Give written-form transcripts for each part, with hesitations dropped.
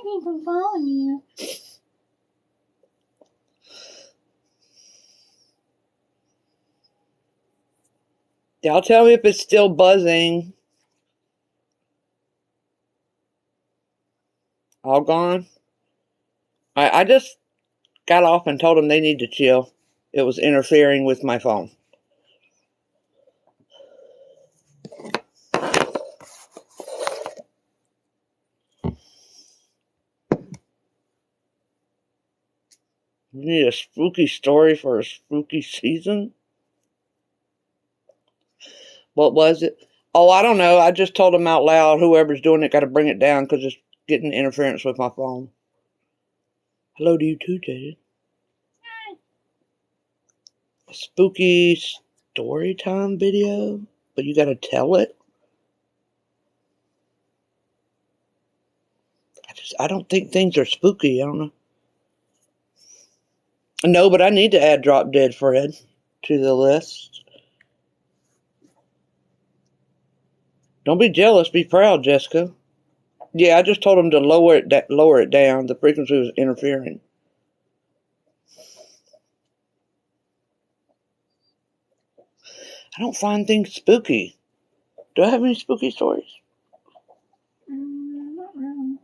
me from following you. Y'all tell me if it's still buzzing. All gone? I just got off and told them they need to chill. It was interfering with my phone. You need a spooky story for a spooky season? What was it? Oh, I don't know. I just told them out loud, whoever's doing it got to bring it down because it's getting interference with my phone. Hello to you too, Jaden. A spooky story time video? But you got to tell it? I don't think things are spooky. I don't know. No, but I need to add Drop Dead Fred to the list. Don't be jealous. Be proud, Jessica. Yeah, I just told him to lower it down. The frequency was interfering. I don't find things spooky. Do I have any spooky stories? Not really.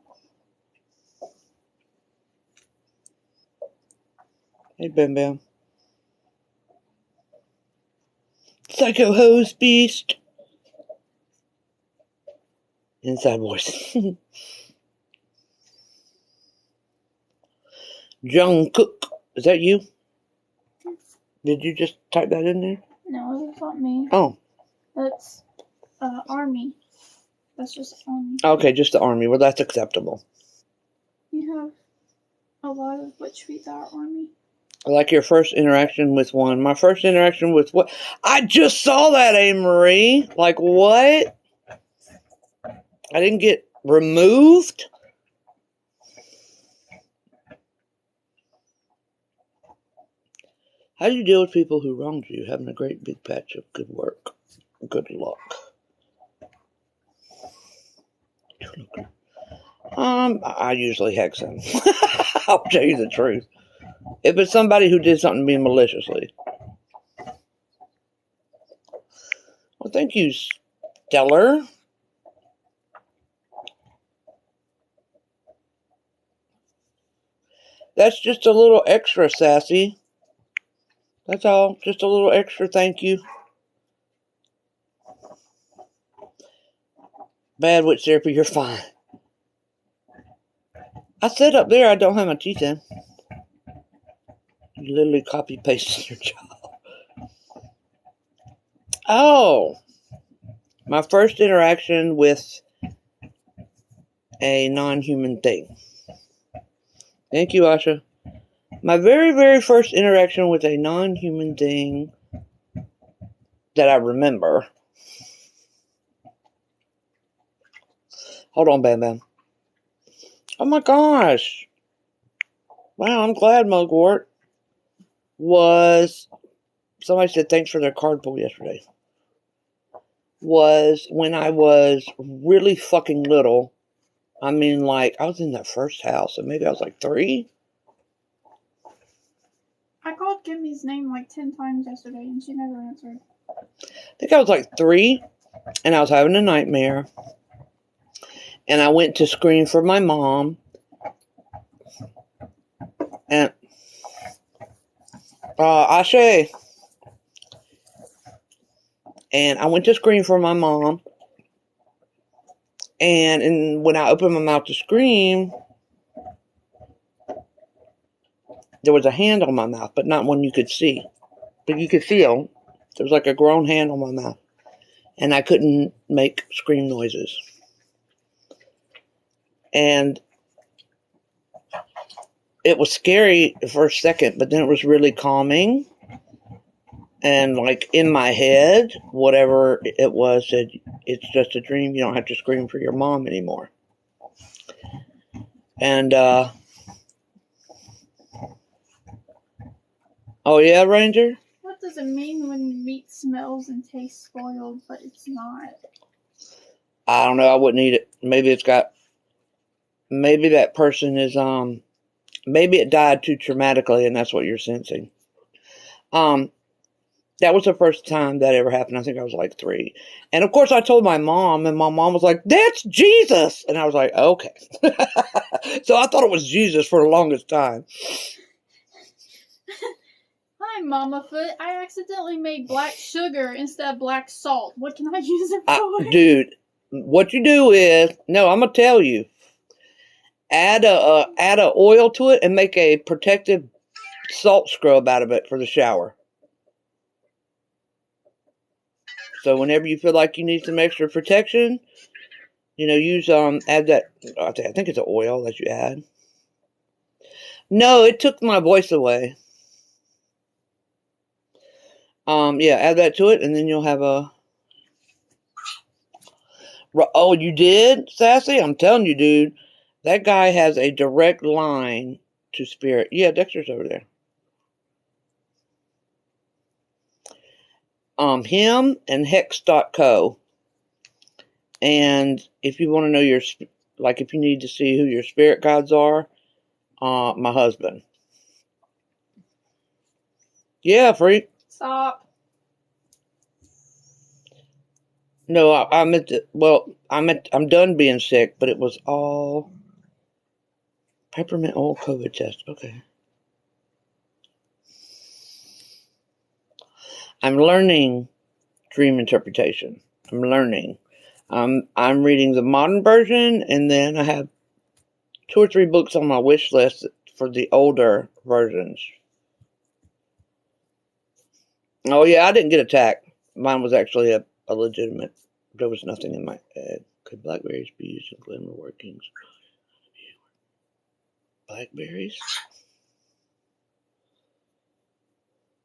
Hey, Bam Bam. Psycho Hose Beast. Inside voice. Jung Cook. Is that you? Did you just type that in there? No, that's not me. Oh. That's Army. That's just Army. Okay, just the Army. Well, that's acceptable. You have a lot of Witchfoot that are Army. Like your first interaction with one. My first interaction with what? I just saw that, A-Marie. Like, what? I didn't get removed? How do you deal with people who wronged you? Having a great big patch of good work. Good luck. I usually hex them. I'll tell you the truth. If it's somebody who did something to me maliciously. Well, thank you, Stellar. That's just a little extra, Sassy. That's all. Just a little extra thank you. Bad witch therapy, you're fine. I said up there I don't have my teeth in. You literally copy pasted your job. Oh. My first interaction with a non-human thing. Thank you, Asha. My very, very first interaction with a non-human thing that I remember. Hold on, Bam Bam. Oh my gosh. Wow, I'm glad, Mugwort. Was, somebody said thanks for their card pull yesterday. Was when I was really fucking little. I mean, like, I was in that first house, and maybe I was like 3. I called Gimmy's name like 10 times yesterday, and she never answered. I think I was like 3, and I was having a nightmare. And I went to scream for my mom. And, Ashe. And I went to scream for my mom. And when I opened my mouth to scream, there was a hand on my mouth, but not one you could see. But you could feel there was like a grown hand on my mouth. And I couldn't make scream noises. And it was scary for a second, but then it was really calming. And like in my head, whatever it was said, it's just a dream. You don't have to scream for your mom anymore. And, oh yeah, Ranger? What does it mean when meat smells and tastes spoiled, but it's not? I don't know. I wouldn't eat it. Maybe it's got maybe that person is maybe it died too traumatically, and that's what you're sensing. That was the first time that ever happened. I think I was like 3. And of course I told my mom, and my mom was like, "That's Jesus." And I was like, "Okay." So I thought it was Jesus for the longest time. Hi, Mama Foot. I accidentally made black sugar instead of black salt. What can I use it for? Dude, what you do is, no, I'm going to tell you. Add a oil to it and make a protective salt scrub out of it for the shower. So whenever you feel like you need some extra protection, use add that. I think it's an oil that you add. No, it took my voice away. Yeah, add that to it, and then you'll have a. Oh, you did, Sassy? I'm telling you, dude, that guy has a direct line to spirit. Yeah, Dexter's over there. Him and Hex.co. And if you want to know if you need to see who your spirit guides are, my husband. Yeah, freak. Stop. No, I'm done being sick, but it was all peppermint oil COVID test. Okay. I'm learning dream interpretation. I'm learning. I'm reading the modern version, and then I have 2 or 3 books on my wish list for the older versions. Oh yeah, I didn't get attacked. Mine was actually a legitimate. There was nothing in my head. Could blackberries be used in glimmer workings? Blackberries?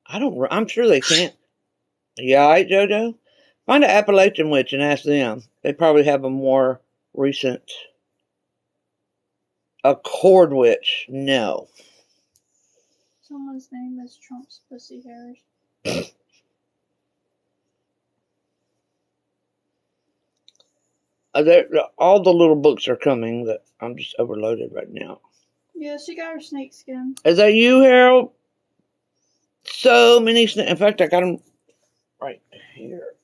I'm sure they can't. Yeah, all right, JoJo? Find an Appalachian witch and ask them. They probably have a more recent. A cord witch? No. Someone's name is Trump's Pussy Hairs. All the little books are coming. That I'm just overloaded right now. Yeah, she got her snake skin. Is that you, Harold? So many snakes. In fact, I got them right here.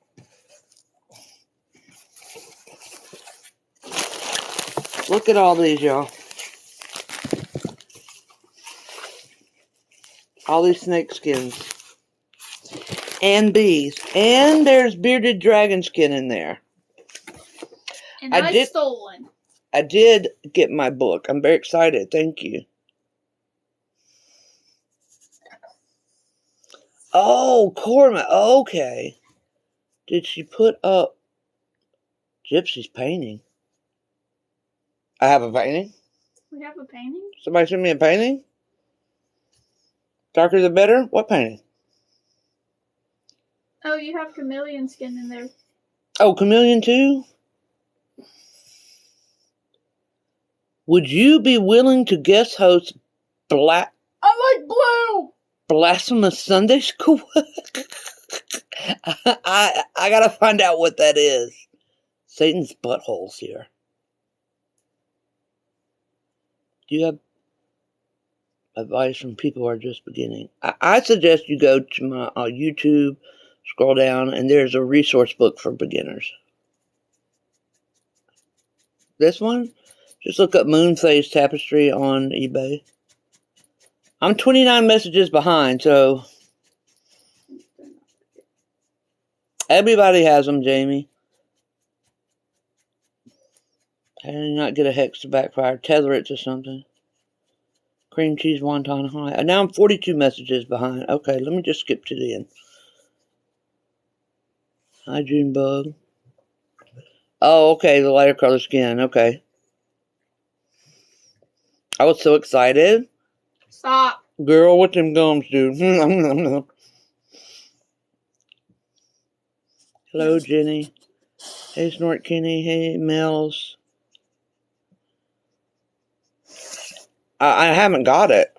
Look at all these, y'all. All these snake skins. And bees. And there's bearded dragon skin in there. And I stole one. I did get my book. I'm very excited. Thank you. Oh, Corma. Okay. Did she put up Gypsy's painting? I have a painting. We have a painting? Somebody sent me a painting? Darker the better? What painting? Oh, you have chameleon skin in there. Oh, chameleon too? Would you be willing to guest host I like blue! Blasphemous Sunday School? I gotta find out what that is. Satan's butthole's here. Do you have advice from people who are just beginning? I suggest you go to my YouTube, scroll down, and there's a resource book for beginners. This one? Just look up Moon Phase Tapestry on eBay. I'm 29 messages behind, so everybody has them, Jamie. How did you not get a hex to backfire? Tether it to something. Cream cheese wonton high. And now I'm 42 messages behind. Okay, let me just skip to the end. Hi, Junebug. Oh, okay, the lighter color skin. Okay. I was so excited. Stop. Girl, what them gums do? Hello, Jenny. Hey, Snort Kenny. Hey, Mel's. I haven't got it.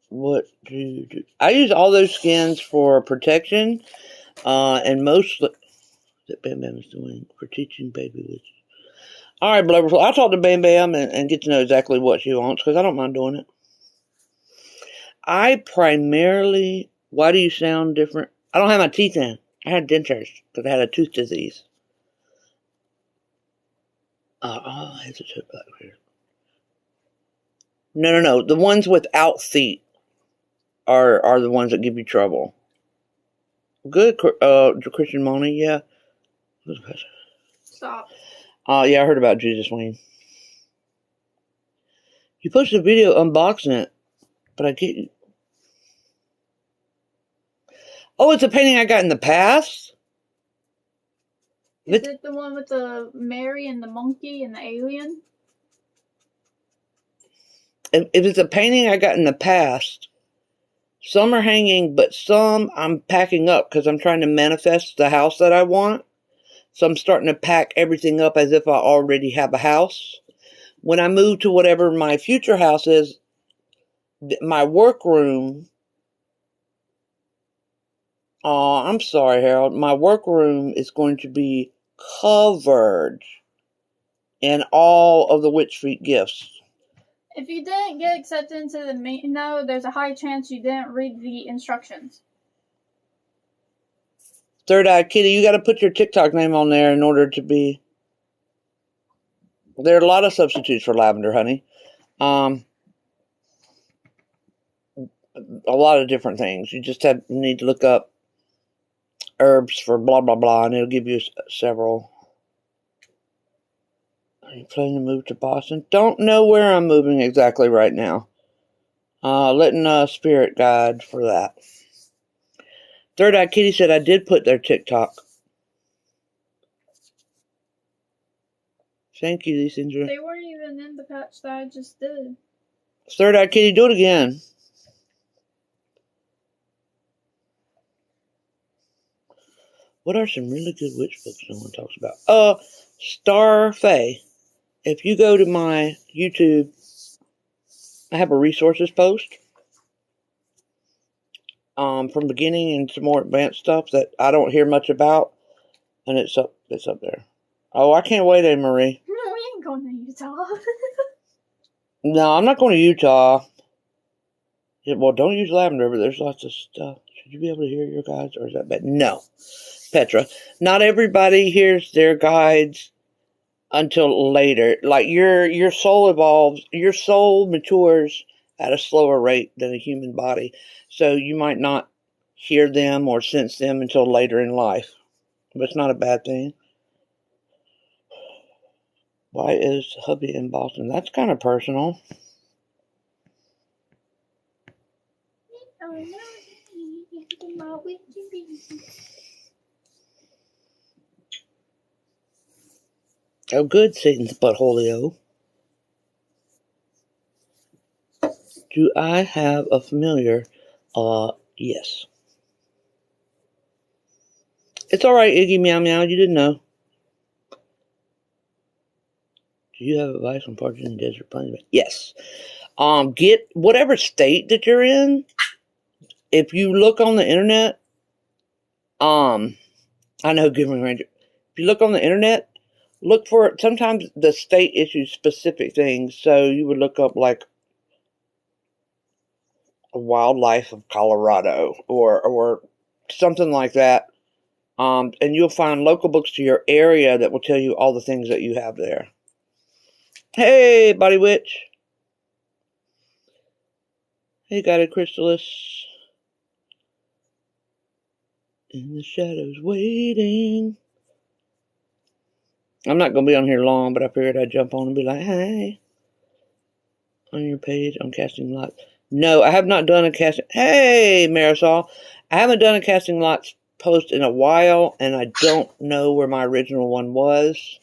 What do you do? I use all those skins for protection, and mostly. that Bam Bam is doing for teaching baby witches. All right, Blubberful. I'll talk to Bam Bam and get to know exactly what she wants because I don't mind doing it. I primarily... Why do you sound different? I don't have my teeth in. I had dentures because I had a tooth disease. Oh, I have to check back here. No. The ones without feet are the ones that give you trouble. Good, Christian Money, yeah. Stop. Yeah, I heard about Jesus Wayne. You posted a video unboxing it, but I get you. Oh, it's a painting I got in the past? Is it the one with the Mary and the monkey and the alien? If it's a painting I got in the past, some are hanging, but some I'm packing up because I'm trying to manifest the house that I want. So I'm starting to pack everything up as if I already have a house. When I move to whatever my future house is, my workroom... I'm sorry, Harold. My workroom is going to be covered in all of the Witchfoot gifts. If you didn't get accepted into the no, there's a high chance you didn't read the instructions. Third Eye Kitty, you got to put your TikTok name on there in order to be... There are a lot of substitutes for lavender honey. A lot of different things. You just need to look up herbs for blah, blah, blah, and it'll give you several. Are you planning to move to Boston? Don't know where I'm moving exactly right now. Letting Spirit guide for that. Third Eye Kitty said I did put their TikTok. Thank you, these things are... They weren't even in the patch that I just did. Third Eye Kitty, do it again. What are some really good witch books no one talks about? Star Fae. If you go to my YouTube, I have a resources post. From beginning and some more advanced stuff that I don't hear much about. And it's up there. Oh, I can't wait, Anne Marie. No, we ain't going to Utah. No, I'm not going to Utah. Yeah, well, don't use lavender, but there's lots of stuff. Should you be able to hear your guides, or is that bad? No. Petra, not everybody hears their guides until later. Like, your soul evolves, your soul matures at a slower rate than a human body. So you might not hear them or sense them until later in life. But it's not a bad thing. Why is hubby in Boston? That's kind of personal. Oh, good, Satan's buttholio. Do I have a familiar? Yes. It's alright, Iggy Meow Meow, you didn't know. Do you have advice on parties in the desert plains? Yes. Get whatever state that you're in. If you look on the internet, I know Giving Ranger. If you look on the internet, look for, sometimes the state issues specific things. So you would look up like wildlife of Colorado or something like that. And you'll find local books to your area that will tell you all the things that you have there. Hey, Body Witch. Hey, Guided Crystallis. In the shadows waiting. I'm not going to be on here long, but I figured I'd jump on and be like, hey. On your page, on Casting Lots. No, I have not done a casting... Hey, Marisol. I haven't done a Casting Lots post in a while, and I don't know where my original one was.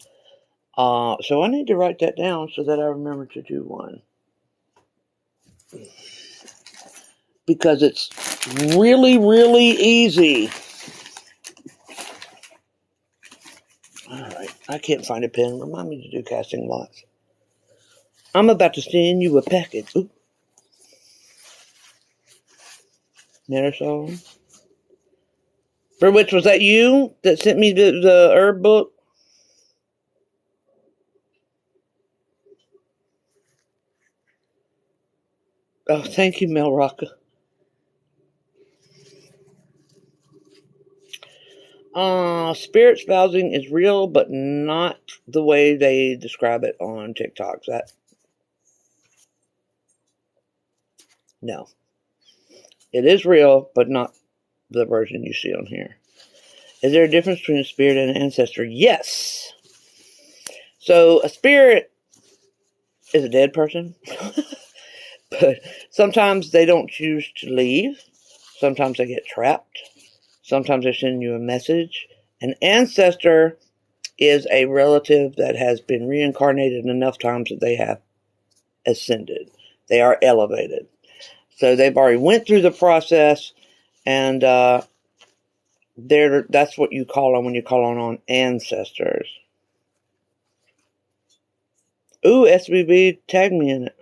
So I need to write that down so that I remember to do one. Because it's really, really easy. Alright, I can't find a pen. Remind me to do Casting Lots. I'm about to send you a package. Ooh. Marisol. For which, was that you that sent me the herb book? Oh, thank you, Mel Rocca. Spirit spousing is real, but not the way they describe it on TikTok. No. It is real, but not the version you see on here. Is there a difference between a spirit and an ancestor? Yes. So a spirit is a dead person. But sometimes they don't choose to leave. Sometimes they get trapped. Sometimes they send you a message. An ancestor is a relative that has been reincarnated enough times that they have ascended. They are elevated. So they've already went through the process, and that's what you call on when you call on ancestors. Ooh, SBB, tag me in it.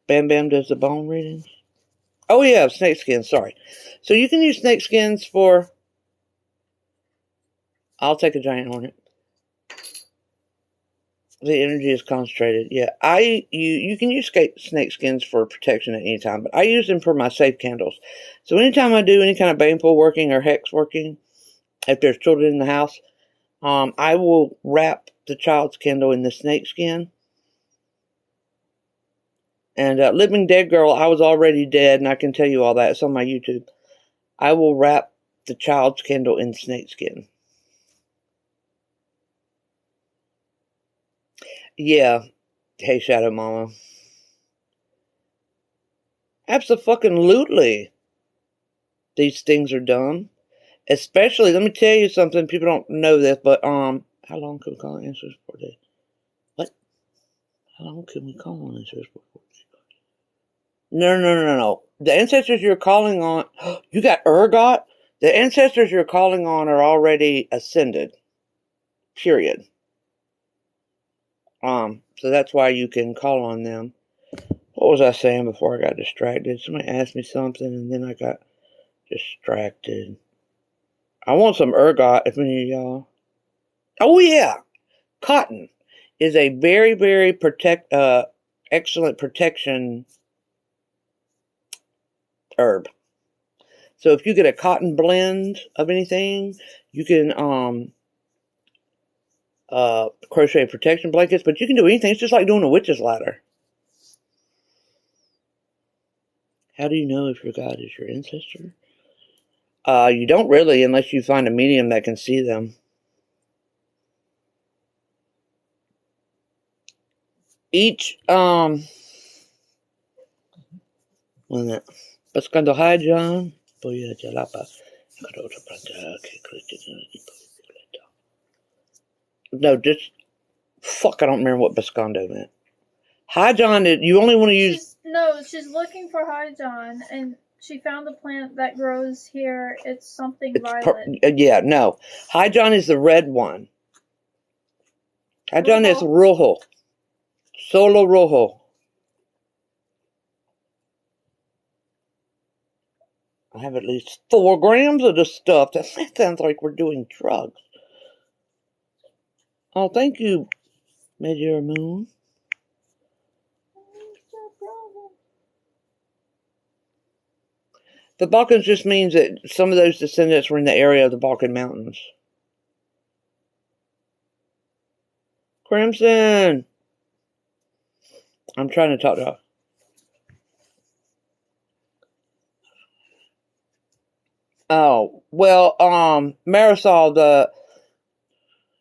Bam Bam does the bone readings. Oh yeah, snake skins, sorry. So you can use snake skins for... I'll take a giant hornet. The energy is concentrated. Yeah, you can use snake skins for protection at any time, but I use them for my safe candles. So anytime I do any kind of baneful working or hex working, if there's children in the house, I will wrap the child's candle in the snake skin. And Living Dead Girl, I was already dead, and I can tell you all that. It's on my YouTube. I will wrap the child's candle in snake skin. Yeah. Hey, Shadow Mama. Absolutely. These things are dumb. Especially, let me tell you something. People don't know this, but how long can we call an ancestors for days? What? How long can we call on ancestors for days? No. The ancestors you're calling on, you got ergot? The ancestors you're calling on are already ascended. Period. So that's why you can call on them. What was I saying before I got distracted? Somebody asked me something, and then I got distracted. I want some ergot, if any of y'all... Oh, yeah. Cotton is a very, very excellent protection herb. So if you get a cotton blend of anything, you can crochet protection blankets, but you can do anything. It's just like doing a witch's ladder. How do you know if your god is your ancestor? You don't really, unless you find a medium that can see them. Each Pescando hi, John. No, just fuck. I don't remember what Pescando meant. Hi, John. You only want to use... She's looking for Hi John, and she found the plant that grows here. It's something violet. Yeah, no. Hi John is the red one. Hi John is rojo. Solo rojo. I have at least 4 grams of this stuff. That sounds like we're doing drugs. Oh, thank you, Major Moon. The Balkans just means that some of those descendants were in the area of the Balkan Mountains. Crimson! I'm trying to talk to her. Oh, well, Marisol,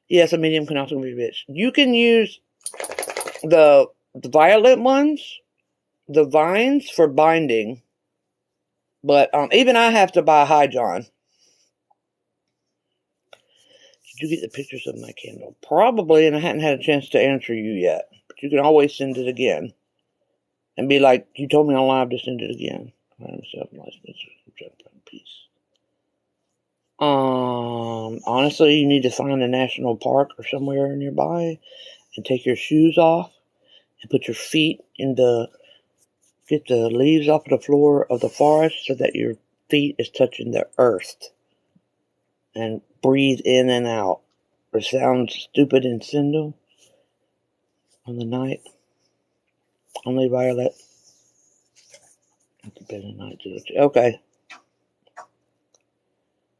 yes, a medium can also be a bitch. You can use the violet ones, the vines, for binding. But even I have to buy Hi John. Did you get the pictures of my candle? Probably, and I hadn't had a chance to answer you yet. But you can always send it again. And be like, you told me on live to send it again. Peace. Honestly, you need to find a national park or somewhere nearby and take your shoes off and put your feet get the leaves off of the floor of the forest so that your feet is touching the earth. And breathe in and out. Or sound stupid and Sindel on the night. Only Violet. At the bed of night. Okay.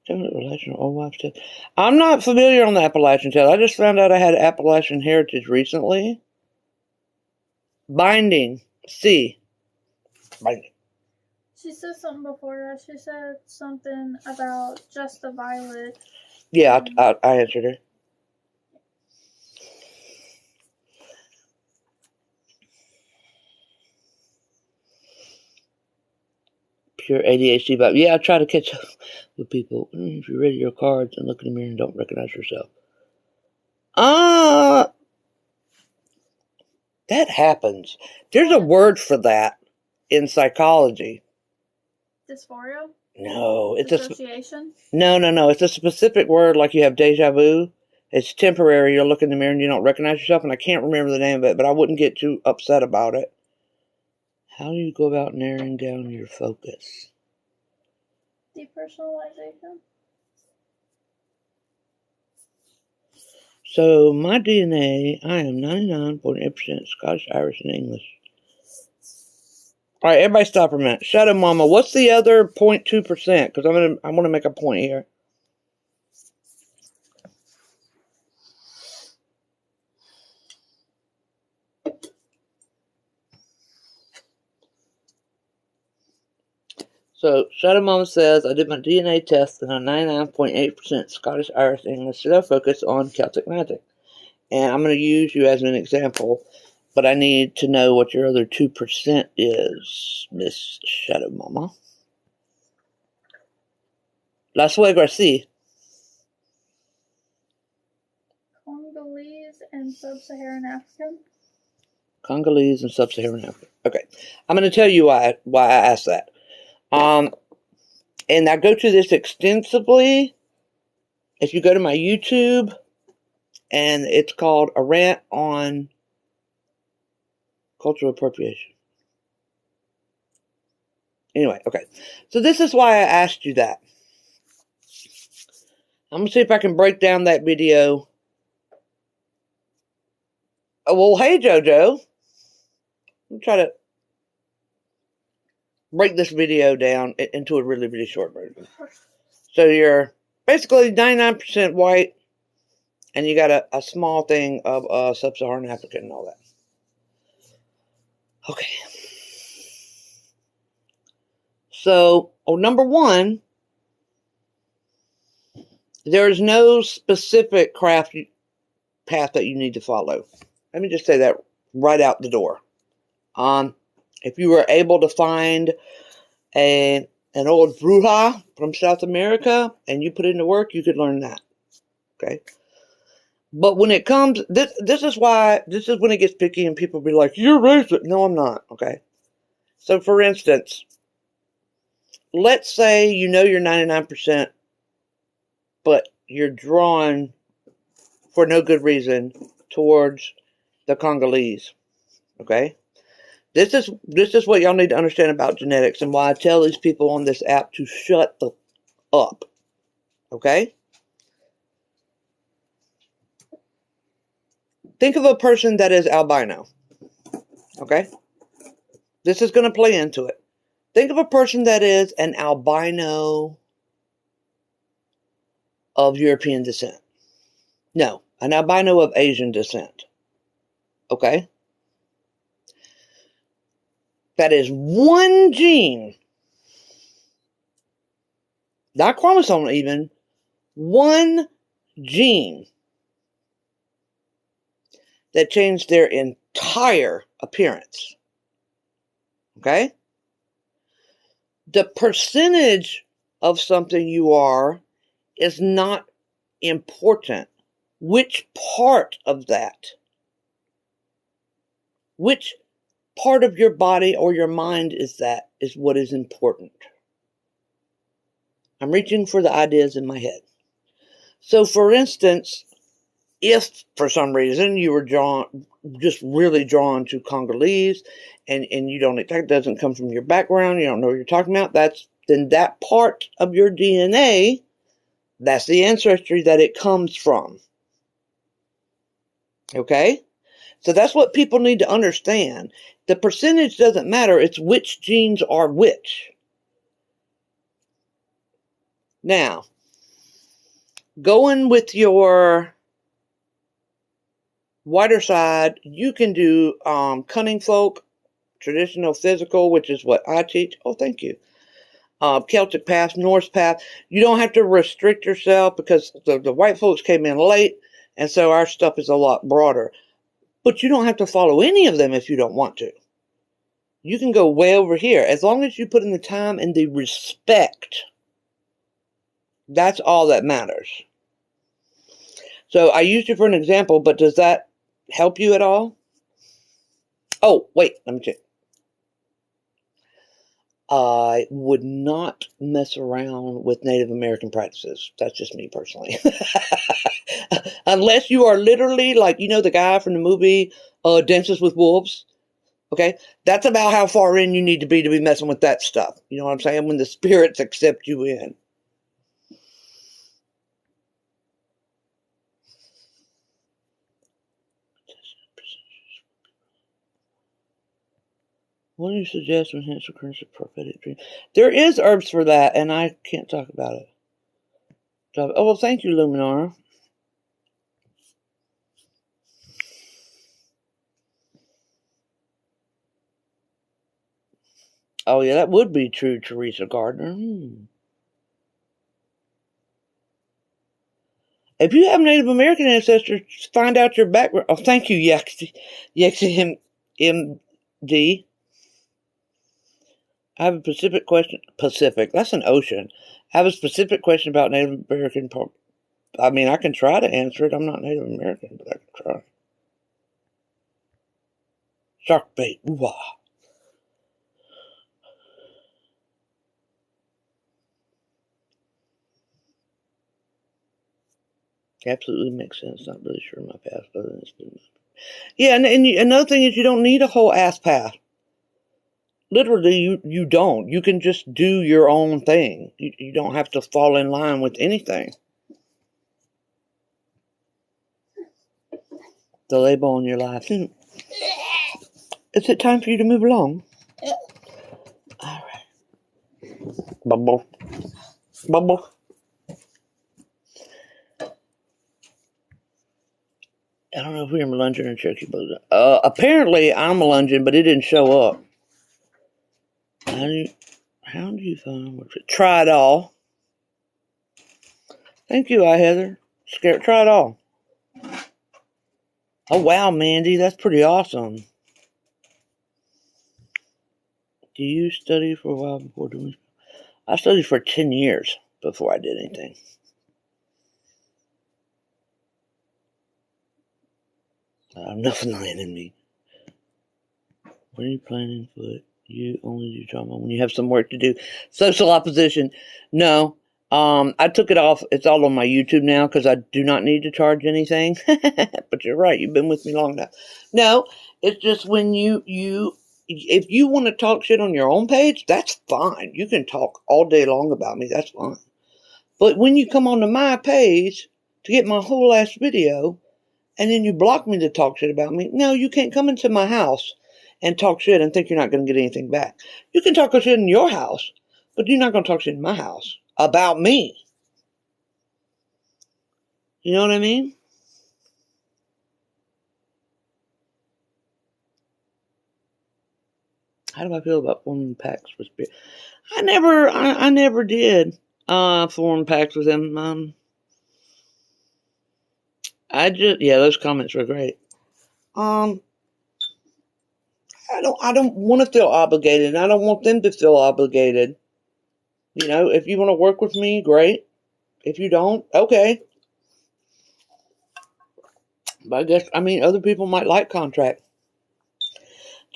Appalachian old wives' tale. I'm not familiar on the Appalachian tale. I just found out I had Appalachian heritage recently. Binding. C. Binding. She said something before that. She said something about just a violet. Yeah, I answered her. Pure ADHD vibe. Yeah, I try to catch up with people. If you read your cards and look in the mirror and don't recognize yourself. That happens. There's a word for that in psychology. Dysphoria? No, it's Dissociation? No. It's a specific word, like you have deja vu. It's temporary. You look in the mirror and you don't recognize yourself, and I can't remember the name of it, but I wouldn't get too upset about it. How do you go about narrowing down your focus? Depersonalization? So, my DNA, I am 99.8% Scottish, Irish, and English. All right, everybody stop for a minute. Shadow Mama, what's the other 0.2%? Because I want to make a point here. So, Shadow Mama says, I did my DNA test and I'm 99.8% Scottish, Irish, English, so I focus on Celtic magic. And I'm going to use you as an example, but I need to know what your other 2% is, Miss Shadow Mama. La suegra, sí. Congolese and Sub-Saharan African. Congolese and Sub-Saharan Africa. Okay. I'm going to tell you why I asked that. And I go to this extensively. If you go to my YouTube, and it's called A Rant on Cultural Appropriation. Anyway, okay. So this is why I asked you that. I'm going to see if I can break down that video. Oh, well, hey, JoJo. I'm try to break this video down into a really, really short version. So you're basically 99% white, and you got a small thing of Sub-Saharan African and all that. Okay. So, number one, there is no specific craft path that you need to follow. Let me just say that right out the door. If you were able to find an old bruja from South America and you put it into work, you could learn that. Okay. But when it comes, this is when it gets picky and people be like, you're racist. No, I'm not. Okay. So for instance, let's say you know you're 99%, but you're drawn for no good reason towards the Congolese. Okay. This is what y'all need to understand about genetics and why I tell these people on this app to shut the up. Okay? Think of a person that is albino. Okay? This is going to play into it. Think of a person that is an albino of European descent. No, an albino of Asian descent. Okay? That is one gene, not chromosome even, one gene that changed their entire appearance. Okay? The percentage of something you are is not important. Which part of that? Which part of your body or your mind is what is important. I'm reaching for the ideas in my head. So, for instance, if for some reason you were just really drawn to Congolese and you don't, that doesn't come from your background, you don't know what you're talking about, that's then that part of your DNA, that's the ancestry that it comes from. Okay? So that's what people need to understand. The percentage doesn't matter. It's which genes are which. Now, going with your whiter side, you can do cunning folk, traditional physical, which is what I teach. Oh, thank you. Celtic path, Norse path. You don't have to restrict yourself because the white folks came in late, and so our stuff is a lot broader. But you don't have to follow any of them if you don't want to. You can go way over here. As long as you put in the time and the respect, that's all that matters. So I used you for an example, but does that help you at all? Oh, wait, let me check. I would not mess around with Native American practices. That's just me personally. Unless you are literally like, you know, the guy from the movie Dances with Wolves. Okay, that's about how far in you need to be messing with that stuff. You know what I'm saying? When the spirits accept you in. What do you suggest to enhance occurrence of prophetic dream? There is herbs for that, and I can't talk about it. Oh, well, thank you, Luminara. Oh, yeah, that would be true, Teresa Gardner. If you have Native American ancestors, find out your background. Oh, thank you, Yaxi MD. I have a specific question. Pacific, that's an ocean. I have a specific question about Native American. I mean, I can try to answer it. I'm not Native American, but I can try. Shark bait. Ooh-wah. Absolutely makes sense. Not really sure my past, but it's been. Yeah, and another thing is you don't need a whole ass path. Literally, you don't. You can just do your own thing. You don't have to fall in line with anything. The label on your life. Is it time for you to move along? All right. Bubble. Bubble. I don't know if we're lunging or Cherokee Blues. Apparently, I'm a lunging, but it didn't show up. How do you find what? Try it all. Thank you, Heather. Try it all. Oh, wow, Mandy. That's pretty awesome. Do you study for a while before doing? I studied for 10 years before I did anything. Nothing landed in me. What are you planning for? You only do drama when you have some work to do. Social opposition. No. I took it off. It's all on my YouTube now because I do not need to charge anything. But you're right. You've been with me long enough. No, it's just when if you want to talk shit on your own page, that's fine. You can talk all day long about me. That's fine. But when you come onto my page to get my whole ass video, and then you block me to talk shit about me, no, you can't come into my house and talk shit and think you're not going to get anything back. You can talk shit in your house, but you're not going to talk shit in my house about me. You know what I mean? How do I feel about forming pacts with spirit? I never did form pacts with him. Those comments were great. I don't want to feel obligated. I don't want them to feel obligated. You know, if you want to work with me, great. If you don't, okay. But I guess, other people might like contract.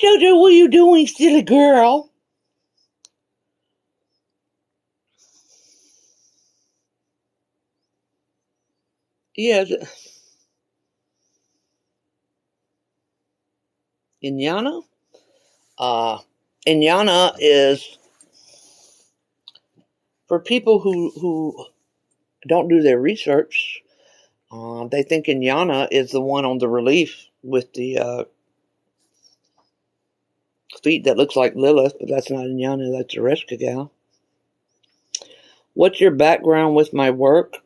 Jojo, what are you doing, silly girl? Yes. Inyana? Inyana is for people who don't do their research, they think Inyana is the one on the relief with the feet that looks like Lilith, but that's not Inyana, that's a Reshka gal. What's your background with my work?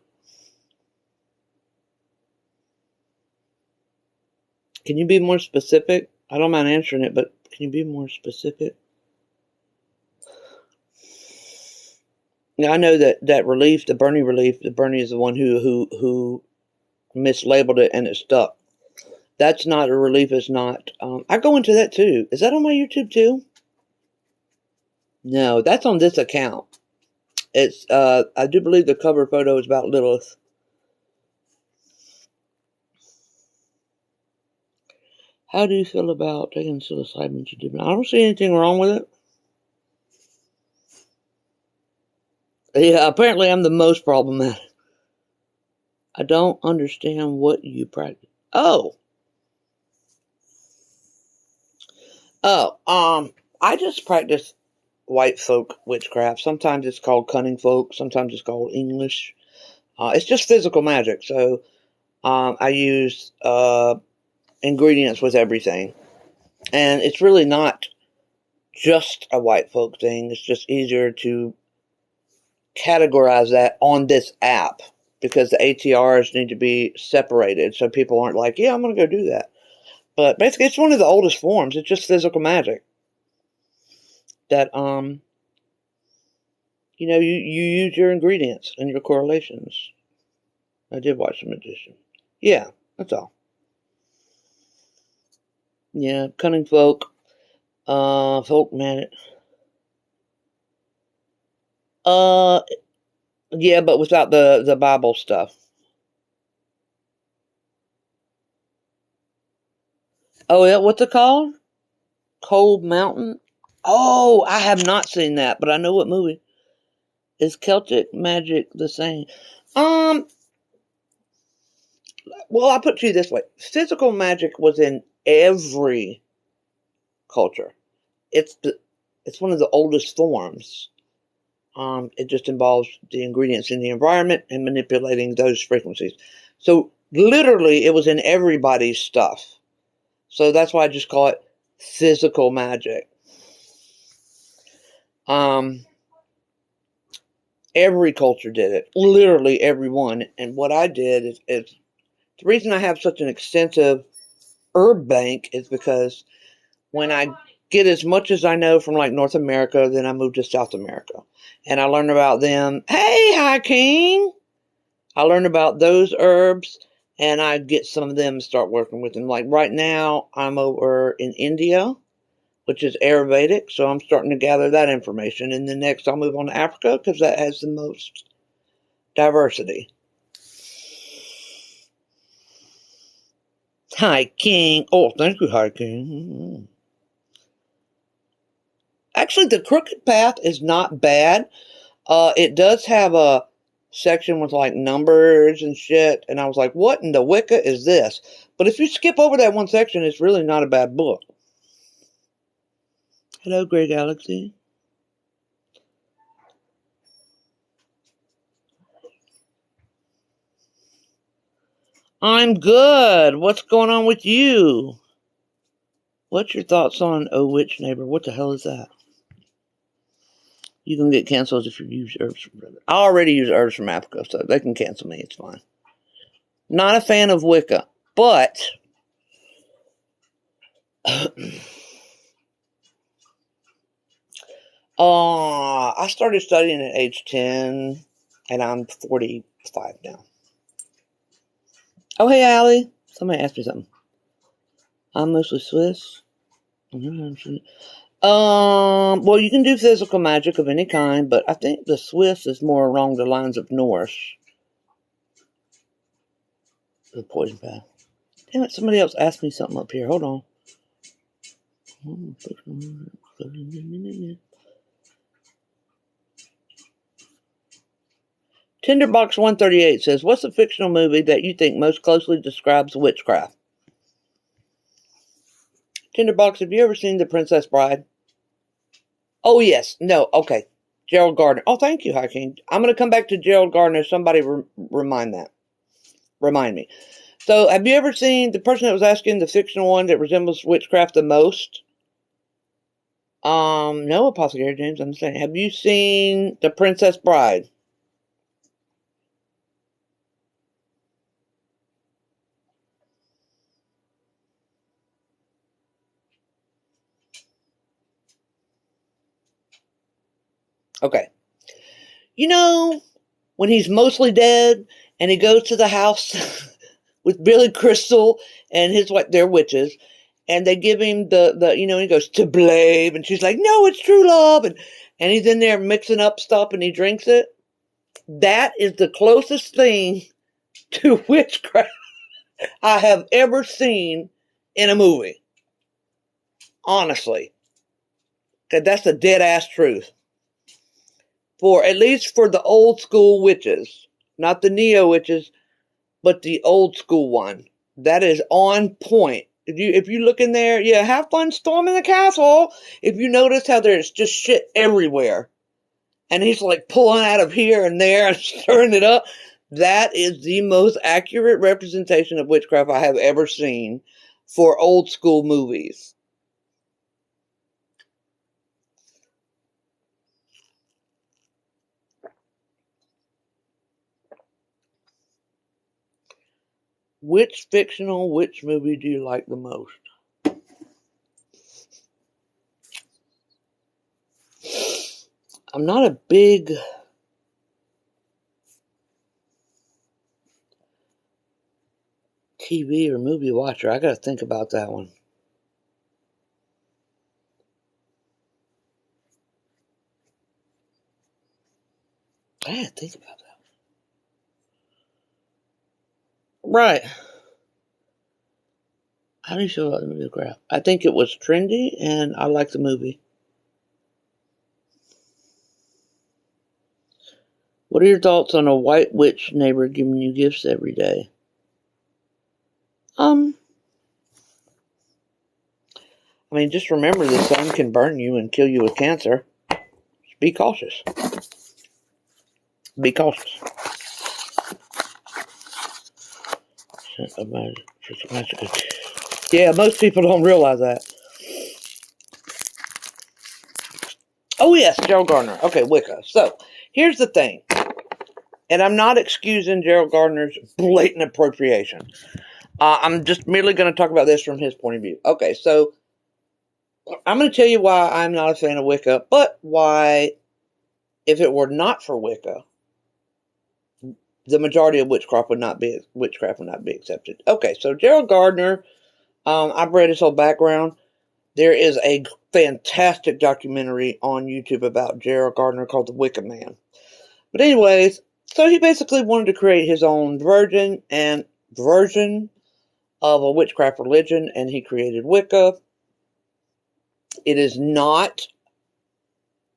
Can you be more specific? I don't mind answering it, but can you be more specific? Now, I know that relief, the Bernie relief, the Bernie is the one who mislabeled it and it stuck. That's not a relief, is not. I go into that too. Is that on my YouTube too? No, that's on this account. It's, I do believe the cover photo is about Lilith. How do you feel about taking psilocybin? I don't see anything wrong with it. Yeah, apparently I'm the most problematic. I don't understand what you practice. Oh, I just practice white folk witchcraft. Sometimes it's called cunning folk. Sometimes it's called English. It's just physical magic. So, I use, ingredients with everything. And it's really not just a white folk thing. It's just easier to categorize that on this app because the ATRs need to be separated so people aren't like, yeah, I'm going to go do that. But basically, it's one of the oldest forms. It's just physical magic that, you know, you use your ingredients and your correlations. I did watch The Magician. Yeah, that's all. Yeah, cunning folk, folk magic. Yeah, but without the Bible stuff. Oh, yeah, what's it called? Cold Mountain? Oh, I have not seen that, but I know what movie. Is Celtic magic the same? Well, I'll put it to you this way. Physical magic was in every culture. It's one of the oldest forms. It just involves the ingredients in the environment and manipulating those frequencies. So literally, it was in everybody's stuff. So that's why I just call it physical magic. Every culture did it. Literally everyone. And what I did is the reason I have such an extensive herb bank is because when I get as much as I know from like North America, then I move to South America. And I learn about them. Hey, High King! I learn about those herbs and I get some of them and start working with them. Like right now, I'm over in India, which is Ayurvedic, so I'm starting to gather that information. And then next I'll move on to Africa because that has the most diversity. Hi, King. Oh, thank you, Hi, King. Actually, the Crooked Path is not bad. It does have a section with like numbers and shit, and I was like, what in the Wicca is this? But if you skip over that one section, it's really not a bad book. Hello, Grey Galaxy. I'm good. What's going on with you? What's your thoughts on Oh Witch Neighbor? What the hell is that? You can get canceled if you use herbs from Africa. I already use herbs from Africa, so they can cancel me. It's fine. Not a fan of Wicca, but I started studying at age 10, and I'm 45 now. Oh, hey, Allie. Somebody asked me something. I'm mostly Swiss. Well, you can do physical magic of any kind, but I think the Swiss is more along the lines of Norse. The poison path. Damn it, somebody else asked me something up here. Hold on. Tinderbox 138 says, what's a fictional movie that you think most closely describes witchcraft? Tinderbox, have you ever seen The Princess Bride? Oh, yes. No, okay. Gerald Gardner. Oh, thank you, Hakeem. I'm going to come back to Gerald Gardner. Somebody remind me. So, have you ever seen the person that was asking the fictional one that resembles witchcraft the most? No, Apostle Gary James. I'm saying, have you seen The Princess Bride? Okay. You know, when he's mostly dead and he goes to the house with Billy Crystal and his wife, they're witches, and they give him the he goes to blame, and she's like, no, it's true love, and he's in there mixing up stuff and he drinks it. That is the closest thing to witchcraft I have ever seen in a movie. Honestly. That's the dead ass truth. At least for the old school witches. Not the neo witches, but the old school one. That is on point. If you look in there, yeah, have fun storming the castle. If you notice how there's just shit everywhere. And he's like pulling out of here and there and stirring it up. That is the most accurate representation of witchcraft I have ever seen for old school movies. Which fictional witch movie do you like the most? I'm not a big TV or movie watcher. I gotta think about that one. I gotta think about that one. Right. How do you feel about the movie Graph? I think it was trendy and I like the movie. What are your thoughts on a white witch neighbor giving you gifts every day? I mean, just remember the sun can burn you and kill you with cancer. Just be cautious. Be cautious. Yeah, most people don't realize that. Oh, yes, Gerald Gardner. Okay, Wicca. So, here's the thing. And I'm not excusing Gerald Gardner's blatant appropriation. I'm just merely going to talk about this from his point of view. Okay, so I'm going to tell you why I'm not a fan of Wicca, but why, if it were not for Wicca, the majority of witchcraft would not be accepted. Okay, so Gerald Gardner, I've read his whole background. There is a fantastic documentary on YouTube about Gerald Gardner called The Wicca Man. But anyways, so he basically wanted to create his own version of a witchcraft religion, and he created Wicca. It is not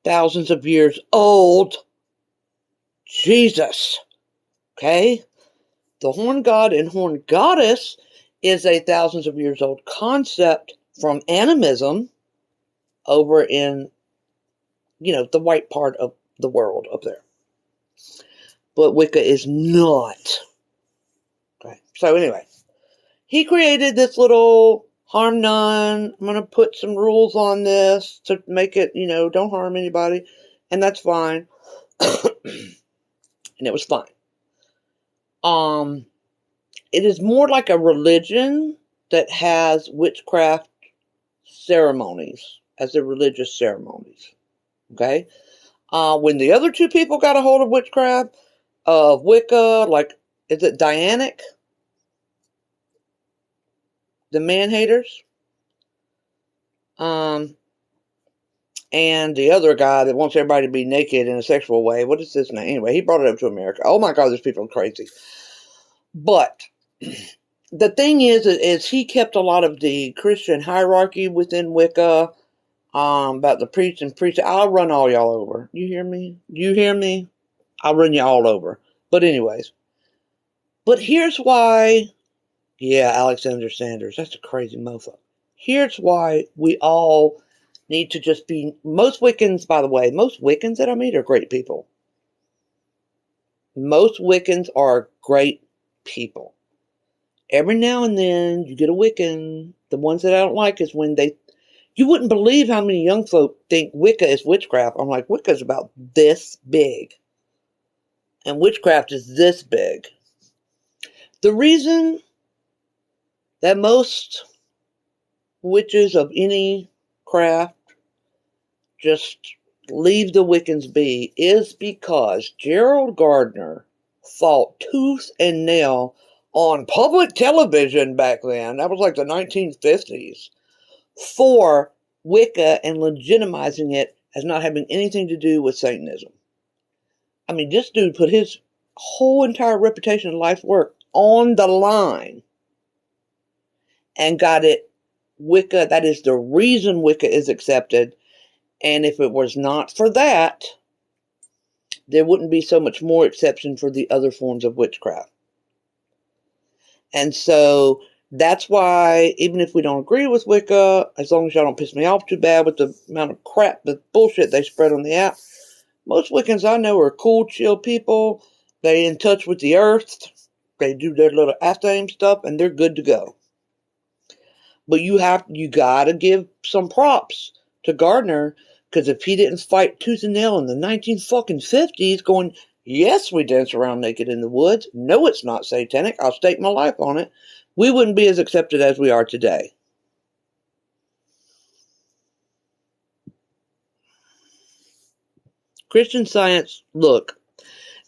thousands of years old. Jesus. Okay? The horn god and horn goddess is a thousands of years old concept from animism over in, the white part of the world up there. But Wicca is not. Okay. So anyway, he created this little harm none. I'm going to put some rules on this to make it, don't harm anybody. And that's fine. And it was fine. It is more like a religion that has witchcraft ceremonies as their religious ceremonies. Okay? When the other two people got a hold of witchcraft, of Wicca, is it Dianic? The man-haters? And the other guy that wants everybody to be naked in a sexual way. What is his name? Anyway, he brought it up to America. Oh my God, these people are crazy. But the thing is he kept a lot of the Christian hierarchy within Wicca, about the priest and priest. I'll run all y'all over. You hear me? You hear me? I'll run you all over. But anyways. But here's why. Yeah, Alexander Sanders. That's a crazy mofo. Here's why we all need to just be, most Wiccans, by the way, most Wiccans that I meet are great people. Most Wiccans are great people. Every now and then you get a Wiccan. The ones that I don't like is when you wouldn't believe how many young folk think Wicca is witchcraft. I'm like, Wicca is about this big. And witchcraft is this big. The reason that most witches of any craft just leave the Wiccans be is because Gerald Gardner fought tooth and nail on public television back then. That was like the 1950s. For Wicca and legitimizing it as not having anything to do with Satanism. I mean, this dude put his whole entire reputation and life work on the line and got it Wicca. That is the reason Wicca is accepted. And if it was not for that, there wouldn't be so much more exception for the other forms of witchcraft. And so that's why, even if we don't agree with Wicca, as long as y'all don't piss me off too bad with the amount of crap, the bullshit they spread on the app, most Wiccans I know are cool, chill people. They in touch with the earth. They do their little after-aim stuff, and they're good to go. But you gotta give some props to Gardner, because if he didn't fight tooth and nail in the 1950s, going, yes, we dance around naked in the woods. No, it's not satanic. I'll stake my life on it. We wouldn't be as accepted as we are today. Christian Science, look,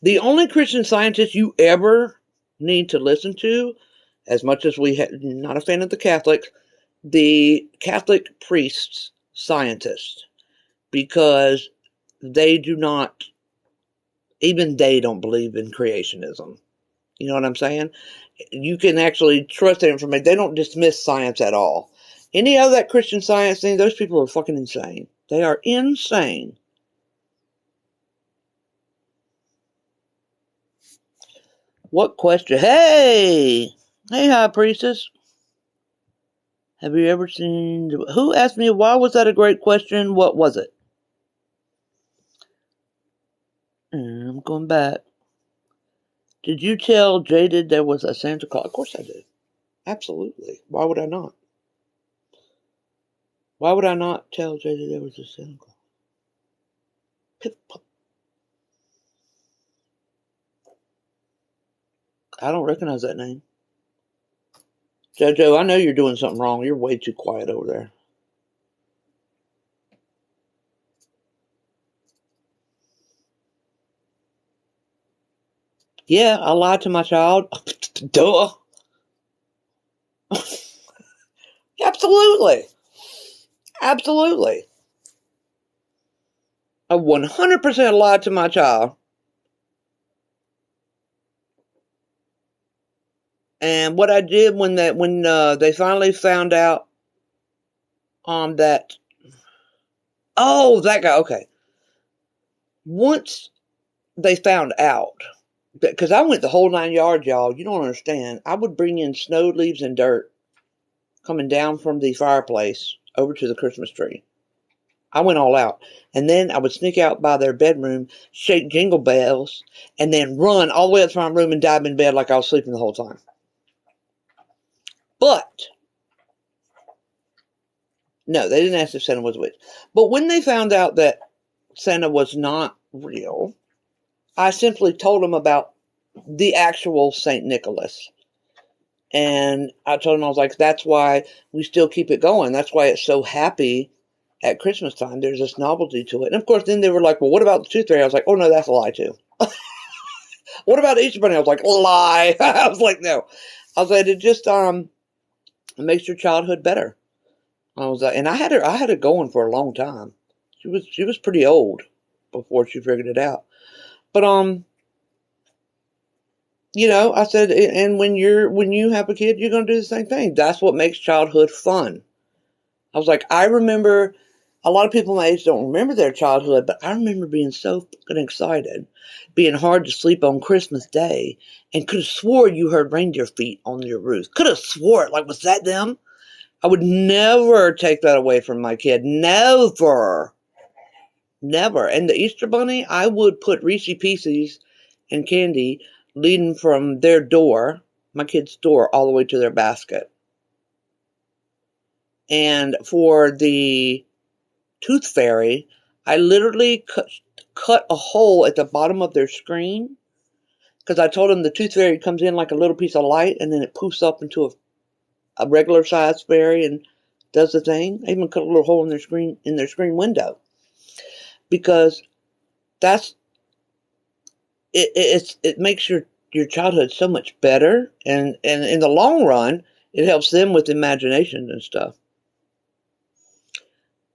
the only Christian Scientist you ever need to listen to, as much as not a fan of the Catholics, the Catholic priests, scientists, because they do not, even they don't believe in creationism. You know what I'm saying? You can actually trust their information. They don't dismiss science at all. Any of that Christian Science thing, those people are fucking insane. They are insane. What question? Hey, High Priestess. Have you ever seen... Who asked me, why was that a great question? What was it? I'm going back. Did you tell Jaded there was a Santa Claus? Of course I did. Absolutely. Why would I not? Why would I not tell Jaded there was a Santa Claus? I don't recognize that name. Jojo, I know you're doing something wrong. You're way too quiet over there. Yeah, I lied to my child. Duh. Absolutely. Absolutely. I 100% lied to my child. And what I did when they finally found out that, oh, that guy, okay. Once they found out, because I went the whole 9 yards, y'all, you don't understand. I would bring in snow, leaves, and dirt coming down from the fireplace over to the Christmas tree. I went all out. And then I would sneak out by their bedroom, shake jingle bells, and then run all the way up to my room and dive in bed like I was sleeping the whole time. But, no, they didn't ask if Santa was a witch. But when they found out that Santa was not real, I simply told them about the actual St. Nicholas. And I told them, I was like, that's why we still keep it going. That's why it's so happy at Christmas time. There's this novelty to it. And of course, then they were like, well, what about the tooth fairy? I was like, oh, no, that's a lie, too. What about Easter Bunny? I was like, lie. I was like, no. I was like, it just it makes your childhood better. I was like, and I had her going for a long time. She was pretty old before she figured it out. But you know, I said, and when you have a kid, you're gonna do the same thing. That's what makes childhood fun. I was like, I remember, a lot of people my age don't remember their childhood, but I remember being so fucking excited, being hard to sleep on Christmas Day, and could have swore you heard reindeer feet on your roof. Could have swore it. Like, was that them? I would never take that away from my kid. Never. Never. And the Easter Bunny, I would put Reese Pieces and candy leading from their door, my kid's door, all the way to their basket. And for the Tooth Fairy, I literally cut a hole at the bottom of their screen, because I told them the Tooth Fairy comes in like a little piece of light, and then it poofs up into a regular sized fairy and does the thing. I even cut a little hole in their screen window, because that's it makes your childhood so much better, and in the long run, it helps them with imagination and stuff.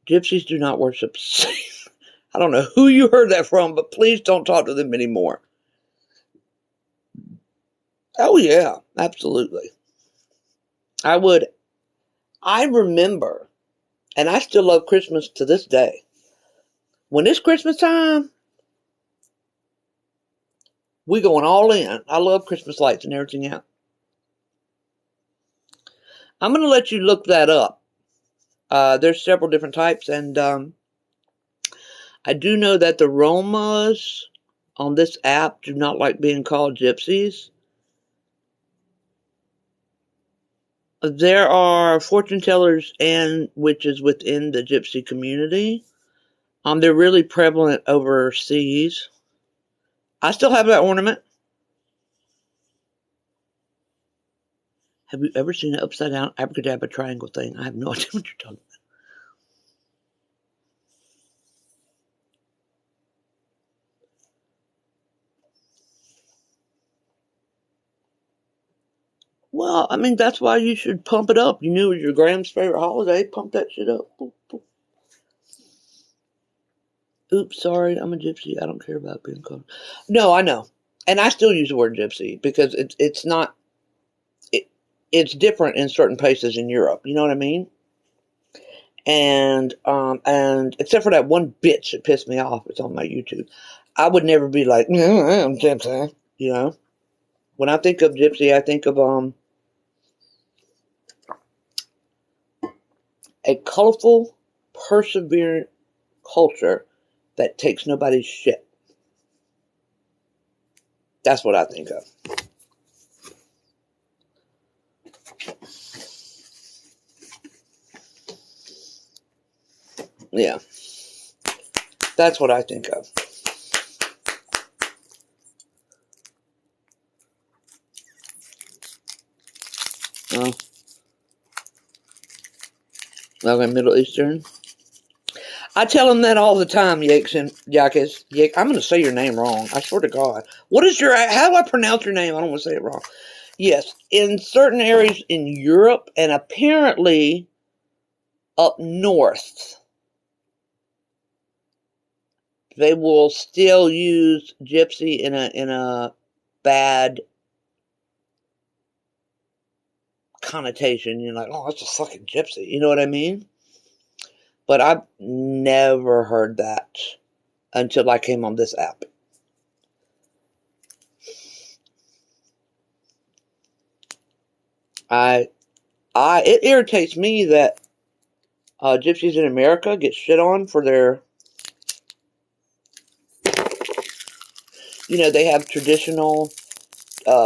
Gypsies do not worship Satan. I don't know who you heard that from, but please don't talk to them anymore. Oh yeah, absolutely. I remember, and I still love Christmas to this day. When it's Christmas time, we going all in. I love Christmas lights and everything else. I'm going to let you look that up. There's several different types, and I do know that the Romas on this app do not like being called gypsies. There are fortune tellers and witches within the gypsy community. They're really prevalent overseas. I still have that ornament. Have you ever seen an upside down abracadabra triangle thing? I have no idea what you're talking about. Well, I mean, that's why you should pump it up. You knew it was your grand's favorite holiday. Pump that shit up. Boop, boop. Oops, sorry, I'm a gypsy. I don't care about being called. No, I know. And I still use the word gypsy because it's not... It's different in certain places in Europe. You know what I mean? And except for that one bitch that pissed me off, it's on my YouTube. I would never be like, no, I'm gypsy. You know? When I think of gypsy, I think of a colorful, perseverant culture that takes nobody's shit. That's what I think of. Yeah. That's what I think of. Okay, Middle Eastern. I tell them that all the time, Yakes and Yakis. I'm going to say your name wrong. I swear to God. How do I pronounce your name? I don't want to say it wrong. Yes, in certain areas in Europe and apparently up north, they will still use gypsy in a bad connotation. You're like, oh, that's a fucking gypsy. You know what I mean? But I've never heard that until I came on this app. It irritates me that gypsies in America get shit on for their, they have traditional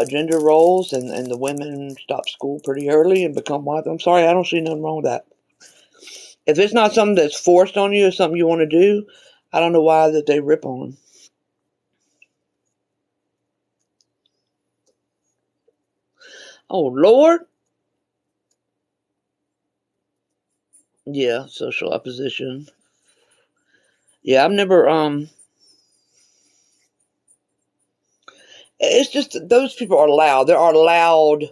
gender roles, and the women stop school pretty early and become wives. I'm sorry, I don't see nothing wrong with that. If it's not something that's forced on you or something you want to do, I don't know why that they rip on them. Oh, Lord. Yeah, social opposition. Yeah, I've never, it's just those people are loud. They are loud.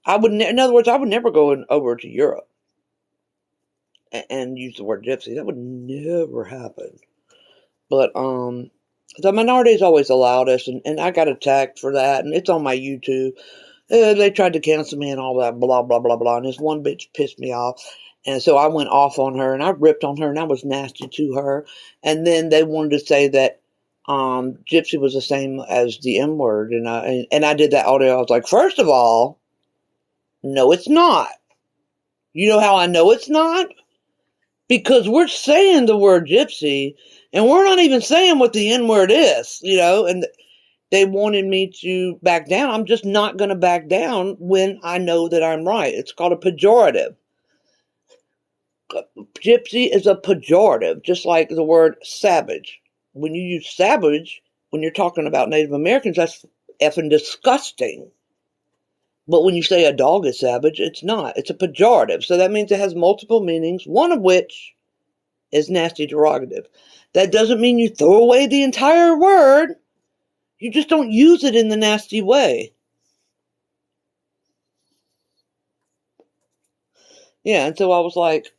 In other words, I would never go over to Europe and use the word gypsy. That would never happen. But the minority is always the loudest, and I got attacked for that, and it's on my YouTube. They tried to cancel me and all that, blah, blah, blah, blah, and this one bitch pissed me off, and so I went off on her, and I ripped on her, and I was nasty to her, and then they wanted to say that gypsy was the same as the M-word, and I did that all day. I was like, first of all, no, it's not. You know how I know it's not? Because we're saying the word gypsy, and we're not even saying what the N word is, and they wanted me to back down. I'm just not going to back down when I know that I'm right. It's called a pejorative. Gypsy is a pejorative, just like the word savage. When you use savage, when you're talking about Native Americans, that's effing disgusting. But when you say a dog is savage, it's not. It's a pejorative. So that means it has multiple meanings, one of which is nasty derogative. That doesn't mean you throw away the entire word. You just don't use it in the nasty way. Yeah, and so I was like,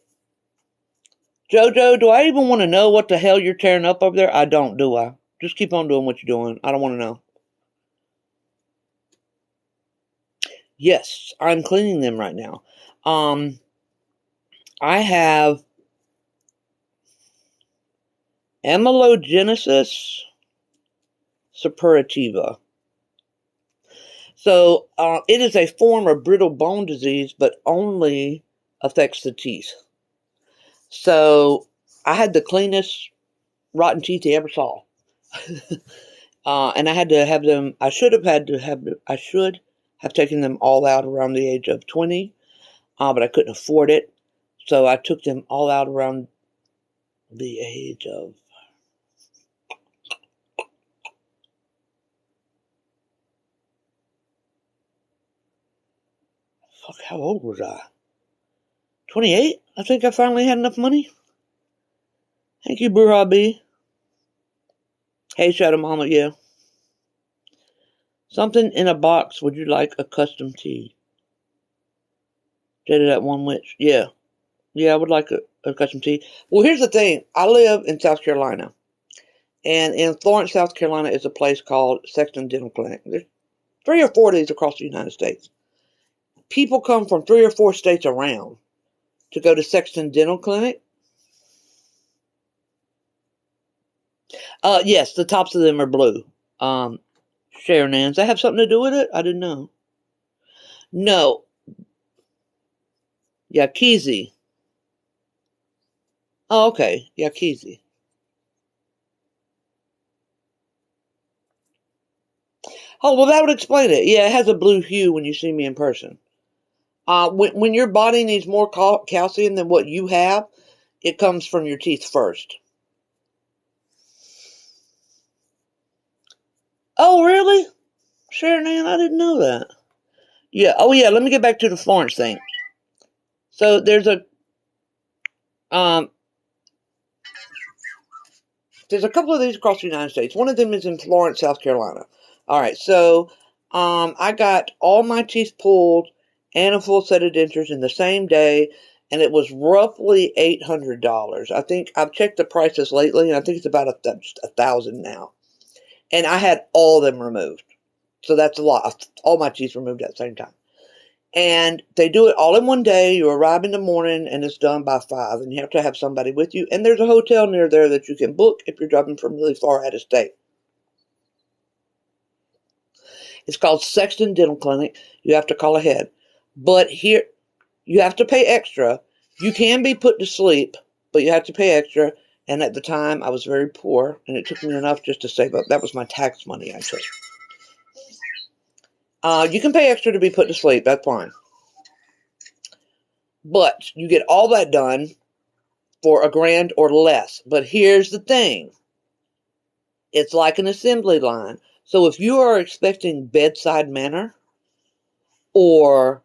JoJo, do I even want to know what the hell you're tearing up over there? I don't, do I? Just keep on doing what you're doing. I don't want to know. Yes, I'm cleaning them right now. I have amylogenesis suppurativa. So it is a form of brittle bone disease, but only affects the teeth. So I had the cleanest rotten teeth you ever saw. And I had to have them, I should have taken them all out around the age of 20, but I couldn't afford it. So I took them all out around the age of, how old was I? 28? I think I finally had enough money. Thank you, Burha B. Hey, Shadow Mama, yeah. Something in a box. Would you like a custom tee? Did it at One Witch. Yeah. Yeah, I would like a custom tee. Well, here's the thing. I live in South Carolina. And in Florence, South Carolina is a place called Sexton Dental Clinic. There's 3 or 4 of these across the United States. People come from 3 or 4 states around to go to Sexton Dental Clinic. Yes, the tops of them are blue. Sharon Ann, does that have something to do with it? I didn't know. No. Yakizi. Oh, okay. Yakizi. Oh, well, that would explain it. Yeah, it has a blue hue when you see me in person. When your body needs more calcium than what you have, it comes from your teeth first. Oh, really? Sharon Ann, I didn't know that. Yeah. Oh, yeah. Let me get back to the Florence thing. So there's a couple of these across the United States. One of them is in Florence, South Carolina. All right. So I got all my teeth pulled and a full set of dentures in the same day, and it was roughly $800. I think I've checked the prices lately, and I think it's about $1,000 now. And I had all of them removed. So that's a lot. All my teeth removed at the same time. And they do it all in one day. You arrive in the morning, and it's done by 5. And you have to have somebody with you. And there's a hotel near there that you can book if you're driving from really far out of state. It's called Sexton Dental Clinic. You have to call ahead. But here, you have to pay extra. You can be put to sleep, but you have to pay extra. And at the time, I was very poor, and it took me enough just to save up. That was my tax money I took. You can pay extra to be put to sleep. That's fine. But you get all that done for $1,000 or less. But here's the thing. It's like an assembly line. So if you are expecting bedside manner or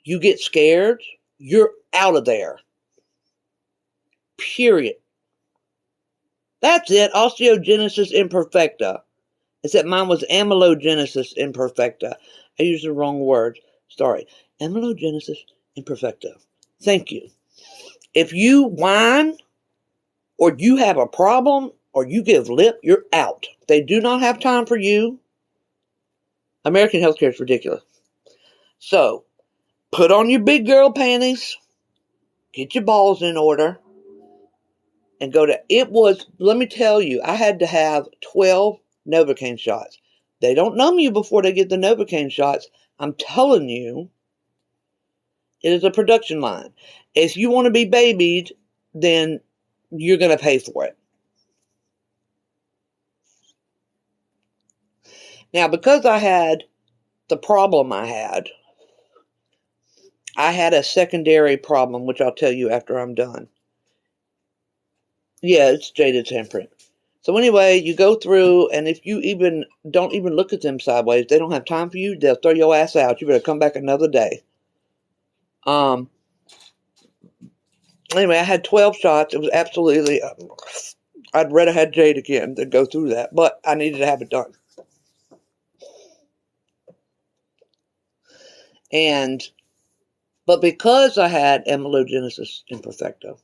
you get scared, you're out of there. Period. That's it. Osteogenesis imperfecta. Except mine was amylogenesis imperfecta. I used the wrong word. Sorry. Amylogenesis imperfecta. Thank you. If you whine or you have a problem or you give lip, you're out. They do not have time for you. American healthcare is ridiculous. So, put on your big girl panties, get your balls in order, and go to, let me tell you, I had to have 12 Novocaine shots. They don't numb you before they get the Novocaine shots. I'm telling you, It is a production line. If you want to be babied, then you're going to pay for it. Now, because I had the problem I had a secondary problem, which I'll tell you after I'm done. Yeah, it's jaded handprint. So anyway, you go through, and if you don't even look at them sideways, they don't have time for you. They'll throw your ass out. You better come back another day. Anyway, I had 12 shots. It was absolutely, I'd rather have Jade again than go through that, but I needed to have it done. But because I had amelogenesis imperfecta,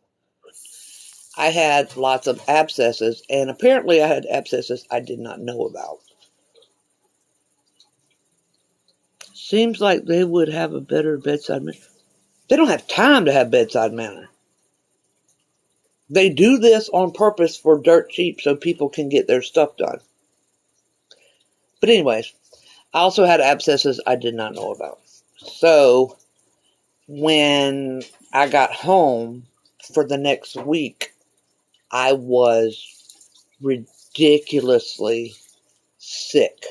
I had lots of abscesses, and apparently I had abscesses I did not know about. Seems like they would have a better bedside manner. They don't have time to have bedside manner. They do this on purpose for dirt cheap so people can get their stuff done. But anyways, I also had abscesses I did not know about. So when I got home for the next week, I was ridiculously sick.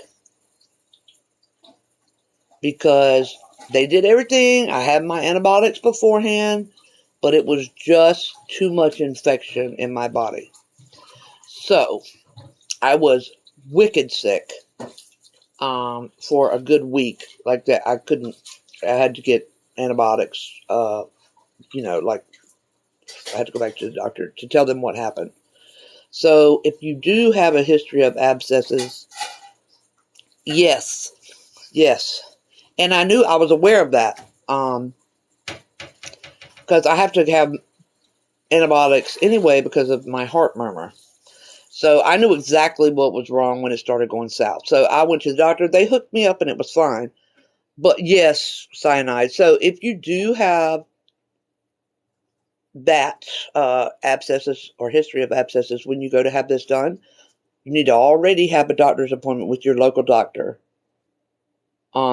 Because they did everything. I had my antibiotics beforehand, but it was just too much infection in my body. So I was wicked sick for a good week. Like that, I had to get antibiotics. Like I had to go back to the doctor to tell them what happened. So if you do have a history of abscesses, yes. And I was aware of that. Because I have to have antibiotics anyway because of my heart murmur. So I knew exactly what was wrong when it started going south. So I went to the doctor. They hooked me up and it was fine. But yes, cyanide. So if you do have that abscesses or history of abscesses when you go to have this done, you need to already have a doctor's appointment with your local doctor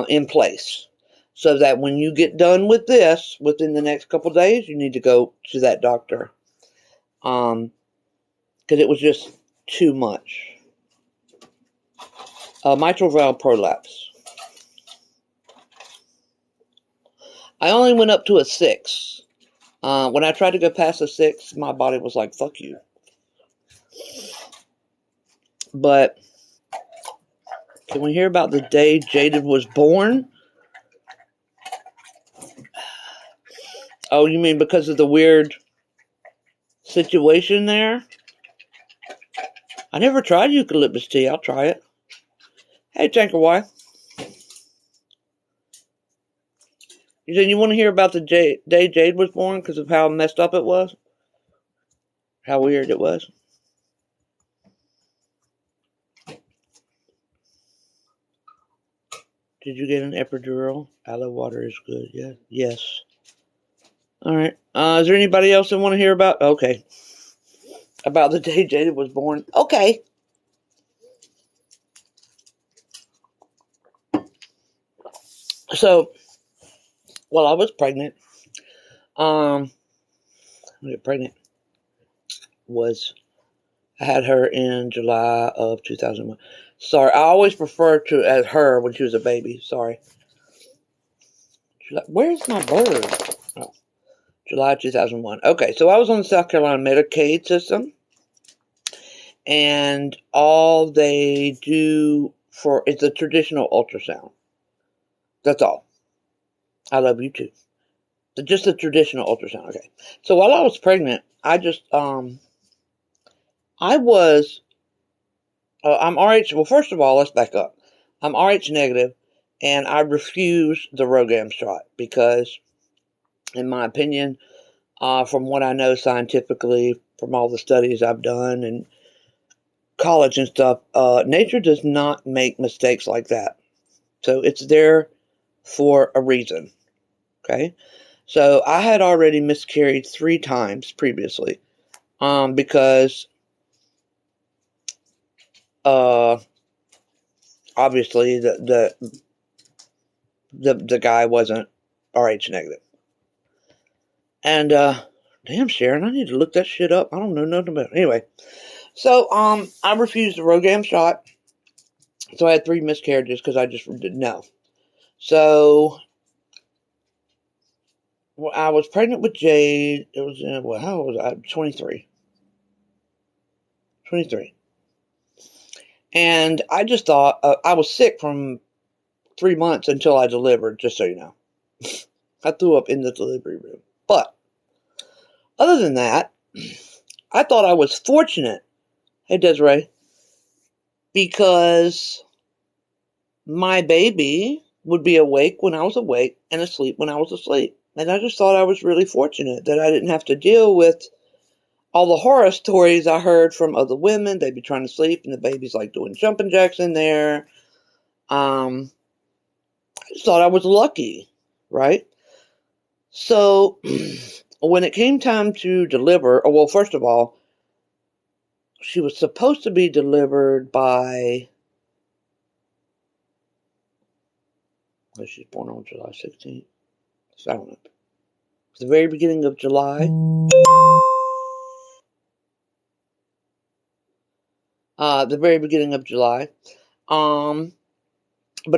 in place. So that when you get done with this, within the next couple of days, you need to go to that doctor. Because it was just too much. Mitral valve prolapse. I only went up to a 6. When I tried to go past a 6, my body was like, fuck you. But can we hear about the day Jaded was born? Oh, you mean because of the weird situation there? I never tried eucalyptus tea. I'll try it. Hey, Tanker wife. You said you want to hear about the day Jade was born because of how messed up it was? How weird it was? Did you get an epidural? Aloe water is good. Yeah. Yes. All right. Is there anybody else that want to hear about? Okay. About the day Jada was born. Okay. So, while I was pregnant, I had her in July of 2001. Sorry, I always refer to as her when she was a baby. Sorry. Where's my bird? Oh, July 2001. Okay, so I was on the South Carolina Medicaid system. And all they do it's a traditional ultrasound. That's all. I love you too. Just a traditional ultrasound. Okay. So while I was pregnant, I just, I'm RH, well, first of all, let's back up. I'm RH negative, and I refuse the RhoGAM shot because, in my opinion, from what I know scientifically, from all the studies I've done and college and stuff, nature does not make mistakes like that. So it's there for a reason. Okay. So I had already miscarried 3 times previously. Because obviously the guy wasn't RH negative. And, damn, Sharon, I need to look that shit up. I don't know nothing about it. Anyway. So, I refused the Rogam shot. So I had 3 miscarriages because I just didn't know. So, I was pregnant with Jade. It was, how old was I? 23. 23. And I just thought, I was sick from 3 months until I delivered, just so you know. I threw up in the delivery room. But, other than that, I thought I was fortunate. Hey, Desiree. Because my baby would be awake when I was awake and asleep when I was asleep. And I just thought I was really fortunate that I didn't have to deal with all the horror stories I heard from other women. They'd be trying to sleep and the baby's like doing jumping jacks in there. I just thought I was lucky, right? So when it came time to deliver, well, first of all, she was supposed to be delivered by, she's born on July 16th. So I don't know. It's the very beginning of July. The very beginning of July. But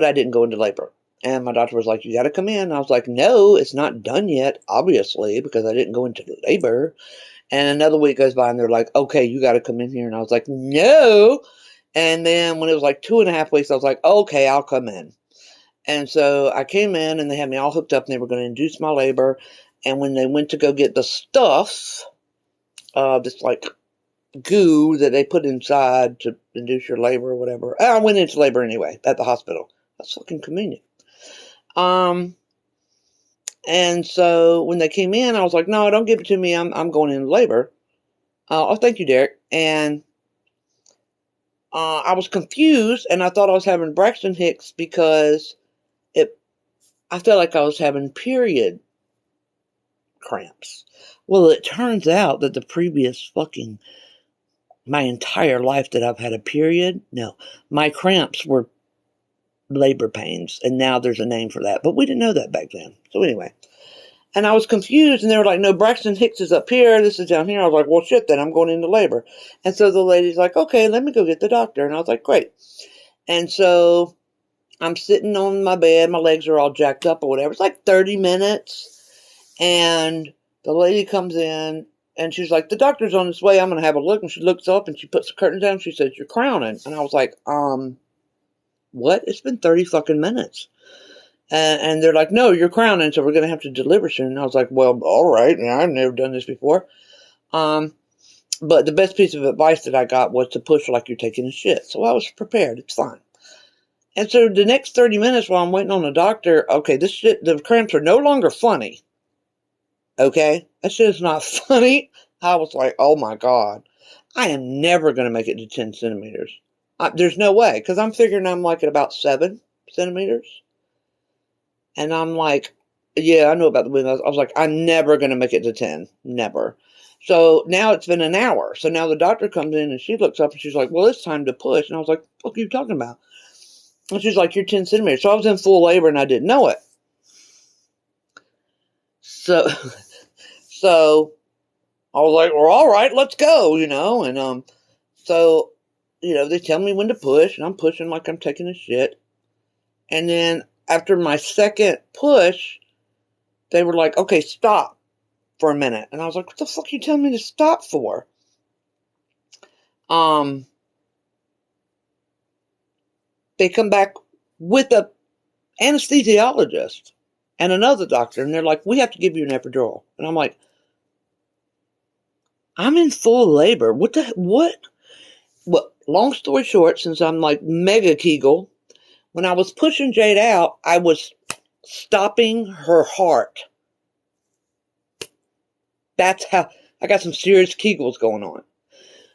I didn't go into labor. And my doctor was like, you got to come in. I was like, no, it's not done yet, obviously, because I didn't go into labor. And another week goes by and they're like, okay, you got to come in here. And I was like, no. And then when it was like 2.5 weeks, I was like, okay, I'll come in. And so I came in and they had me all hooked up and they were going to induce my labor. And when they went to go get the stuff, this like goo that they put inside to induce your labor or whatever. I went into labor anyway at the hospital. That's fucking convenient. And so when they came in, I was like, no, don't give it to me. I'm going into labor. Oh, thank you, Derek. And I was confused and I thought I was having Braxton Hicks because I felt like I was having period cramps. Well, it turns out that the previous my entire life that I've had a period, no, my cramps were labor pains, and now there's a name for that, but we didn't know that back then. So anyway, and I was confused, and they were like, no, Braxton Hicks is up here, this is down here. I was like, well, shit, then I'm going into labor. And so the lady's like, okay, let me go get the doctor. And I was like, great. And so I'm sitting on my bed, my legs are all jacked up or whatever. It's like 30 minutes, and the lady comes in, and she's like, the doctor's on his way, I'm going to have a look. And she looks up, and she puts the curtain down, she says, you're crowning. And I was like, what? It's been 30 fucking minutes. And they're like, no, you're crowning, so we're going to have to deliver soon. And I was like, well, all right. I've never done this before. But the best piece of advice that I got was to push like you're taking a shit. So I was prepared. It's fine. And so the next 30 minutes while I'm waiting on the doctor, okay, this shit, the cramps are no longer funny. Okay? That shit is not funny. I was like, oh my God. I am never going to make it to 10 centimeters. There's no way, because I'm figuring I'm like at about 7 centimeters. And I'm like, yeah, I know about the windows. I was like, I'm never going to make it to 10. Never. So now it's been an hour. So now the doctor comes in and she looks up and she's like, well, it's time to push. And I was like, what are you talking about? And she's like, you're 10 centimeters. So I was in full labor and I didn't know it. So, so I was like, well, all right, let's go, And, so, they tell me when to push and I'm pushing like I'm taking a shit. And then after my second push, they were like, okay, stop for a minute. And I was like, what the fuck are you telling me to stop for? They come back with a anesthesiologist and another doctor, and they're like, we have to give you an epidural. And I'm like, I'm in full labor. What? Well, long story short, since I'm like mega Kegel, when I was pushing Jade out, I was stopping her heart. That's how I got some serious Kegels going on.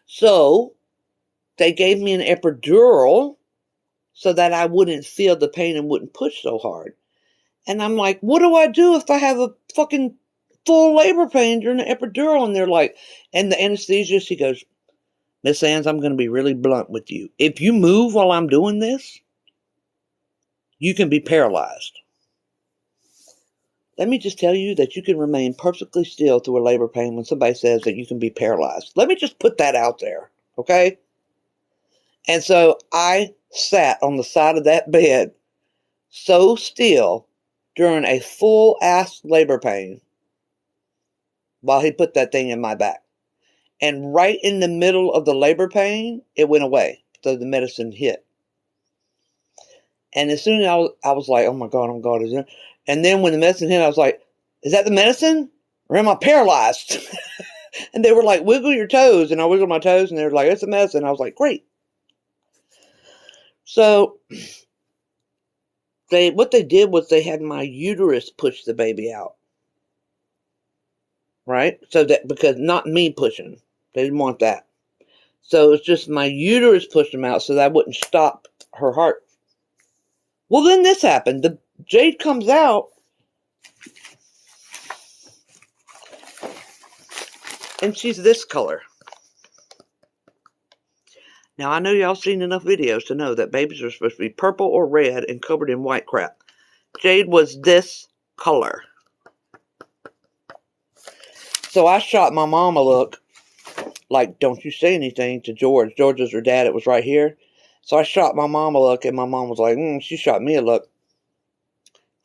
So they gave me an epidural so that I wouldn't feel the pain and wouldn't push so hard. And I'm like, what do I do if I have a fucking full labor pain during the epidural? And they're like, and the anesthesiologist, he goes, Miss Sands, I'm going to be really blunt with you. If you move while I'm doing this, you can be paralyzed. let me just tell you that you can remain perfectly still through a labor pain when somebody says that you can be paralyzed. Let me just put that out there, okay? And so I sat on the side of that bed so still during a full-ass labor pain while he put that thing in my back. And right in the middle of the labor pain, it went away. So the medicine hit. And as soon as I was like, oh my God, is it? And then when the medicine hit, I was like, is that the medicine? Or am I paralyzed? And they were like, wiggle your toes. And I wiggled my toes, and they were like, it's the medicine. I was like, great. So what they did was they had my uterus push the baby out. Right? So that, because not me pushing. They didn't want that. So it's just my uterus pushed them out so that I wouldn't stop her heart. Well, then this happened. The Jade comes out, and she's this color. Now, I know y'all seen enough videos to know that babies are supposed to be purple or red and covered in white crap. Jade was this color. So I shot my mom a look, like, don't you say anything to George. George is her dad. It was right here. So I shot my mom a look, and my mom was like, she shot me a look.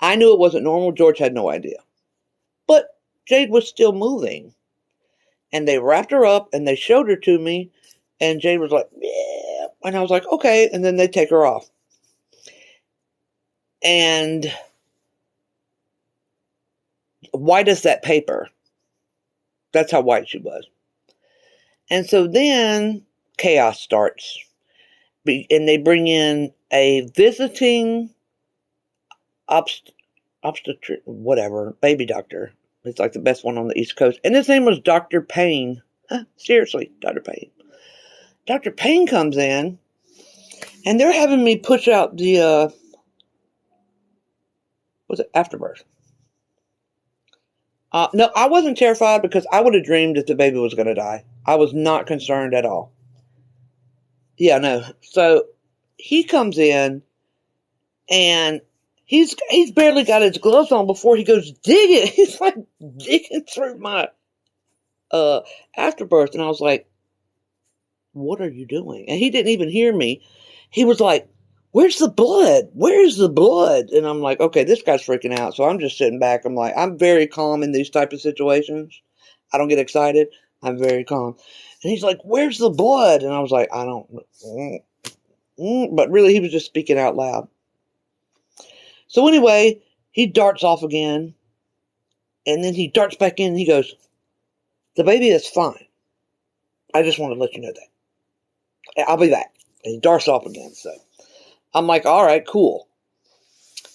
I knew it wasn't normal. George had no idea. But Jade was still moving. And they wrapped her up, and they showed her to me, and Jade was like, yeah. And I was like, okay. And then they take her off. And white as that paper. That's how white she was. And so then chaos starts. And they bring in a visiting obstetric, whatever, baby doctor. It's like the best one on the East Coast. And his name was Dr. Payne. Seriously, Dr. Payne. Dr. Payne comes in, and they're having me push out the, afterbirth. No, I wasn't terrified because I would have dreamed that the baby was going to die. I was not concerned at all. Yeah, no. So he comes in, and he's barely got his gloves on before he goes digging. He's like digging through my afterbirth, and I was like, what are you doing? And he didn't even hear me. He was like, where's the blood? Where's the blood? And I'm like, okay, this guy's freaking out. So I'm just sitting back. I'm like, I'm very calm in these type of situations. I don't get excited. I'm very calm. And he's like, where's the blood? And I was like, I don't. But really, he was just speaking out loud. So anyway, he darts off again. And then he darts back in, and he goes, the baby is fine. I just want to let you know that. I'll be back. And he darts off again. So I'm like, all right, cool.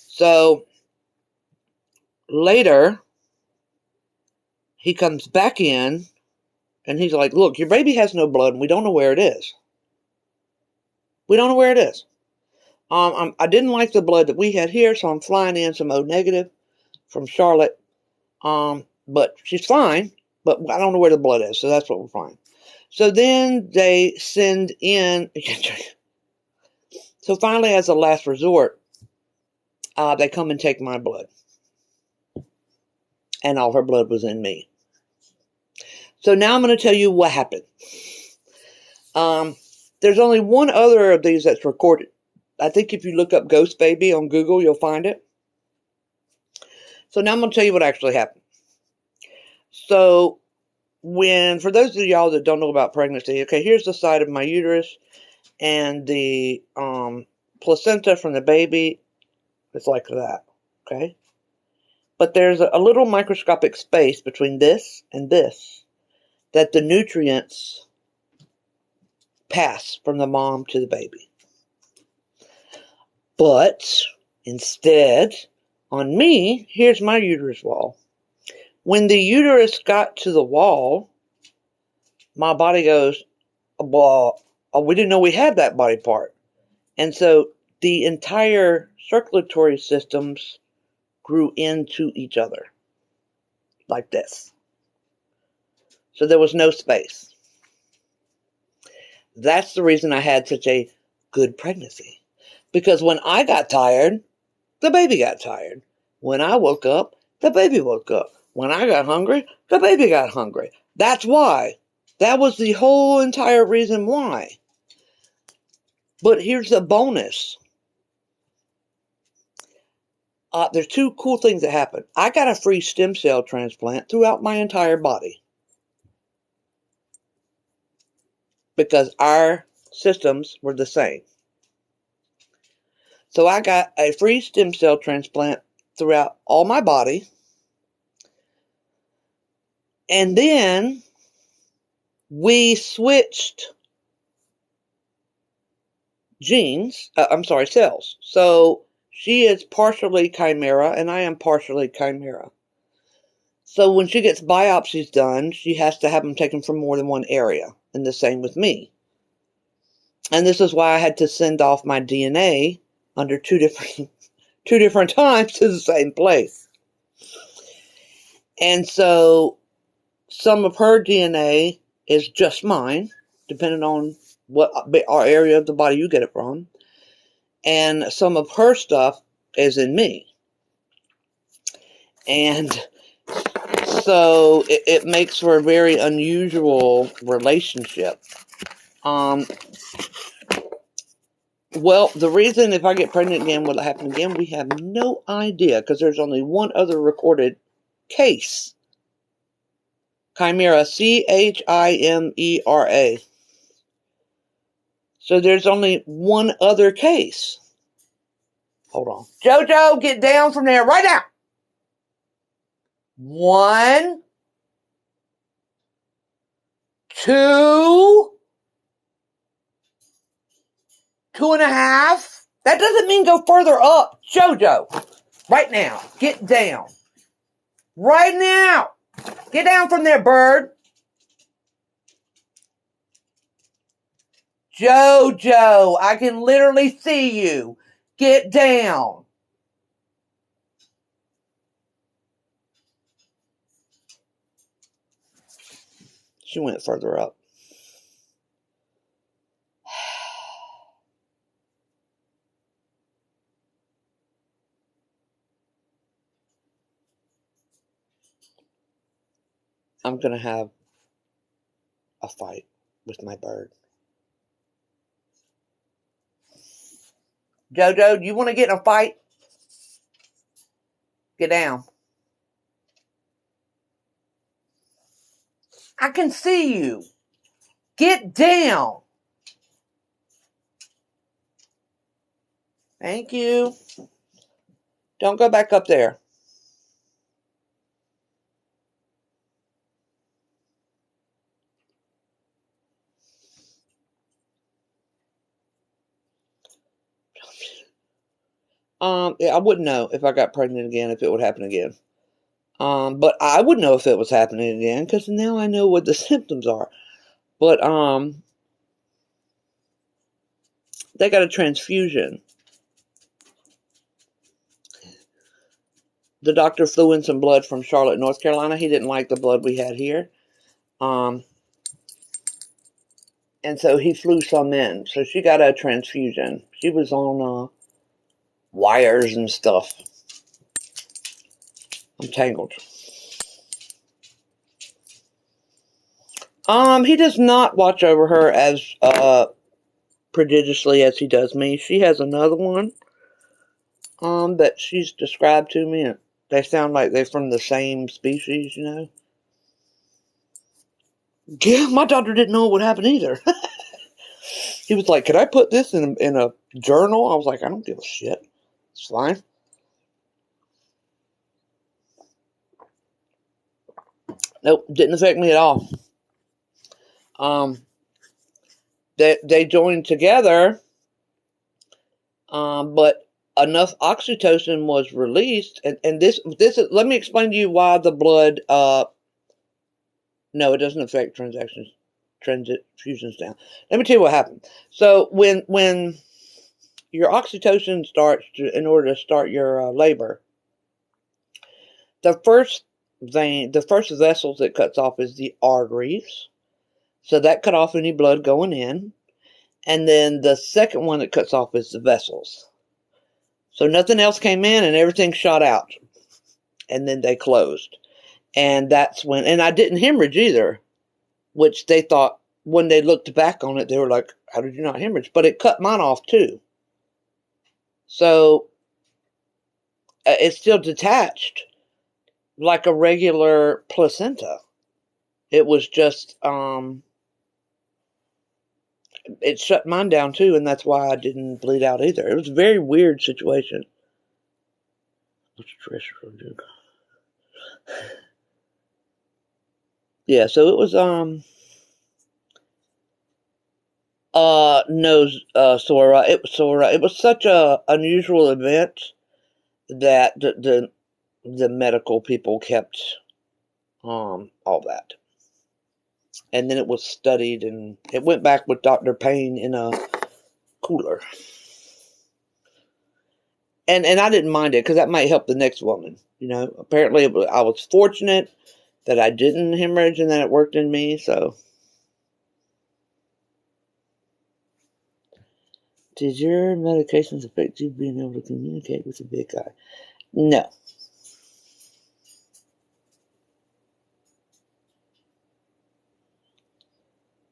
So later, he comes back in, and he's like, look, your baby has no blood, and we don't know where it is. We don't know where it is. I didn't like the blood that we had here, so I'm flying in some O negative from Charlotte. But she's fine, but I don't know where the blood is, so that's what we're fine. So then they send in, so finally as a last resort, they come and take my blood. And all her blood was in me. So now I'm going to tell you what happened. There's only one other of these that's recorded. I think if you look up Ghost Baby on Google, you'll find it. So now I'm going to tell you what actually happened. So for those of y'all that don't know about pregnancy, okay, here's the side of my uterus, and the placenta from the baby is like that, okay? But there's a little microscopic space between this and this that the nutrients pass from the mom to the baby. But instead, on me, here's my uterus wall. When the uterus got to the wall, my body goes, well, we didn't know we had that body part. And so the entire circulatory systems grew into each other. Like this. So there was no space. That's the reason I had such a good pregnancy. Because when I got tired, the baby got tired. When I woke up, the baby woke up. When I got hungry, the baby got hungry. That's why. That was the whole entire reason why. But here's the bonus. There's two cool things that happened. I got a free stem cell transplant throughout my entire body. Because our systems were the same. So I got a free stem cell transplant throughout all my body. And then we switched cells. So she is partially chimera and I am partially chimera. So when she gets biopsies done, she has to have them taken from more than one area. And the same with me. And this is why I had to send off my DNA under two different times to the same place. And so some of her DNA is just mine, depending on what area of the body you get it from. And some of her stuff is in me. And so it makes for a very unusual relationship. Well, the reason if I get pregnant again, will it happen again? We have no idea because there's only one other recorded case. Chimera, Chimera. So there's only one other case. Hold on. Jojo, get down from there right now. 1, 2, 2.5. That doesn't mean go further up. Jojo, right now, get down. Right now. Get down from there, bird. Jojo, I can literally see you. Get down. She went further up. I'm going to have a fight with my bird. Jojo, do you want to get in a fight? Get down. I can see you. Get down. Thank you. Don't go back up there. Yeah, I wouldn't know if I got pregnant again, if it would happen again. But I would know if it was happening again, because now I know what the symptoms are. But, they got a transfusion. The doctor flew in some blood from Charlotte, North Carolina. He didn't like the blood we had here. And so he flew some in. So she got a transfusion. She was on, wires and stuff. I'm tangled. He does not watch over her as prodigiously as he does me. She has another one that she's described to me, and they sound like they're from the same species, you know. Yeah, my doctor didn't know what would happen either. He was like, "Could I put this in a journal?" I was like, "I don't give a shit. It's fine." Nope, didn't affect me at all. They joined together, but enough oxytocin was released, and this is, let me explain to you why the blood, no, it doesn't affect transfusions down. Let me tell you what happened. So when your oxytocin starts in order to start your labor, the first vessels it cuts off is the arteries. So that cut off any blood going in. And then the second one that cuts off is the vessels. So nothing else came in and everything shot out. and then they closed. And that's when, and I didn't hemorrhage either, which they thought, when they looked back on it, they were like, how did you not hemorrhage? But it cut mine off too. So it's still detached like a regular placenta. It was just, it shut mine down too, and that's why I didn't bleed out either. It was a very weird situation. Yeah, so it was, no, Sora. It was Sora. It was such a unusual event that the medical people kept, all that. And then it was studied, and it went back with Dr. Payne in a cooler. And I didn't mind it, because that might help the next woman. You know, apparently I was fortunate that I didn't hemorrhage and that it worked in me, so. Did your medications affect you being able to communicate with the big guy? No.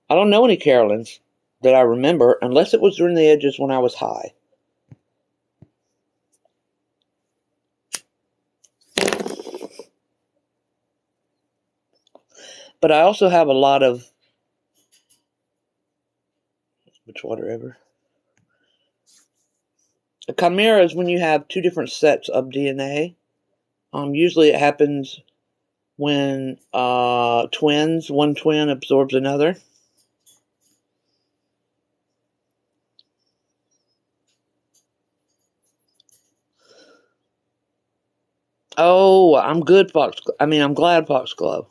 I don't know any Carolyns that I remember, unless it was during the edges when I was high. But I also have a lot of, which whatever. A chimera is when you have two different sets of DNA. Usually it happens when twins, one twin absorbs another. Oh, I'm good, I'm glad, Foxglove.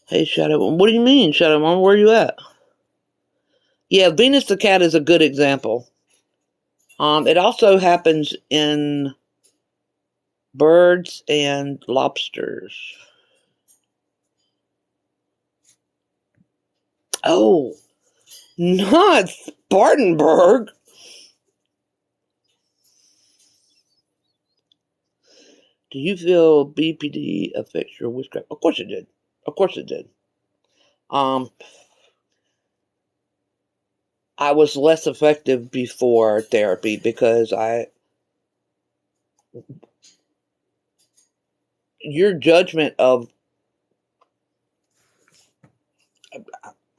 Hey, Shadow. What do you mean, Shadow Mom? Where are you at? Yeah, Venus the cat is a good example. It also happens in birds and lobsters. Oh, not Spartanburg. Do you feel BPD affects your witchcraft? Of course it did. Of course it did. I was less effective before therapy because your judgment of,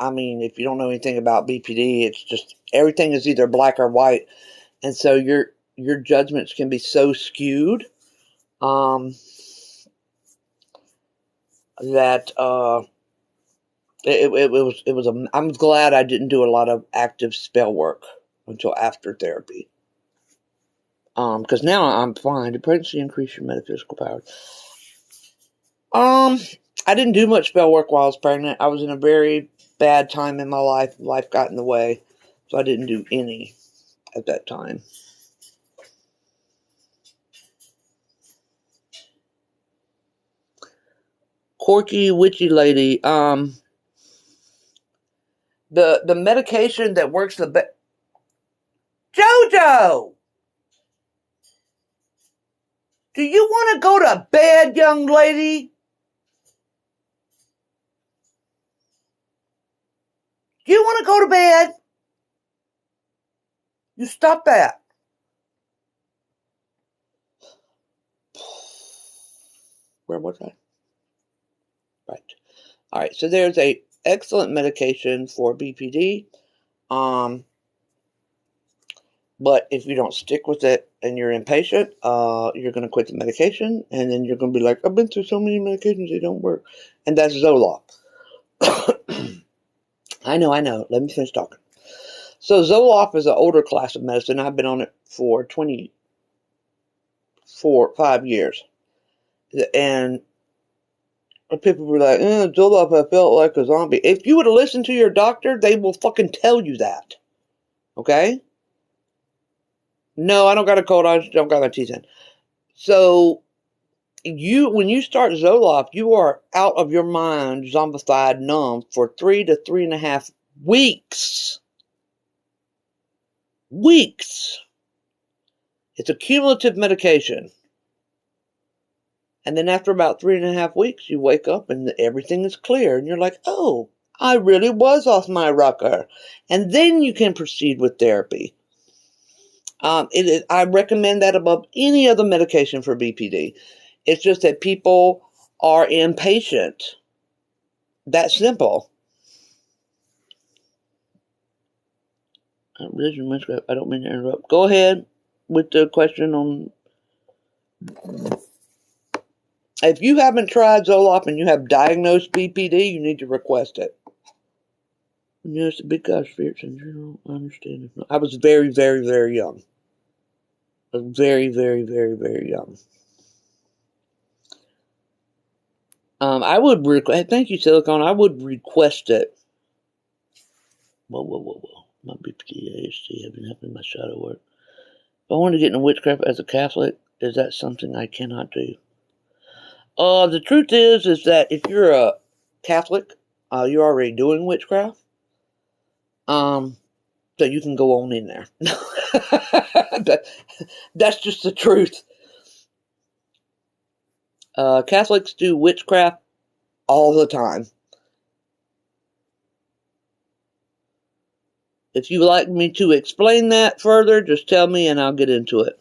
if you don't know anything about BPD, it's just everything is either black or white, and so your judgments can be so skewed that I'm glad I didn't do a lot of active spell work until after therapy. Because now I'm fine. Did pregnancy increase your metaphysical powers? I didn't do much spell work while I was pregnant. I was in a very bad time in my life. Life got in the way, so I didn't do any at that time. Corky witchy lady. The medication that works the best. Jojo, do you want to go to bed, young lady? Do you want to go to bed? You stop that. Where was I? Right. All right. So there's a excellent medication for BPD. But if you don't stick with it and you're impatient, you're going to quit the medication, and then you're going to be like, I've been through so many medications, they don't work. And that's Zoloft. I know. Let me finish talking. So Zoloft is an older class of medicine. I've been on it for 5 years. And people were like, Zoloft, I felt like a zombie. If you would have listened to your doctor, they will fucking tell you that. Okay? No, I don't got a cold. I just don't got my teeth in. So, when you start Zoloft, you are out of your mind, zombified, numb for 3 to 3.5 weeks. Weeks. It's a cumulative medication. And then after about 3.5 weeks, you wake up and everything is clear. And you're like, oh, I really was off my rocker. And then you can proceed with therapy. I recommend that above any other medication for BPD. It's just that people are impatient. That's simple. Religion, witchcraft. I don't mean to interrupt. Go ahead with the question on. If you haven't tried Zoloft and you have diagnosed BPD, you need to request it. Yes, the big guy spirits in general. I understand. I was very, very, very young. I was very, very, very, very young. I would request. Thank you, Silicon. I would request it. Whoa. My BPD, AHD have been helping my shadow work. If I want to get into witchcraft as a Catholic, is that something I cannot do? The truth is that if you're a Catholic, you're already doing witchcraft. So you can go on in there. That's just the truth. Catholics do witchcraft all the time. If you'd like me to explain that further, just tell me and I'll get into it.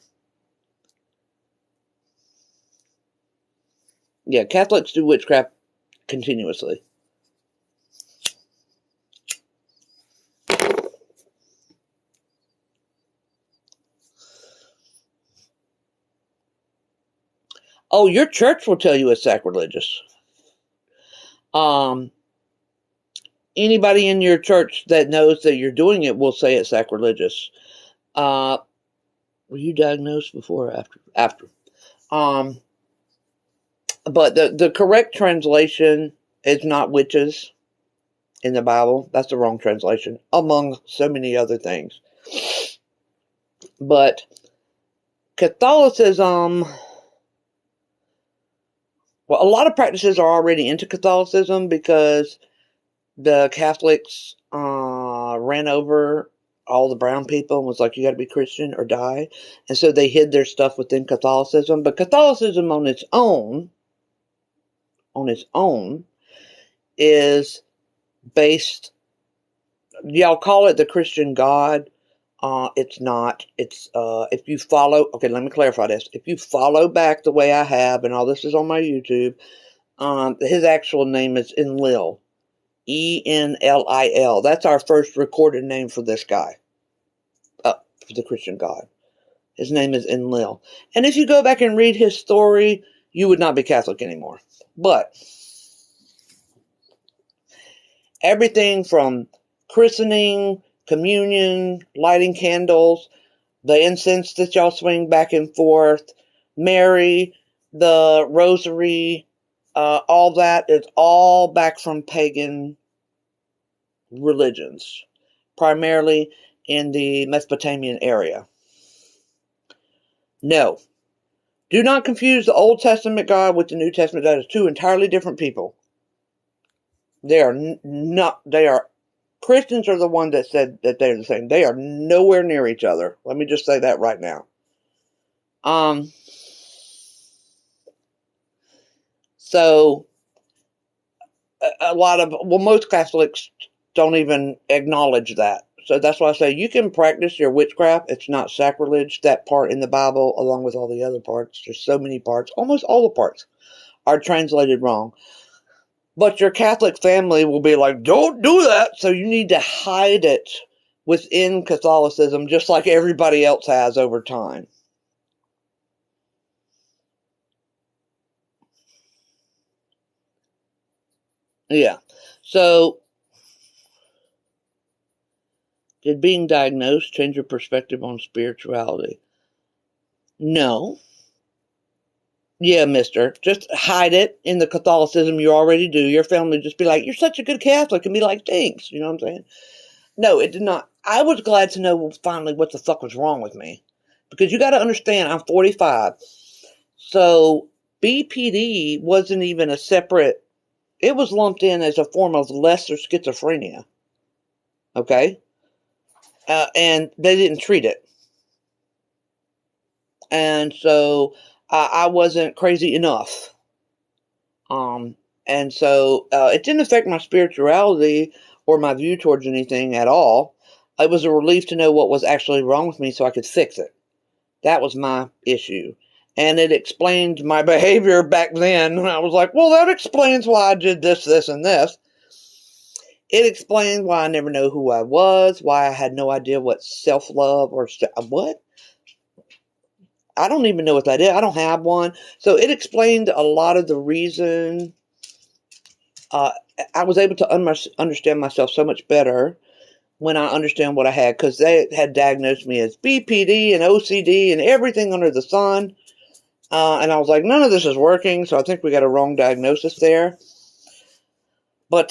Yeah, Catholics do witchcraft continuously. Oh, your church will tell you it's sacrilegious. Anybody in your church that knows that you're doing it will say it's sacrilegious. Were you diagnosed before or after? But the correct translation is not witches in the Bible. That's the wrong translation, among so many other things. But Catholicism, well, a lot of practices are already into Catholicism because the Catholics ran over all the brown people and was like, you got to be Christian or die. And so they hid their stuff within Catholicism. But Catholicism on its own is based, y'all call it the Christian God. It's not. It's if you follow. Okay, let me clarify this. If you follow back the way I have, and all this is on my YouTube, his actual name is Enlil, Enlil. That's our first recorded name for this guy, for the Christian God. His name is Enlil, and if you go back and read his story, you would not be Catholic anymore. But everything from christening, communion, lighting candles, the incense that y'all swing back and forth, Mary, the rosary, all that is all back from pagan religions, primarily in the Mesopotamian area. No. Do not confuse the Old Testament God with the New Testament God. It's two entirely different people. They are not, Christians are the ones that said that they're the same. They are nowhere near each other. Let me just say that right now. So most Catholics don't even acknowledge that. So that's why I say you can practice your witchcraft. It's not sacrilege. That part in the Bible, along with all the other parts, there's so many parts, almost all the parts are translated wrong. But your Catholic family will be like, don't do that. So you need to hide it within Catholicism, just like everybody else has over time. Yeah. So, did being diagnosed change your perspective on spirituality? No. Yeah, mister. Just hide it in the Catholicism you already do. Your family just be like, you're such a good Catholic, and be like, thanks. You know what I'm saying? No, it did not. I was glad to know finally what the fuck was wrong with me. Because you got to understand, I'm 45. So, BPD wasn't even a separate, it was lumped in as a form of lesser schizophrenia. Okay? And they didn't treat it. And so I wasn't crazy enough. And so it didn't affect my spirituality or my view towards anything at all. It was a relief to know what was actually wrong with me so I could fix it. That was my issue. And it explained my behavior back then. And I was like, well, that explains why I did this, this, and this. It explained why I never know who I was, why I had no idea what self-love or what? I don't even know what that is. I don't have one. So it explained a lot of the reason I was able to understand myself so much better when I understand what I had, because they had diagnosed me as BPD and OCD and everything under the sun. And I was like, none of this is working, so I think we got a wrong diagnosis there. But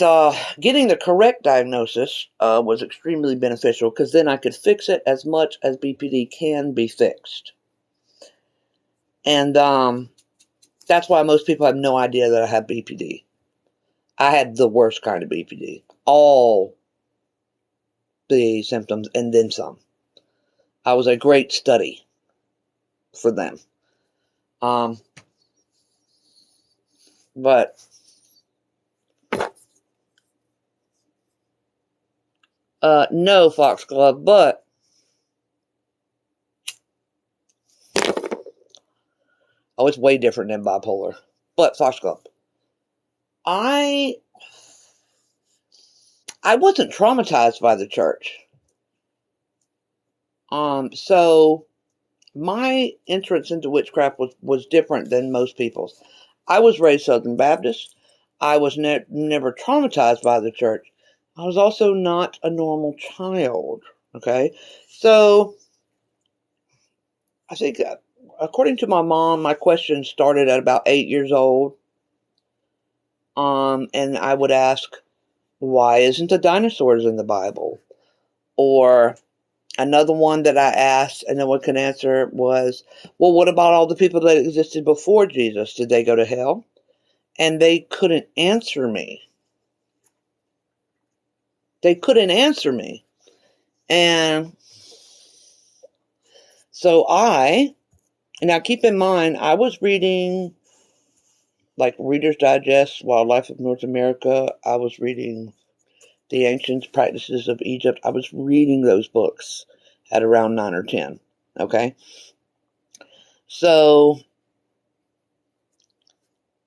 getting the correct diagnosis was extremely beneficial, because then I could fix it as much as BPD can be fixed. And that's why most people have no idea that I have BPD. I had the worst kind of BPD. All the symptoms and then some. I was a great study for them. But no, Foxglove, but it's way different than bipolar. But Foxglove, I wasn't traumatized by the church. So my entrance into witchcraft was different than most people's. I was raised Southern Baptist. I was never traumatized by the church. I was also not a normal child. Okay, so I think, according to my mom, my questions started at about 8 years old. And I would ask, why isn't the dinosaurs in the Bible? Or another one that I asked and no one could answer was, well, what about all the people that existed before Jesus? Did they go to hell? And they couldn't answer me. They couldn't answer me. And so now keep in mind, I was reading like Reader's Digest, Wildlife of North America. I was reading The Ancient Practices of Egypt. I was reading those books at around 9 or 10. Okay? So,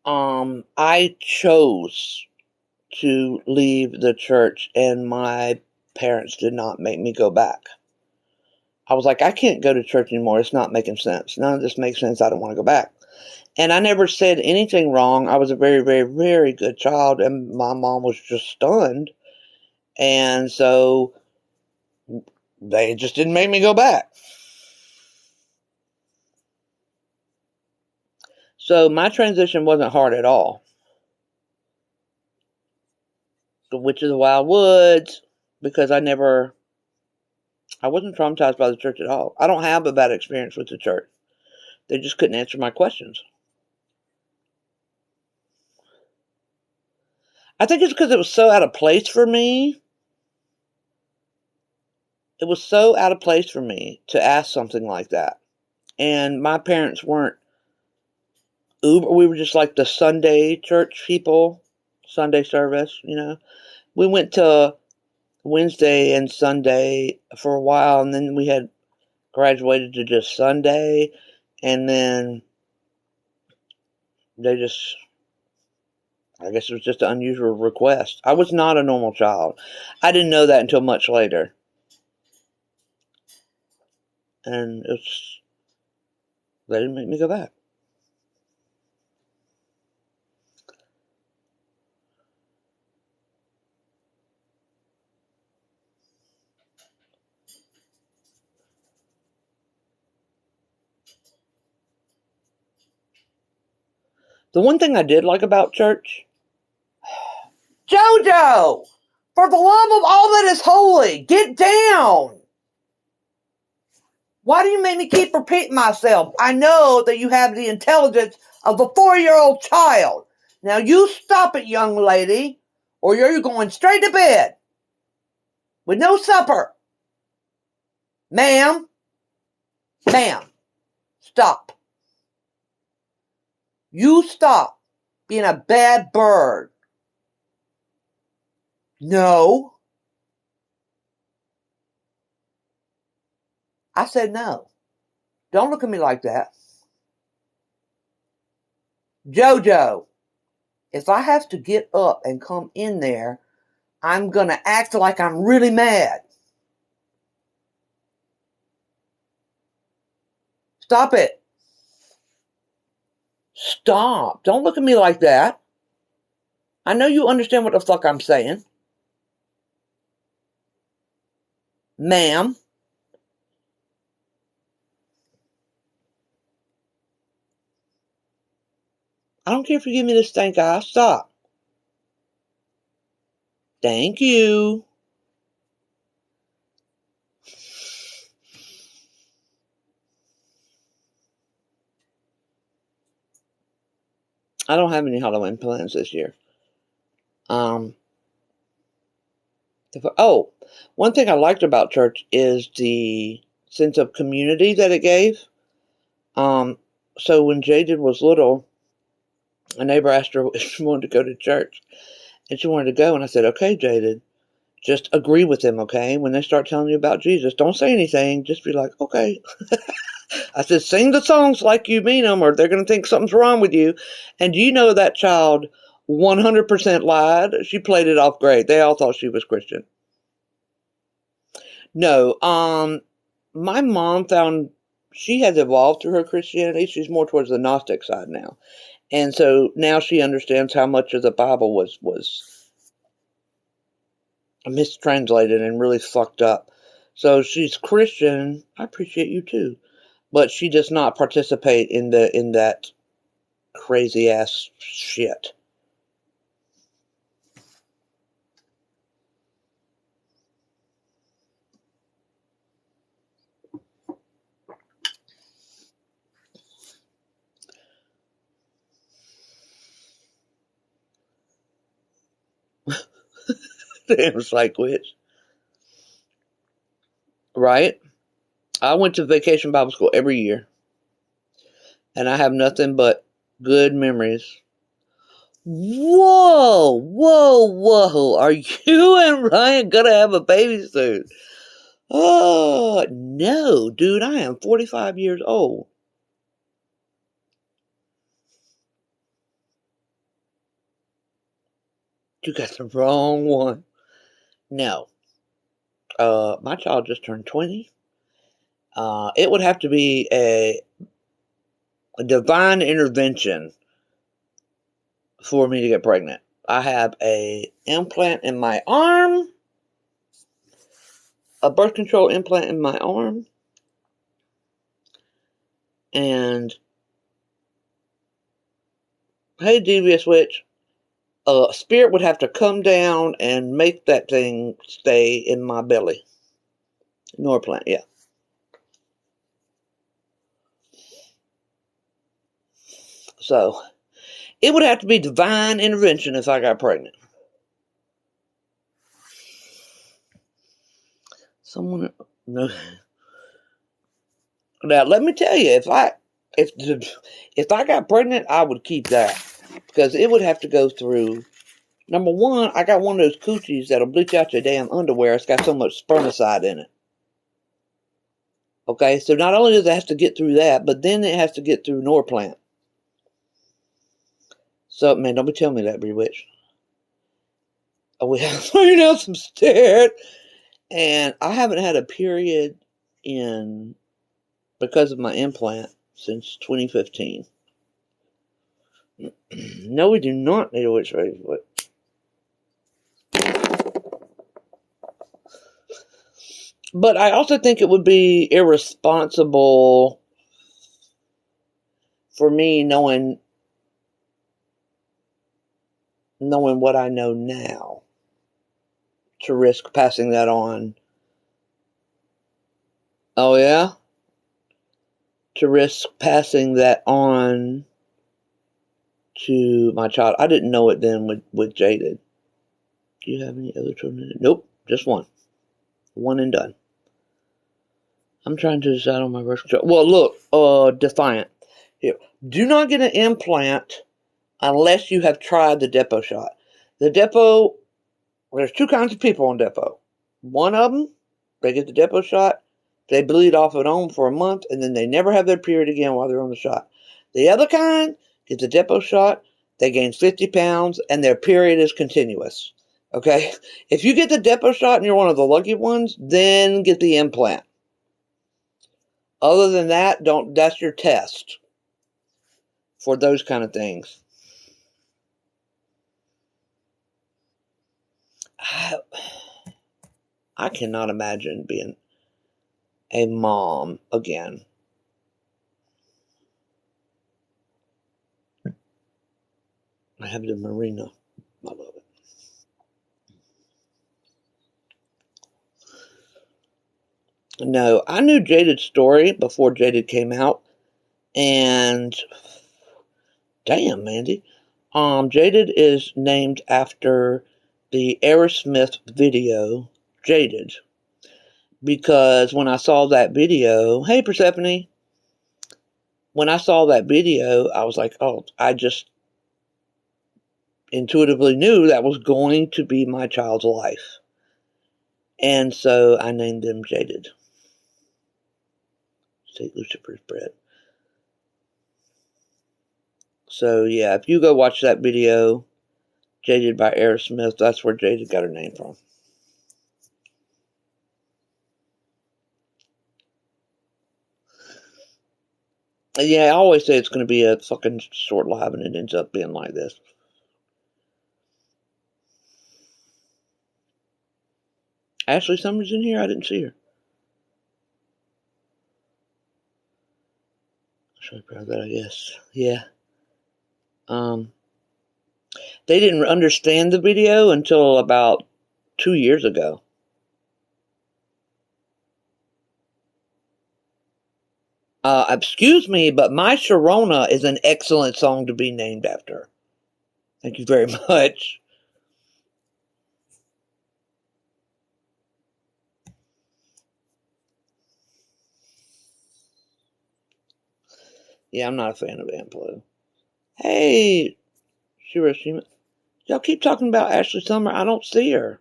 I chose to leave the church, and my parents did not make me go back. I was like, I can't go to church anymore. It's not making sense. None of this makes sense. I don't want to go back. And I never said anything wrong. I was a very, very, very good child, and my mom was just stunned. And so they just didn't make me go back. So my transition wasn't hard at all. The Witch of the Wild Woods, because I wasn't traumatized by the church at all. I don't have a bad experience with the church. They just couldn't answer my questions. I think it's because it was so out of place for me. It was so out of place for me to ask something like that. And my parents weren't uber. We were just like the Sunday church people, Sunday service, We went to Wednesday and Sunday for a while, and then we had graduated to just Sunday, and then I guess it was just an unusual request. I was not a normal child. I didn't know that until much later. And they didn't make me go back. The one thing I did like about church, Jojo, for the love of all that is holy, get down. Why do you make me keep repeating myself? I know that you have the intelligence of a 4-year-old child. Now you stop it, young lady, or you're going straight to bed with no supper. Ma'am. Stop. You stop being a bad bird. No. I said no. Don't look at me like that. Jojo, if I have to get up and come in there, I'm going to act like I'm really mad. Stop it. Stop. Don't look at me like that. I know you understand what the fuck I'm saying. Ma'am. I don't care if you give me the stink eye. Stop. Thank you. I don't have any Halloween plans this year. One thing I liked about church is the sense of community that it gave. So when Jaded was little, a neighbor asked her if she wanted to go to church. And she wanted to go, and I said, okay, Jaded, just agree with them, okay? When they start telling you about Jesus, don't say anything. Just be like, okay. I said, sing the songs like you mean them, or they're going to think something's wrong with you. And you know that child 100% lied. She played it off great. They all thought she was Christian. No, my mom found she has evolved through her Christianity. She's more towards the Gnostic side now. And so now she understands how much of the Bible was mistranslated and really fucked up. So she's Christian. I appreciate you too. But she does not participate in that crazy ass shit. Damn psych witch. Right? I went to vacation Bible school every year. And I have nothing but good memories. Whoa, whoa, whoa. Are you and Ryan gonna have a baby soon? Oh, no, dude, I am 45 years old. You got the wrong one. No. My child just turned 20. It would have to be a divine intervention for me to get pregnant. I have a implant in my arm, a birth control implant in my arm, and hey, devious witch, spirit would have to come down and make that thing stay in my belly. Norplant, yeah. So, it would have to be divine intervention if I got pregnant. Someone, no. Now, let me tell you, if I got pregnant, I would keep that. Because it would have to go through, number one, I got one of those coochies that'll bleach out your damn underwear. It's got so much spermicide in it. Okay, so not only does it have to get through that, but then it has to get through Norplant. So, man, don't be telling me that, Bewitched. We have to learn out some stairs. And I haven't had a period because of my implant since 2015. No, we do not need a witch raised foot. But I also think it would be irresponsible for me knowing what I know now to risk passing that on. Oh, yeah? To risk passing that on to my child. I didn't know it then with Jaded. Do you have any other children? Nope, just one. One and done. I'm trying to decide on my birth control. Well, look, Defiant. Here, do not get an implant unless you have tried the depot shot. The depot, there's two kinds of people on depot. One of them, they get the depot shot, they bleed off at home for a month, and then they never have their period again while they're on the shot. The other kind get the depot shot, they gain 50 pounds, and their period is continuous. Okay? If you get the depot shot and you're one of the lucky ones, then get the implant. Other than that, that's your test for those kind of things. I cannot imagine being a mom again. I have the Marina. I love it. No, I knew Jaded's story before Jaded came out, and damn, Mandy, Jaded is named after the Aerosmith video Jaded, because when I saw that video, hey Persephone, when I saw that video, I was like, oh, I just intuitively knew that was going to be my child's life, and so I named him Jaded. St. Lucifer's bread. So yeah, if you go watch that video, Jaded by Aerosmith, that's where Jaded got her name from. Yeah, I always say it's going to be a fucking short live, and it ends up being like this. Ashley Summers in here? I didn't see her. Should I grab that, I guess. Yeah. They didn't understand the video until about 2 years ago. Excuse me, but My Sharona is an excellent song to be named after. Thank you very much. Yeah, I'm not a fan of Amplo. Hey, Shirashima. Y'all keep talking about Ashley Summer. I don't see her.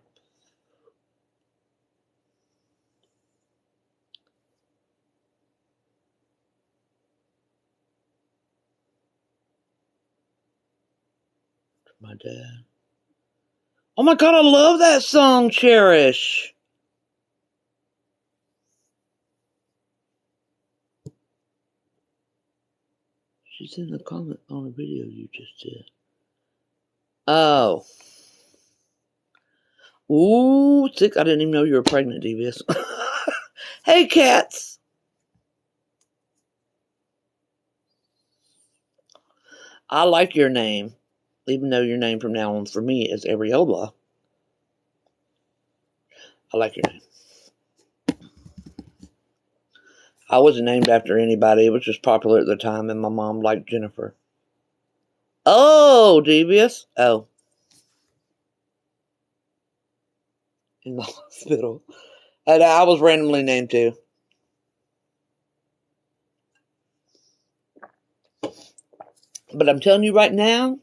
My dad. Oh my god, I love that song, Cherish. She's in the comment on the video you just did. Oh. Ooh, sick. I didn't even know you were pregnant, Devious. Hey, cats. I like your name, even though your name from now on for me is Ariola. I like your name. I wasn't named after anybody. It was just popular at the time, and my mom liked Jennifer. Oh, Devious. Oh. In the hospital. And I was randomly named too. But I'm telling you right now,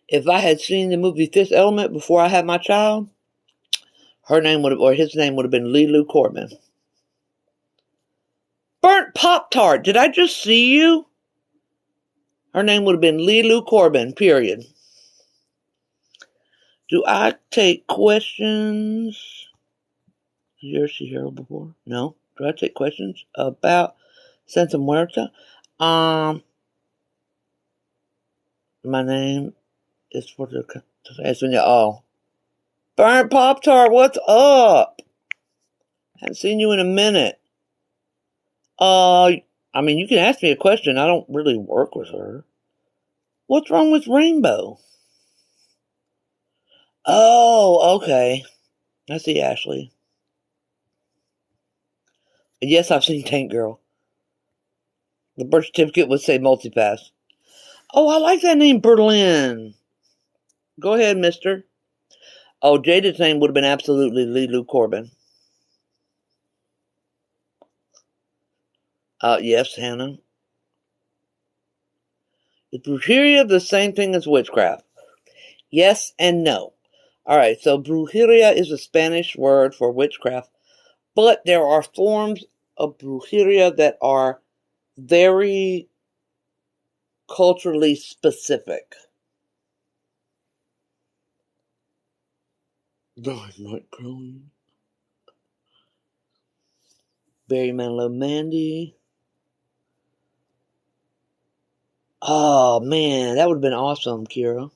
if I had seen the movie Fifth Element before I had my child, his name would have been Lulu Corbin. Burnt Pop-Tart, did I just see you? Her name would have been Lulu Corbin, period. Do I take questions? Did you ever see Hero before? No. Do I take questions about Santa Muerta? My name is for the oh. Burnt Pop-Tart, what's up? Haven't seen you in a minute. I mean, you can ask me a question. I don't really work with her. What's wrong with Rainbow? Oh, okay. I see Ashley. Yes, I've seen Tank Girl. The birth certificate would say Multipass. Oh, I like that name, Berlin. Go ahead, mister. Oh, Jada's name would have been absolutely Lulu Corbin. Yes, Hannah. Is brujeria the same thing as witchcraft? Yes and no. Alright, so brujeria is a Spanish word for witchcraft, but there are forms of brujeria that are very culturally specific. Dynamite growing. Barry Manilow Mandy. Oh man, that would have been awesome, Kira.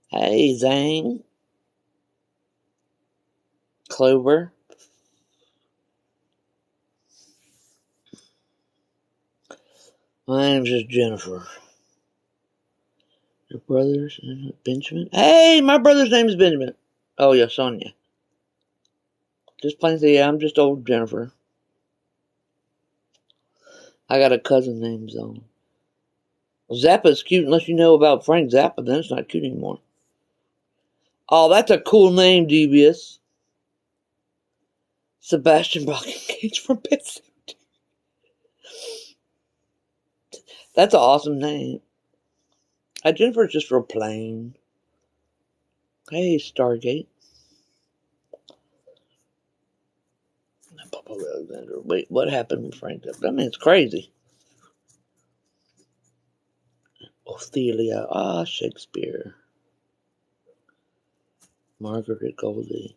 Hey, Zang. Clover. My name's just Jennifer. Your brother's Benjamin? Hey, my brother's name is Benjamin. Oh, yeah, Sonia. Just plain say, yeah, I'm just old Jennifer. I got a cousin named Zone. Zappa's cute unless you know about Frank Zappa, then it's not cute anymore. Oh, that's a cool name, Devious. Sebastian Cage from Pet Sematary. That's an awesome name. Jennifer's just real plain. Hey, Stargate. Papa Alexander. Wait, what happened with Frank Zappa? I mean, it's crazy. Ophelia. Shakespeare. Margaret Goldie.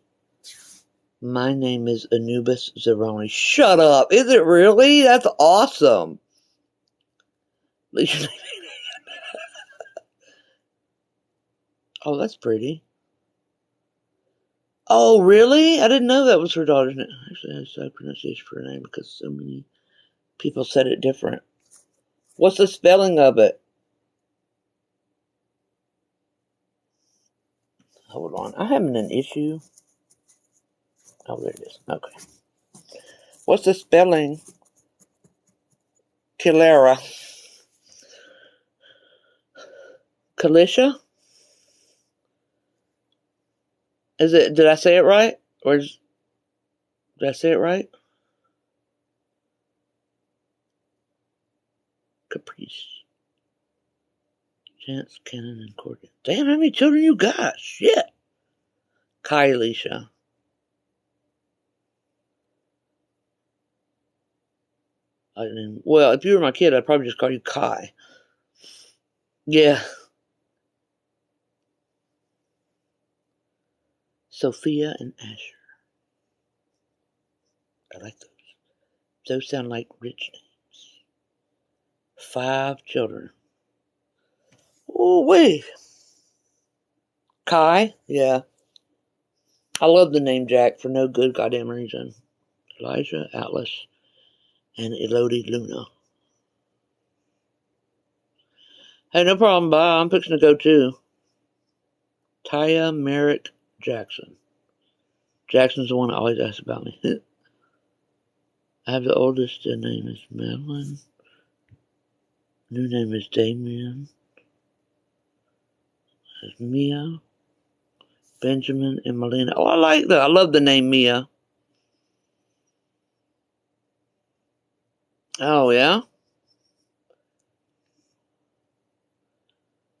My name is Anubis Zeroni. Shut up. Is it really? That's awesome. Oh, that's pretty. Oh, really? I didn't know that was her daughter's name. Actually, I said pronunciation for her name because so many people said it different. What's the spelling of it? Hold on. I'm having an issue. Oh, there it is. Okay. What's the spelling? Kilera. Kalisha? Is it? Did I say it right? Did I say it right? Caprice. Chance, Cannon, and Cordy. Damn, how many children you got? Shit. Kylisha. Well, if you were my kid, I'd probably just call you Kai. Yeah. Sophia and Asher. I like those. Those sound like rich names. 5 children. Oh, wait. Kai? Yeah. I love the name Jack for no good goddamn reason. Elijah, Atlas, and Elodie Luna. Hey, no problem, bye. I'm fixing to go too. Taya Merrick Jackson. Jackson's the one that always asks about me. I have the oldest, their name is Madeline. New name is Damien. There's Mia, Benjamin, and Melina. Oh, I like that. I love the name Mia. Oh, yeah?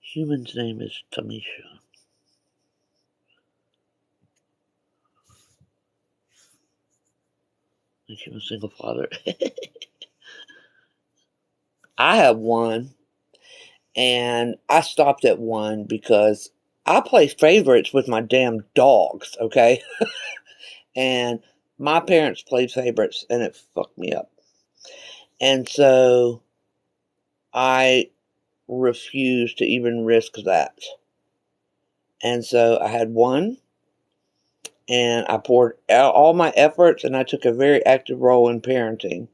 Human's name is Tamisha. And she's a single father. I have one, and I stopped at one because I play favorites with my damn dogs, okay? And my parents played favorites, and it fucked me up. And so I refused to even risk that. And so I had one, and I poured out all my efforts, and I took a very active role in parenting.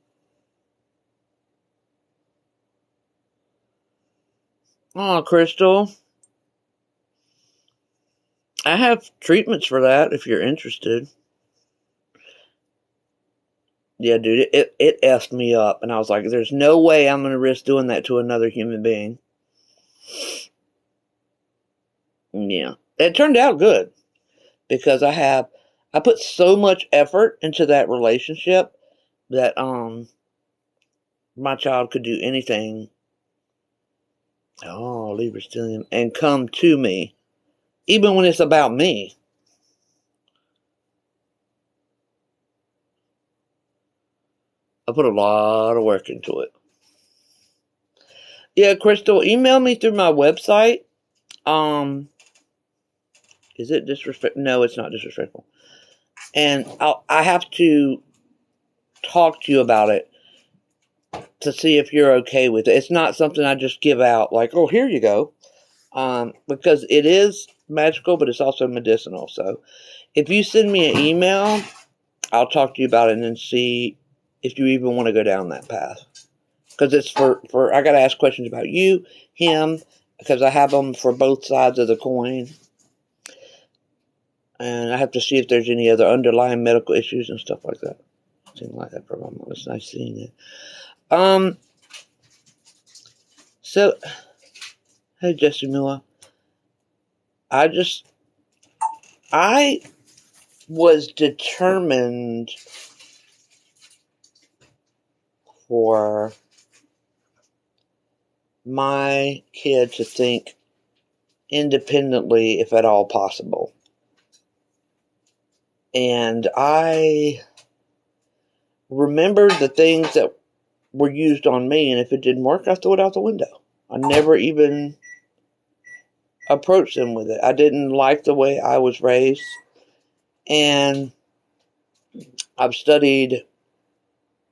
Oh, Crystal. I have treatments for that if you're interested. Yeah, dude, it effed me up, and I was like, there's no way I'm going to risk doing that to another human being. Yeah. It turned out good, because I put so much effort into that relationship that my child could do anything. Oh, Libra stellium, and come to me, even when it's about me. I put a lot of work into it. Yeah, Crystal, email me through my website. Is it disrespectful? No, it's not disrespectful. And I have to talk to you about it to see if you're okay with it. It's not something I just give out like, oh, here you go. Because it is magical, but it's also medicinal. So if you send me an email, I'll talk to you about it and then see if you even want to go down that path. Because it's for I got to ask questions about you, him, because I have them for both sides of the coin. And I have to see if there's any other underlying medical issues and stuff like that. Something like that for my mom. It's nice seeing it. So, hey, Jesse Miller. I was determined for my kid to think independently, if at all possible. And I remembered the things that were used on me, and if it didn't work, I threw it out the window. I never even approached them with it. I didn't like the way I was raised, and I've studied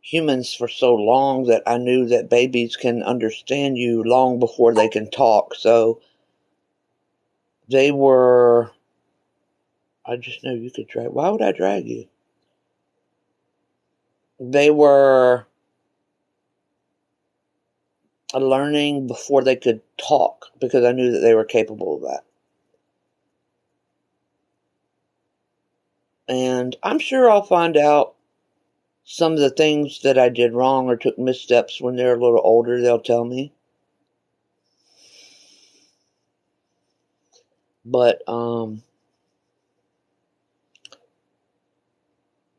humans for so long that I knew that babies can understand you long before they can talk. So they were, I just know you could drag. Why would I drag you? They were learning before they could talk because I knew that they were capable of that. And I'm sure I'll find out some of the things that I did wrong or took missteps when they're a little older. They'll tell me. But,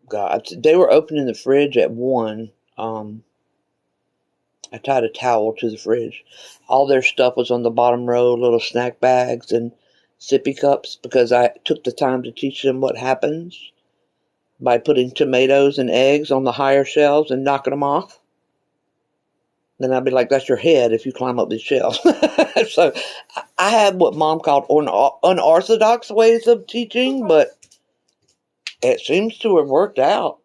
God, they were opening the fridge at 1. I tied a towel to the fridge. All their stuff was on the bottom row, little snack bags and sippy cups, because I took the time to teach them what happens by putting tomatoes and eggs on the higher shelves and knocking them off. Then I'd be like, that's your head if you climb up these shelves. So I had what Mom called unorthodox ways of teaching, but it seems to have worked out.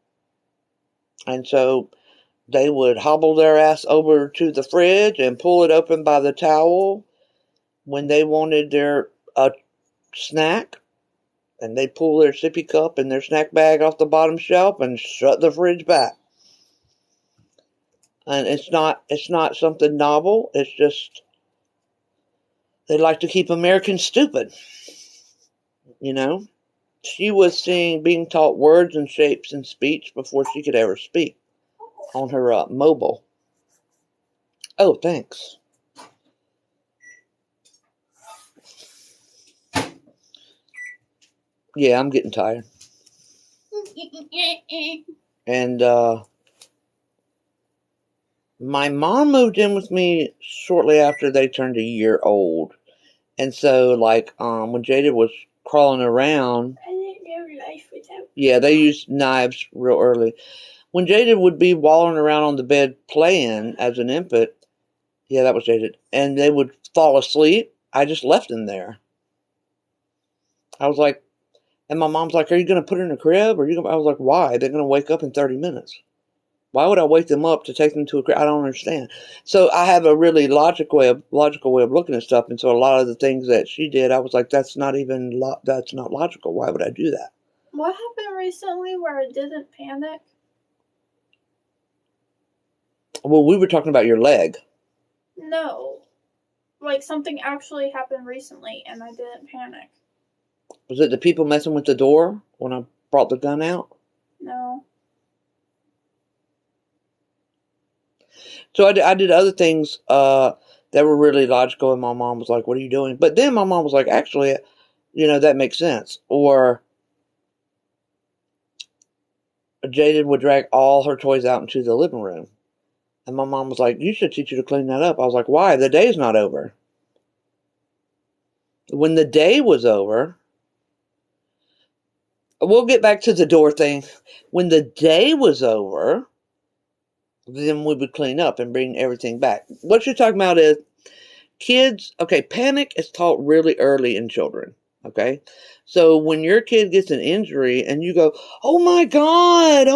And so they would hobble their ass over to the fridge and pull it open by the towel when they wanted their snack. And they pull their sippy cup and their snack bag off the bottom shelf and shut the fridge back. And it's not something novel. It's just they like to keep Americans stupid. You know? She was being taught words and shapes and speech before she could ever speak on her mobile. Oh, thanks. Yeah, I'm getting tired. And my mom moved in with me shortly after they turned a year old. And so, like, when Jada was crawling around, I didn't know life without. Yeah, they used knives real early. When Jada would be wallowing around on the bed playing as an infant, yeah, that was Jada, and they would fall asleep, I just left them there. I was like, and my mom's like, are you going to put her in a crib? I was like, why? They're going to wake up in 30 minutes. Why would I wake them up to take them to a crib? I don't understand. So I have a really logical way of looking at stuff, and so a lot of the things that she did, I was like, that's not logical. Why would I do that? What happened recently where it didn't panic? Well, we were talking about your leg. No. Like, something actually happened recently and I didn't panic. Was it the people messing with the door when I brought the gun out? No. So I did other things that were really logical, and my mom was like, what are you doing? But then my mom was like, actually, that makes sense. Or Jaded would drag all her toys out into the living room. And my mom was like, you should teach her to clean that up. I was like, why? The day's not over. When the day was over, we'll get back to the door thing. When the day was over, then we would clean up and bring everything back. What you're talking about is kids, okay, panic is taught really early in children, okay? So when your kid gets an injury and you go, oh my God,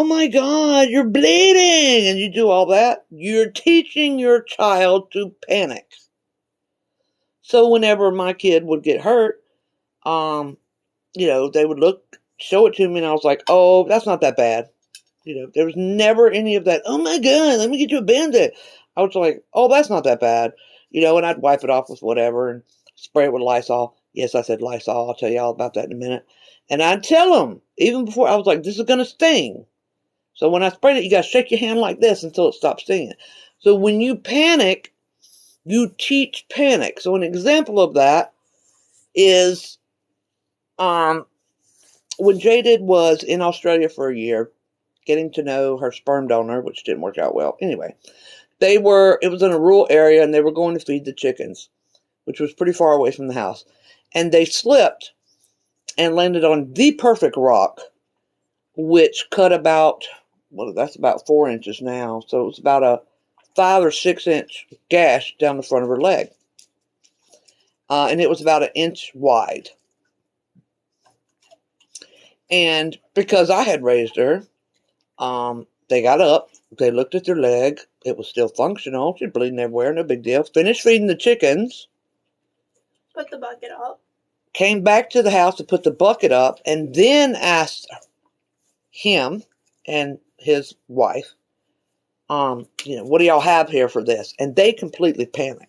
you're bleeding, and you do all that, you're teaching your child to panic. So whenever my kid would get hurt, they would show it to me, and I was like, oh, that's not that bad. There was never any of that, oh my God, let me get you a Band-Aid. I was like, oh, that's not that bad. And I'd wipe it off with whatever and spray it with Lysol. Yes, I said Lysol. I'll tell you all about that in a minute. And I'd tell them, even before, I was like, this is going to sting. So when I sprayed it, you got to shake your hand like this until it stops stinging. So when you panic, you teach panic. So an example of that is when Jaded was in Australia for a year, getting to know her sperm donor, which didn't work out well. Anyway, it was in a rural area, and they were going to feed the chickens, which was pretty far away from the house. And they slipped and landed on the perfect rock, which cut that's about 4 inches now. So it was about a 5 or 6 inch gash down the front of her leg. And it was about 1 inch wide. And because I had raised her, they got up, they looked at their leg, it was still functional, she's bleeding everywhere, no big deal. Finished feeding the chickens. Put the bucket up. Came back to the house to put the bucket up, and then asked him and his wife, what do y'all have here for this? And they completely panicked.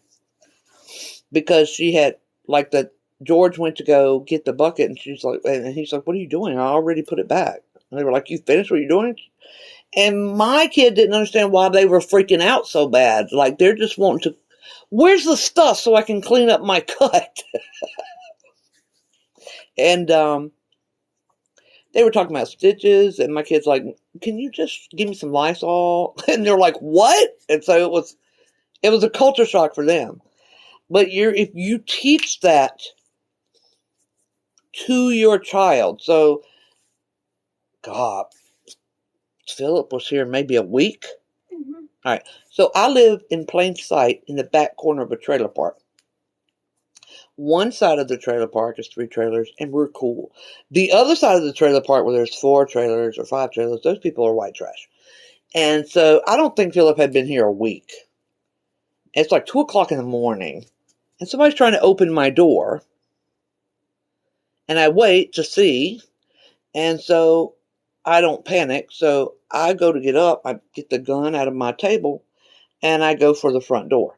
Because she had, George went to go get the bucket, and he's like, what are you doing? I already put it back. And they were like, you finished what you're doing? And my kid didn't understand why they were freaking out so bad. Like, they're just wanting to, where's the stuff so I can clean up my cut? And they were talking about stitches, and my kid's like, can you just give me some Lysol? And they're like, what? And so it was a culture shock for them. But if you teach that to your child, so, God, Philip was here maybe a week. Mm-hmm. All right. So I live in plain sight in the back corner of a trailer park. One side of the trailer park is 3 trailers, and we're cool. The other side of the trailer park, where there's 4 trailers or 5 trailers, those people are white trash. And so I don't think Philip had been here a week. It's like 2 o'clock in the morning, and somebody's trying to open my door, and I wait to see, and so I don't panic. So I go to get up, I get the gun out of my table, and I go for the front door.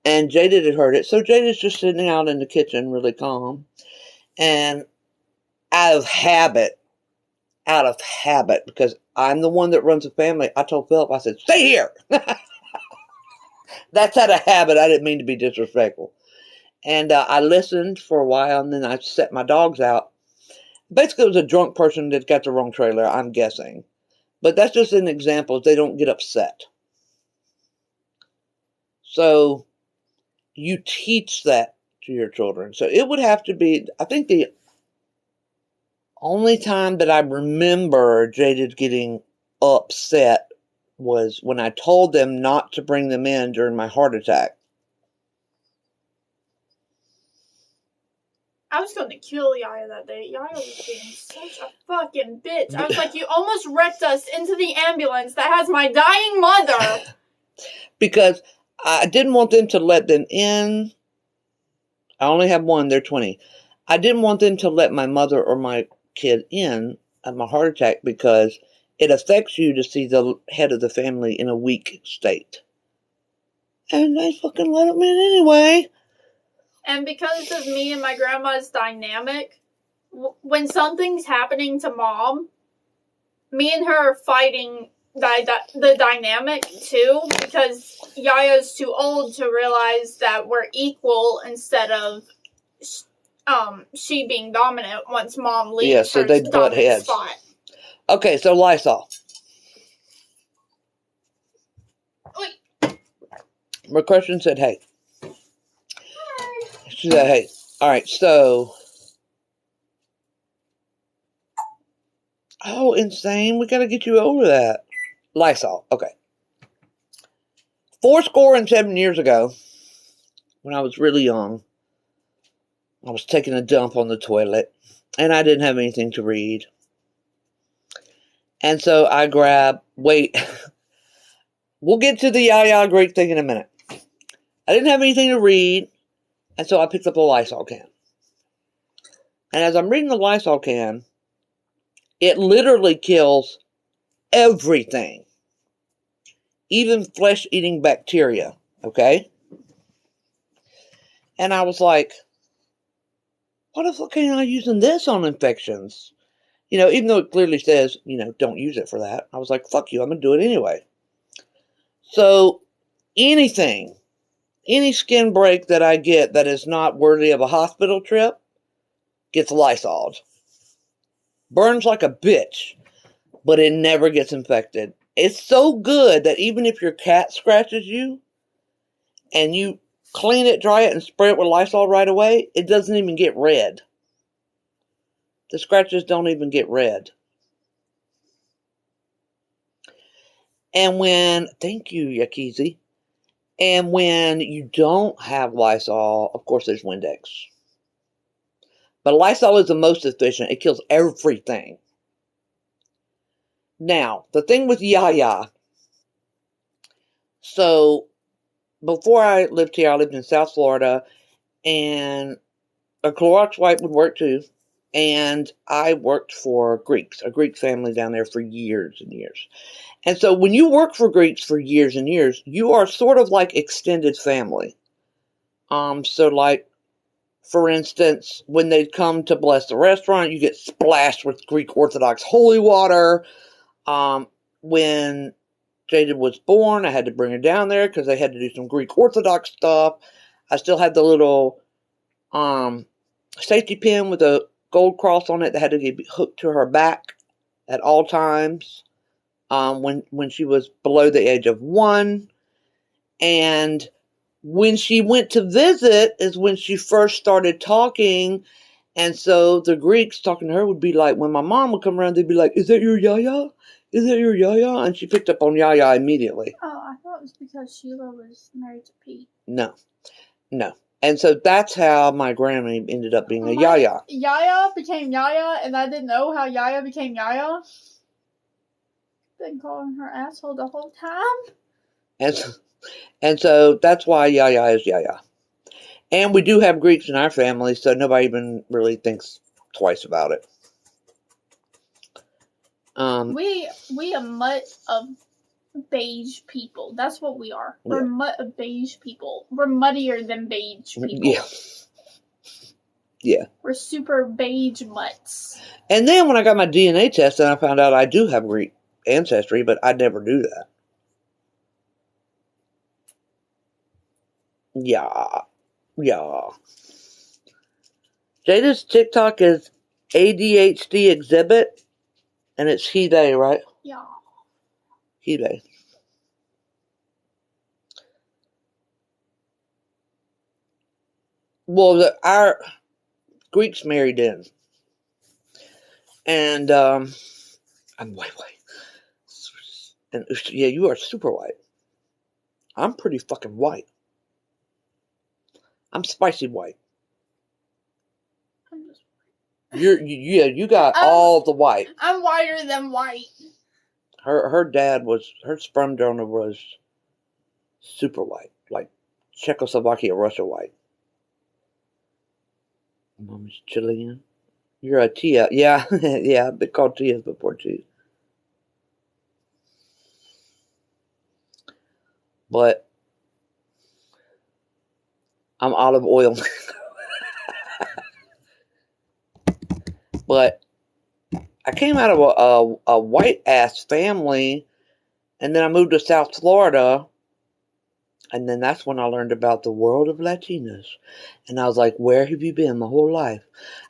And Jaded had heard it, so Jaded's just sitting out in the kitchen, really calm. And out of habit, because I'm the one that runs the family, I told Philip, I said, stay here! That's out of habit. I didn't mean to be disrespectful. And I listened for a while, and then I set my dogs out. Basically, it was a drunk person that got the wrong trailer, I'm guessing. But that's just an example. They don't get upset. So you teach that to your children. So it would have to be, I think the only time that I remember Jaded getting upset was when I told them not to bring them in during my heart attack. I was going to kill Yaya that day. Yaya was being such a fucking bitch. I was like, you almost wrecked us into the ambulance that has my dying mother. Because I didn't want them to let them in. I only have one, they're 20. I didn't want them to let my mother or my kid in at my heart attack because it affects you to see the head of the family in a weak state. And they fucking let them in anyway. And because of me and my grandma's dynamic, when something's happening to Mom, me and her are fighting the dynamic too, because Yaya's too old to realize that we're equal instead of she being dominant once Mom leaves yeah, so her they butt heads. spot. Okay, so Lysol. Wait. My question said, hey. Hi. She said, hey. All right, so. Oh, insane. We got to get you over that. Lysol. Okay. 77 years ago, when I was really young, I was taking a dump on the toilet, and I didn't have anything to read. And so I grabbed, wait, we'll get to the Yaya Greek thing in a minute. I didn't have anything to read, and so I picked up a Lysol can. And as I'm reading the Lysol can, it literally kills everything, even flesh-eating bacteria, okay? And I was like, what the fuck am I using this on infections? You know, even though it clearly says, you know, don't use it for that. I was like, fuck you, I'm going to do it anyway. So anything, any skin break that I get that is not worthy of a hospital trip gets Lysol'd. Burns like a bitch, but it never gets infected. It's so good that even if your cat scratches you and you clean it, dry it, and spray it with Lysol right away, it doesn't even get red. The scratches don't even get red. And when, thank you, Yakizi. And when you don't have Lysol, of course there's Windex. But Lysol is the most efficient. It kills everything. Now, the thing with Yaya. So, before I lived here, I lived in South Florida. And a Clorox wipe would work too. And I worked for Greeks, a Greek family down there for years and years. And so when you work for Greeks for years and years, you are sort of like extended family. So like, for instance, when they'd come to bless the restaurant, you get splashed with Greek Orthodox holy water. When Jada was born, I had to bring her down there because they had to do some Greek Orthodox stuff. I still had the little safety pin with a gold cross on it that had to be hooked to her back at all times when she was below the age of 1. And when she went to visit is when she first started talking. And so the Greeks talking to her would be like, when my mom would come around, they'd be like, is that your Yaya? Is that your Yaya? And she picked up on Yaya immediately. Oh, I thought it was because Sheila was married to Pete. No. And so that's how my Grammy ended up being a Yaya. Yaya became Yaya, and I didn't know how Yaya became Yaya. Been calling her asshole the whole time. And so that's why Yaya is Yaya. And we do have Greeks in our family, so nobody even really thinks twice about it. We a mutt of beige people. That's what we are. We're mutt of beige people. We're muddier than beige people. Yeah. We're super beige mutts. And then when I got my DNA test, and I found out I do have Greek ancestry, but I never knew that. Yeah. Jada's TikTok is ADHD exhibit, and it's he, they, right? Yeah. He, they. Well, our Greeks married in. And, I'm white. And, yeah, you are super white. I'm pretty fucking white. I'm spicy white. I'm just white. You got all the white. I'm whiter than white. Her sperm donor was super white. Like Czechoslovakia, Russia white. Mom's Chilean. You're a Tia. Yeah, yeah, I've been called Tias before too. But I'm olive oil. But I came out of a white ass family, and then I moved to South Florida, and then that's when I learned about the world of Latinas. And I was like, where have you been my whole life?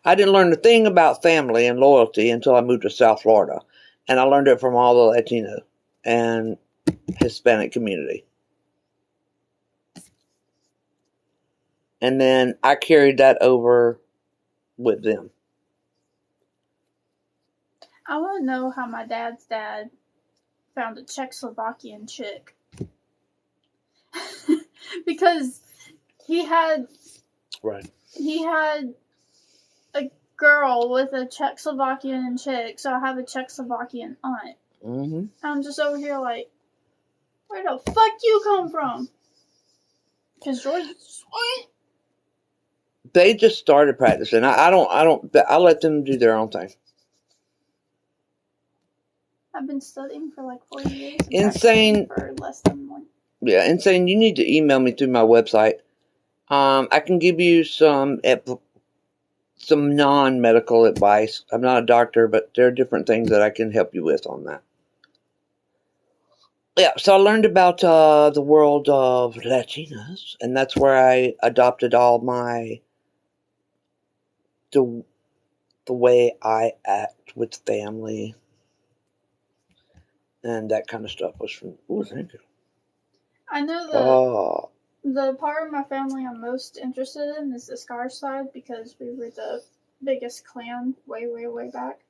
I didn't learn a thing about family and loyalty until I moved to South Florida. And I learned it from all the Latino and Hispanic community. And then I carried that over with them. I want to know how my dad's dad found a Czechoslovakian chick. Because he had a girl with a Czechoslovakian chick, so I have a Czechoslovakian aunt. Mm-hmm. I'm just over here like, where the fuck you come from? Because George, what? They just started practicing. I let them do their own thing. I've been studying for like 4 years. Insane. For less than 1. Yeah, Insane. You need to email me through my website. I can give you some non-medical advice. I'm not a doctor, but there are different things that I can help you with on that. Yeah, so I learned about the world of Latinas, and that's where I adopted all my the way I act with family and that kind of stuff was from. Oh, thank you. I know the part of my family I'm most interested in is the Scar side because we were the biggest clan way, way, way back.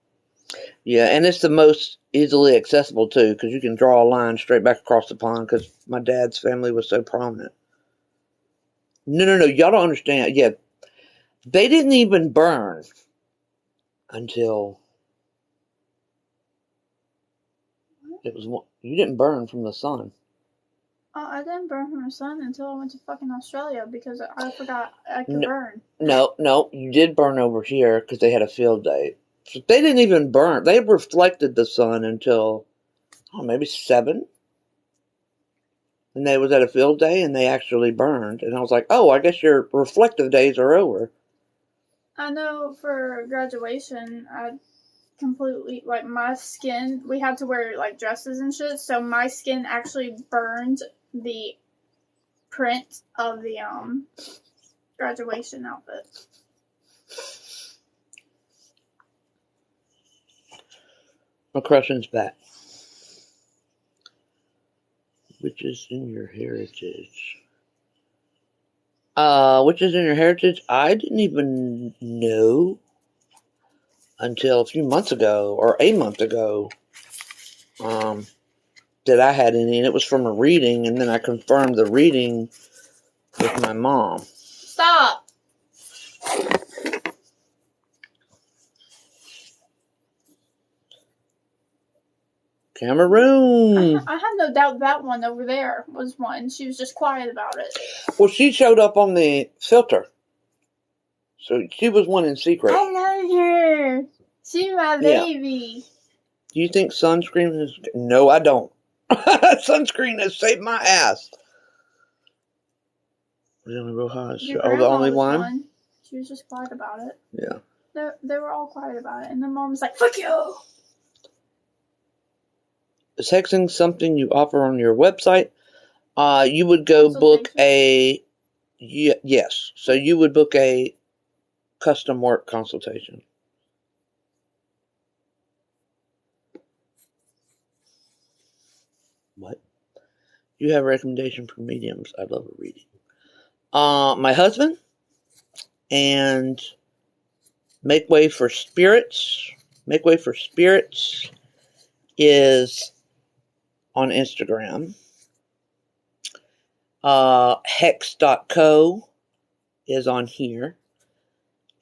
Yeah, and it's the most easily accessible too, because you can draw a line straight back across the pond. Because my dad's family was so prominent. No, y'all don't understand. Yeah, they didn't even burn until it was. You didn't burn from the sun. I didn't burn from the sun until I went to fucking Australia because I forgot I could burn. No, you did burn over here because they had a field day. So they didn't even burn. They reflected the sun until maybe 7. And they was at a field day and they actually burned. And I was like, oh, I guess your reflective days are over. I know for graduation, I completely, like, my skin, we had to wear, like, dresses and shit, so my skin actually burned the print of the, graduation outfit. My question's back. Which is in your heritage? Which is in your heritage? I didn't even know until a few months ago, or a month ago, that I had any, and it was from a reading, and then I confirmed the reading with my mom. Stop! Cameroon! I have no doubt that one over there was one. She was just quiet about it. Well, she showed up on the filter. So she was one in secret. I love her. She's my baby. Do you think sunscreen is... No, I don't. Sunscreen has saved my ass. The only one? She was just quiet about it. Yeah. They were all quiet about it. And the mom was like, fuck you! Is hexing something you offer on your website? You would go book a... Yes. So you would book a custom work consultation. What? You have a recommendation for mediums? I love a reading. My husband and Make Way for Spirits. Make Way for Spirits is on Instagram. Hex.co is on here.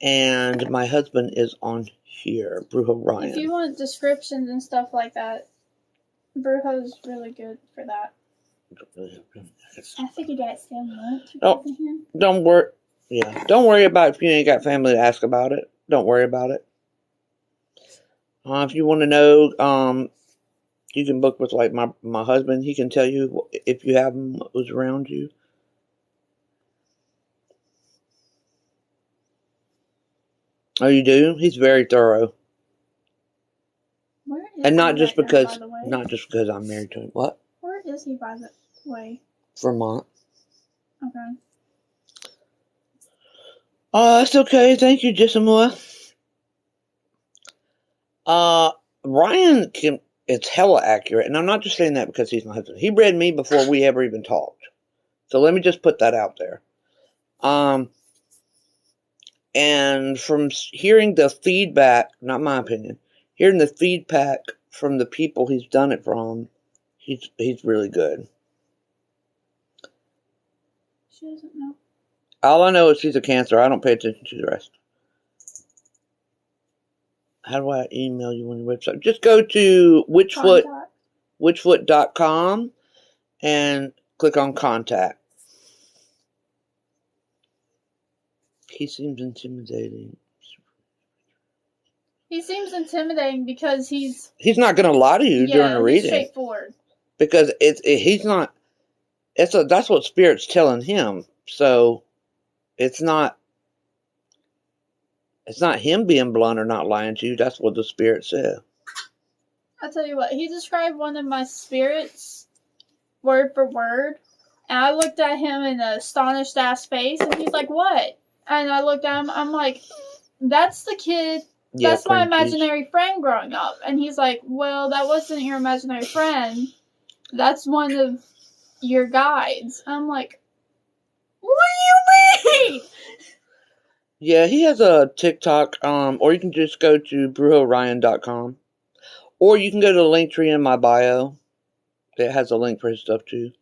And my husband is on here, Brujo Ryan. If you want descriptions and stuff like that, Brujo's really good for that. I figured that so much. Don't worry. Yeah, don't worry about it if you ain't got family to ask about it. Don't worry about it. If you want to know, you can book with like my husband. He can tell you if you have him who's around you. Oh, you do? He's very thorough. Where is and not just because by the way? Not just because I'm married to him. What? Where is he, by the way? Vermont. Okay. It's okay. Thank you, Jessamua. Ryan it's hella accurate. And I'm not just saying that because he's my husband. He read me before we ever even talked. So let me just put that out there. And from hearing the feedback, not my opinion, hearing the feedback from the people he's done it from, he's really good. She doesn't know. All I know is he's a Cancer. I don't pay attention to the rest. How do I email you on your website? Just go to witchfoot.com and click on contact. He seems intimidating. He seems intimidating because he's not going to lie to you during a reading. He's straightforward. Because he's not. That's what Spirit's telling him. So it's not him being blunt or not lying to you. That's what the Spirit said. I'll tell you what. He described one of my spirits word for word, and I looked at him in an astonished ass face, and he's like, "What?" And I looked at him. I'm like, "That's the kid." Yeah, that's my imaginary friend growing up. And he's like, well, that wasn't your imaginary friend. That's one of your guides. I'm like, what do you mean? Yeah, he has a TikTok, or you can just go to BrujoRyan.com. Or you can go to the link tree in my bio. It has a link for his stuff too.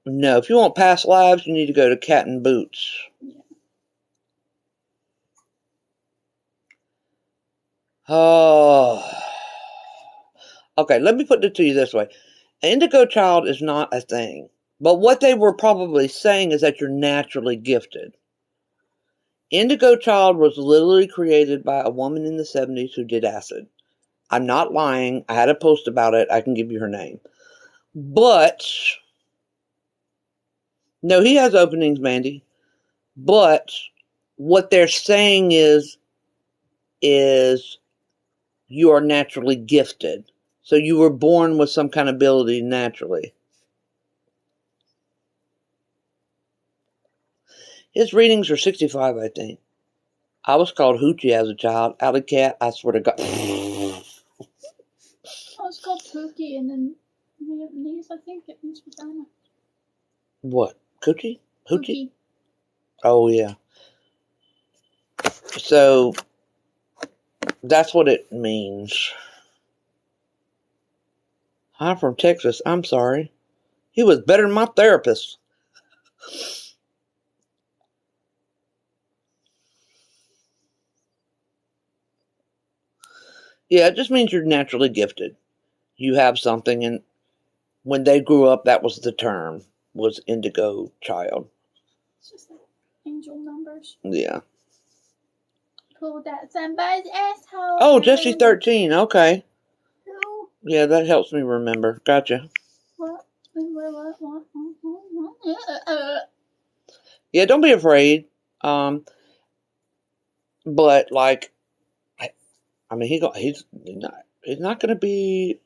No, if you want past lives, you need to go to Cat and Boots. Yeah. Oh. Okay, let me put it to you this way. An indigo child is not a thing. But what they were probably saying is that you're naturally gifted. Indigo child was literally created by a woman in the 70s who did acid. I'm not lying. I had a post about it. I can give you her name. But, no, he has openings, Mandy. But what they're saying is you are naturally gifted. So you were born with some kind of ability naturally. His readings are 65, I think. I was called Hoochie as a child. Alley cat, I swear to God. I was called Pookie, and then Vietnamese, I think it means vagina. What? Coochie? Hoochie? Oh, yeah. So, that's what it means. I'm from Texas. I'm sorry. He was better than my therapist. Yeah, it just means you're naturally gifted. You have something, and when they grew up, that was the term, was indigo child. It's just like angel numbers. Yeah. Pulled out somebody's asshole. Oh, Jesse 13. Okay. Who? Yeah, that helps me remember. Gotcha. What? Yeah, don't be afraid. But like, I mean, he's not going to be.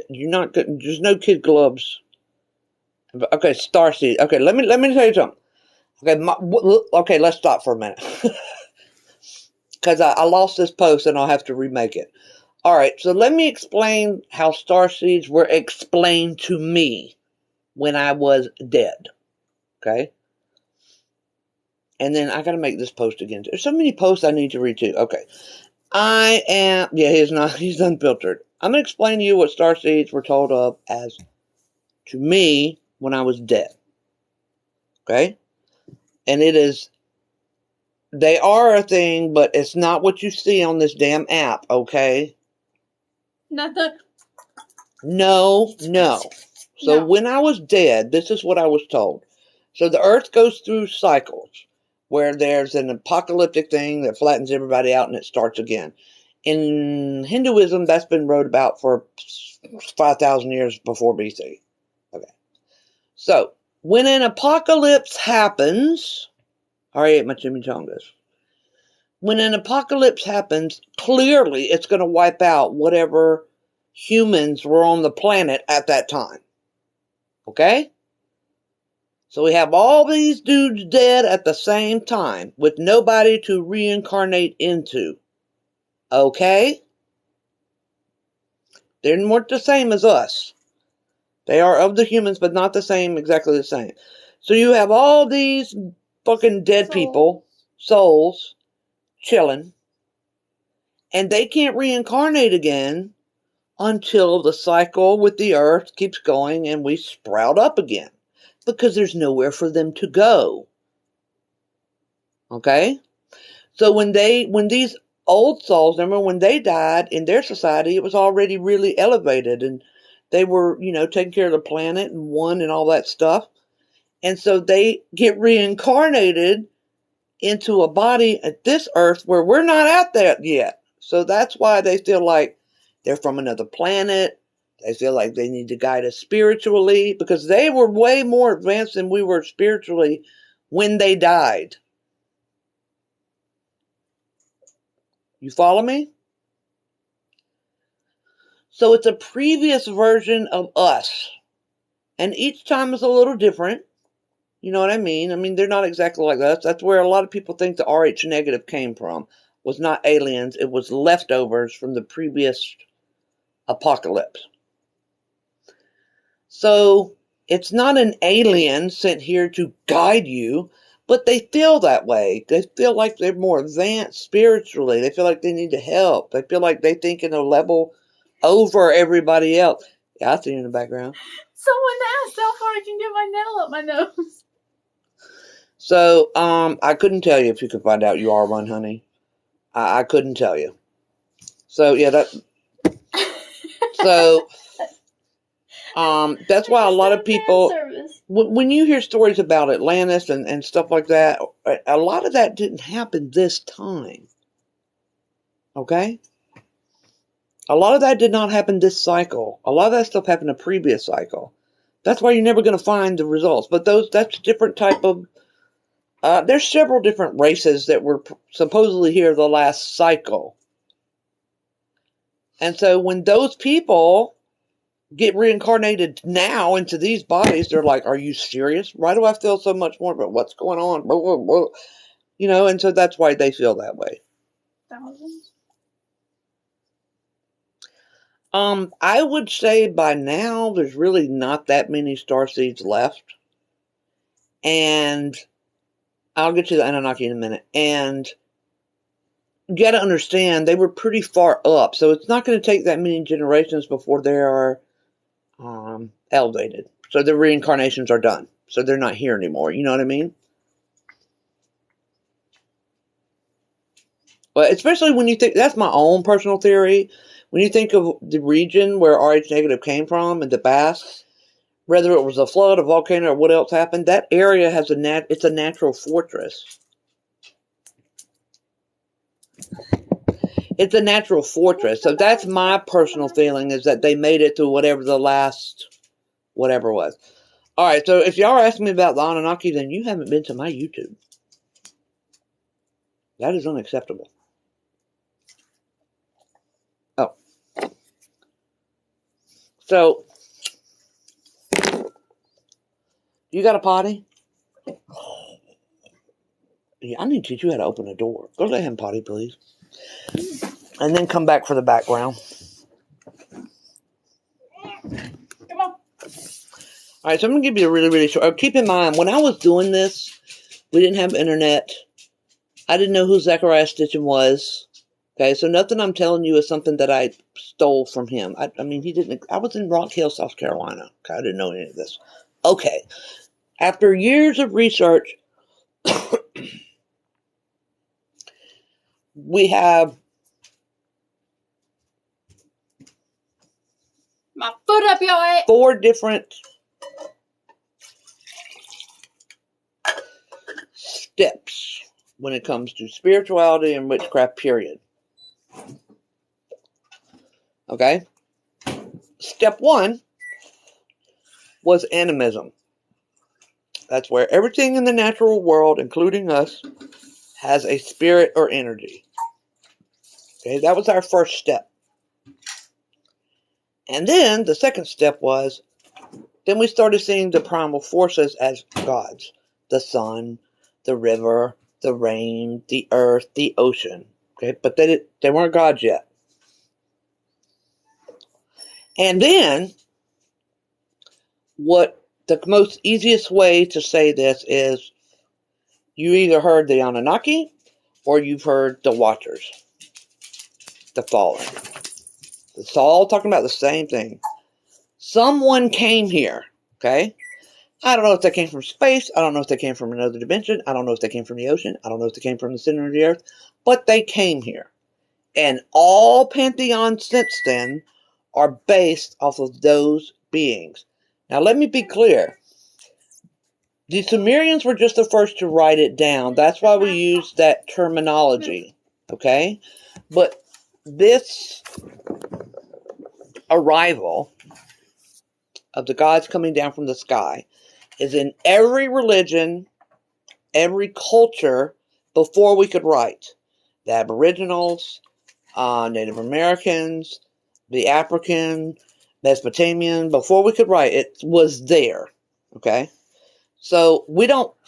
You're not good. There's no kid gloves. Okay, Starseed. Okay, let me tell you something. Okay, let's stop for a minute. Because I lost this post and I'll have to remake it. Alright, so let me explain how starseeds were explained to me when I was dead. Okay? And then I gotta make this post again. There's so many posts I need to read too. Okay. He's unfiltered. I'm gonna explain to you what starseeds were told of as to me when I was dead. Okay? And they are a thing, but it's not what you see on this damn app, okay? Not the... No. So when I was dead, this is what I was told. So the earth goes through cycles where there's an apocalyptic thing that flattens everybody out and it starts again. In Hinduism, that's been wrote about for 5,000 years before BC. Okay. So when an apocalypse happens, I already ate my chimichangas. When an apocalypse happens, clearly it's going to wipe out whatever humans were on the planet at that time. Okay? So we have all these dudes dead at the same time with nobody to reincarnate into. Okay? They weren't the same as us. They are of the humans, but not the same, exactly the same. So you have all these fucking dead people, souls, chilling, and they can't reincarnate again until the cycle with the earth keeps going and we sprout up again. Because there's nowhere for them to go. Okay? So when these old souls, remember when they died in their society, it was already really elevated and they were, taking care of the planet and one and all that stuff. And so they get reincarnated into a body at this earth where we're not at that yet. So that's why they feel like they're from another planet. They feel like they need to guide us spiritually because they were way more advanced than we were spiritually when they died. You follow me? So it's a previous version of us. And each time is a little different. You know what I mean? I mean, they're not exactly like us. That's where a lot of people think the RH negative came from. Was not aliens. It was leftovers from the previous apocalypse. So it's not an alien sent here to guide you, but they feel that way. They feel like they're more advanced spiritually. They feel like they need to help. They feel like they think in a level over everybody else. Yeah, I see you in the background. Someone asked how far I can get my nail up my nose. So, I couldn't tell you if you could find out you are one, honey. I couldn't tell you. So, yeah, that's why a lot of people, when you hear stories about Atlantis and stuff like that, a lot of that didn't happen this time. Okay? A lot of that did not happen this cycle. A lot of that stuff happened a previous cycle. That's why you're never going to find the results. But that's a different type of, there's several different races that were supposedly here the last cycle. And so when those people get reincarnated now into these bodies, they're like, are you serious? Why do I feel so much more about what's going on? Blah, blah, blah. And so that's why they feel that way. Thousands? I would say by now there's really not that many starseeds left. And I'll get to the Anunnaki in a minute. And you got to understand, they were pretty far up. So it's not going to take that many generations before they are elevated. So the reincarnations are done. So they're not here anymore. You know what I mean? But especially when you think, that's my own personal theory. When you think of the region where RH negative came from in the past, whether it was a flood, a volcano, or what else happened, that area has it's a natural fortress. It's a natural fortress. So that's my personal feeling, is that they made it to whatever the last whatever was. All right, so if y'all are asking me about the Anunnaki, then you haven't been to my YouTube. That is unacceptable. Oh. So, you got a potty? Yeah, I need to teach you how to open a door. Go let him potty, please. And then come back for the background. Come on. All right, so I'm going to give you a really, really short. Keep in mind, when I was doing this, we didn't have internet. I didn't know who Zachariah Stitchin was. Okay, so nothing I'm telling you is something that I stole from him. I mean, he didn't. I was in Rock Hill, South Carolina. Okay, I didn't know any of this. Okay, after years of research, we have My foot up your ass. 4 different steps when it comes to spirituality and witchcraft, period. Okay? Step 1 was animism. That's where everything in the natural world, including us, has a spirit or energy. Okay, that was our first step. And then the second step was, then we started seeing the primal forces as gods. The sun, the river, the rain, the earth, the ocean. Okay, but they weren't gods yet. And then, what the most easiest way to say this is, you either heard the Anunnaki or you've heard the Watchers, the Fallen. It's all talking about the same thing. Someone came here, okay? I don't know if they came from space. I don't know if they came from another dimension. I don't know if they came from the ocean. I don't know if they came from the center of the earth. But they came here. And all pantheons since then are based off of those beings. Now, let me be clear. The Sumerians were just the first to write it down. That's why we use that terminology, okay? But this arrival of the gods coming down from the sky is in every religion, every culture before we could write. The Aboriginals, Native Americans, the African, Mesopotamian, before we could write, it was there, okay? So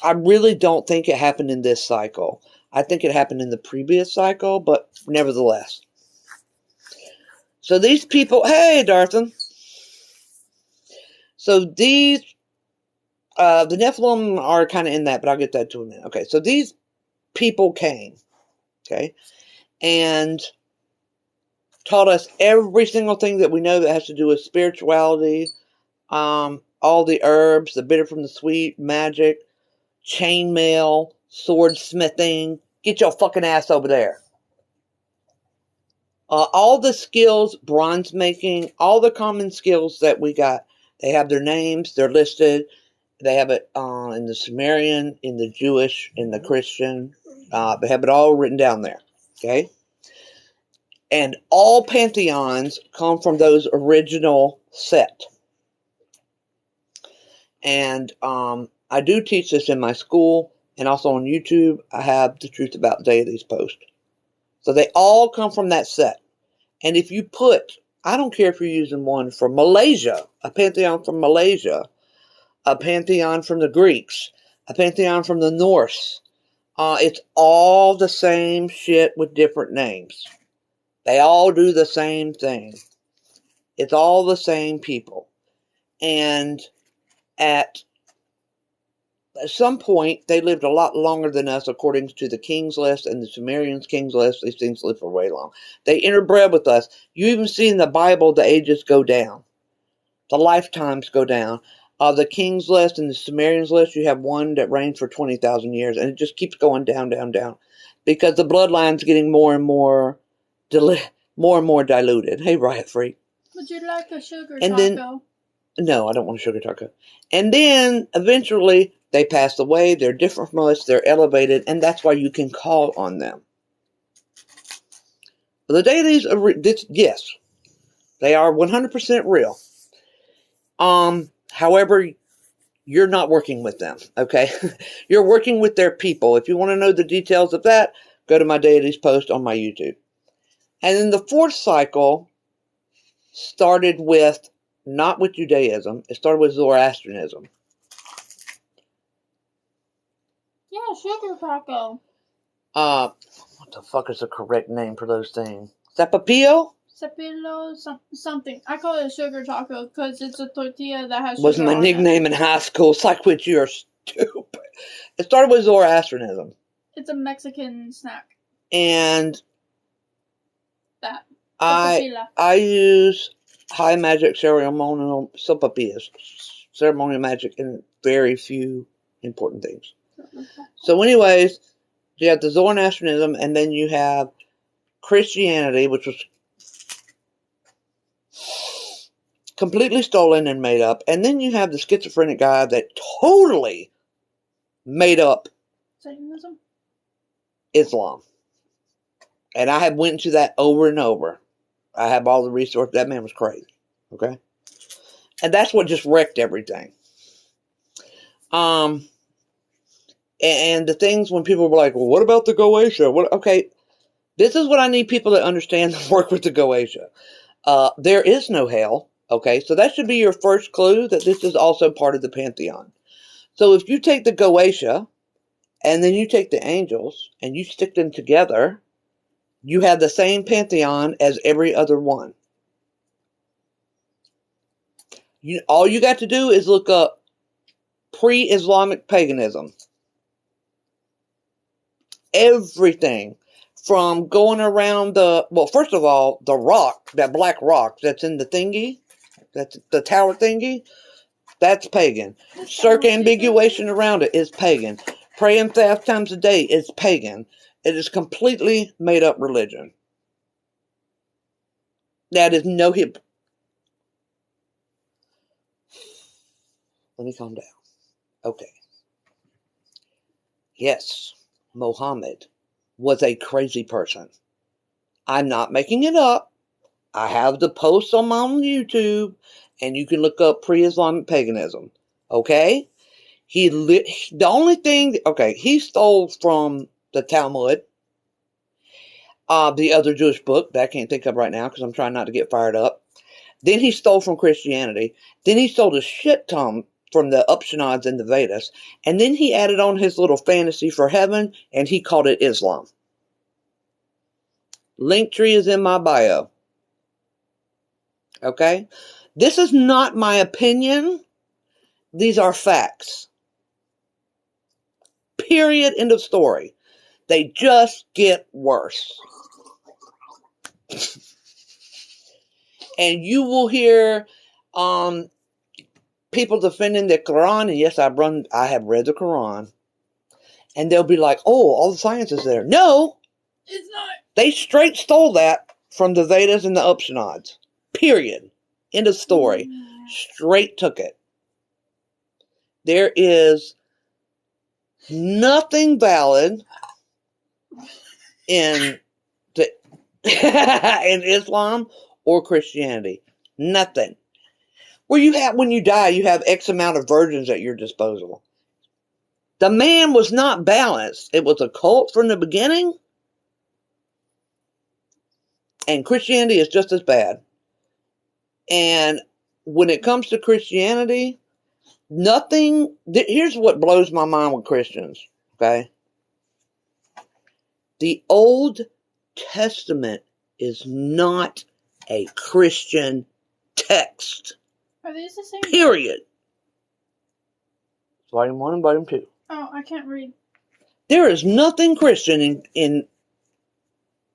I really don't think it happened in this cycle. I think it happened in the previous cycle, but nevertheless. So these people, hey, Darthan. So these, the Nephilim are kind of in that, but I'll get that to a minute. Okay, so these people came, okay, and taught us every single thing that we know that has to do with spirituality, all the herbs, the bitter from the sweet, magic, chainmail, swordsmithing. Get your fucking ass over there. All the skills, bronze making, all the common skills that we got, they have their names, they're listed. They have it in the Sumerian, in the Jewish, in the Christian. They have it all written down there. Okay? And all pantheons come from those original set. And I do teach this in my school and also on YouTube. I have the Truth About Deities post. So they all come from that set. And if you put, I don't care if you're using one from Malaysia, a pantheon from Malaysia, a pantheon from the Greeks, a pantheon from the Norse, it's all the same shit with different names. They all do the same thing. It's all the same people. And at some point, they lived a lot longer than us, according to the King's List and the Sumerians' King's List. These things lived for way long. They interbred with us. You even see in the Bible the ages go down. The lifetimes go down. The King's List and the Sumerians' List, you have one that reigned for 20,000 years, and it just keeps going down, down, down. Because the bloodline's getting more and more diluted. Hey, Riot Freak. Would you like a sugar taco? No, I don't want a sugar taco. And then, eventually, they pass away. They're different from us. They're elevated. And that's why you can call on them. The deities, yes, they are 100% real. However, you're not working with them, okay? You're working with their people. If you want to know the details of that, go to my deities post on my YouTube. And then the fourth cycle started with, not with Judaism, it started with Zoroastrianism. Yeah, sugar taco. What the fuck is the correct name for those things? Zapapillo? Sapillo, something. I call it a sugar taco because it's a tortilla that has sugar was my nickname in high school. It's like, which you're stupid. It started with Zoroastrianism. It's a Mexican snack. And that. I use high magic ceremonial sopapillas. Ceremonial magic in very few important things. So anyways, you have the Zoroastrianism, and then you have Christianity, which was completely stolen and made up. And then you have the schizophrenic guy that totally made up Satanism? Islam. And I have went into that over and over. I have all the resources. That man was crazy. Okay? And that's what just wrecked everything. And the things when people were like, well, what about the Goetia? Okay, this is what I need people to understand and work with the Goetia. There is no hell. Okay, so that should be your first clue that this is also part of the pantheon. So if you take the Goetia and then you take the angels and you stick them together, You have the same pantheon as every other one. All you got to do is look up pre-Islamic paganism. Everything from going around first of all, the rock, that black rock that's in the thingy, that's the tower thingy, that's pagan. Circumambiguation around it is pagan. Praying 5 times a day is pagan. It is completely made up religion. That is no hip. Let me calm down. Okay. Yes, Muhammad was a crazy person. I'm not making it up. I have the posts on my own YouTube, and you can look up pre-Islamic paganism. Okay? He stole from the Talmud, the other Jewish book that I can't think of right now because I'm trying not to get fired up. Then he stole from Christianity. Then he stole a shit ton from the Upanishads and the Vedas. And then he added on his little fantasy for heaven, and he called it Islam. Linktree is in my bio. Okay? This is not my opinion. These are facts. Period. End of story. They just get worse. And you will hear people defending the Quran, and yes, I have read the Quran, and they'll be like, "Oh, all the science is there." No, it's not. They straight stole that from the Vedas and the Upanishads. Period. End of story. Straight took it. There is nothing valid in in Islam or Christianity. Nothing. When you die, you have X amount of virgins at your disposal. The man was not balanced. It was a cult from the beginning. And Christianity is just as bad. And when it comes to Christianity, here's what blows my mind with Christians, okay? The Old Testament is not a Christian text. Are these the same? Period. Volume 1 and Volume 2. Oh, I can't read. There is nothing Christian in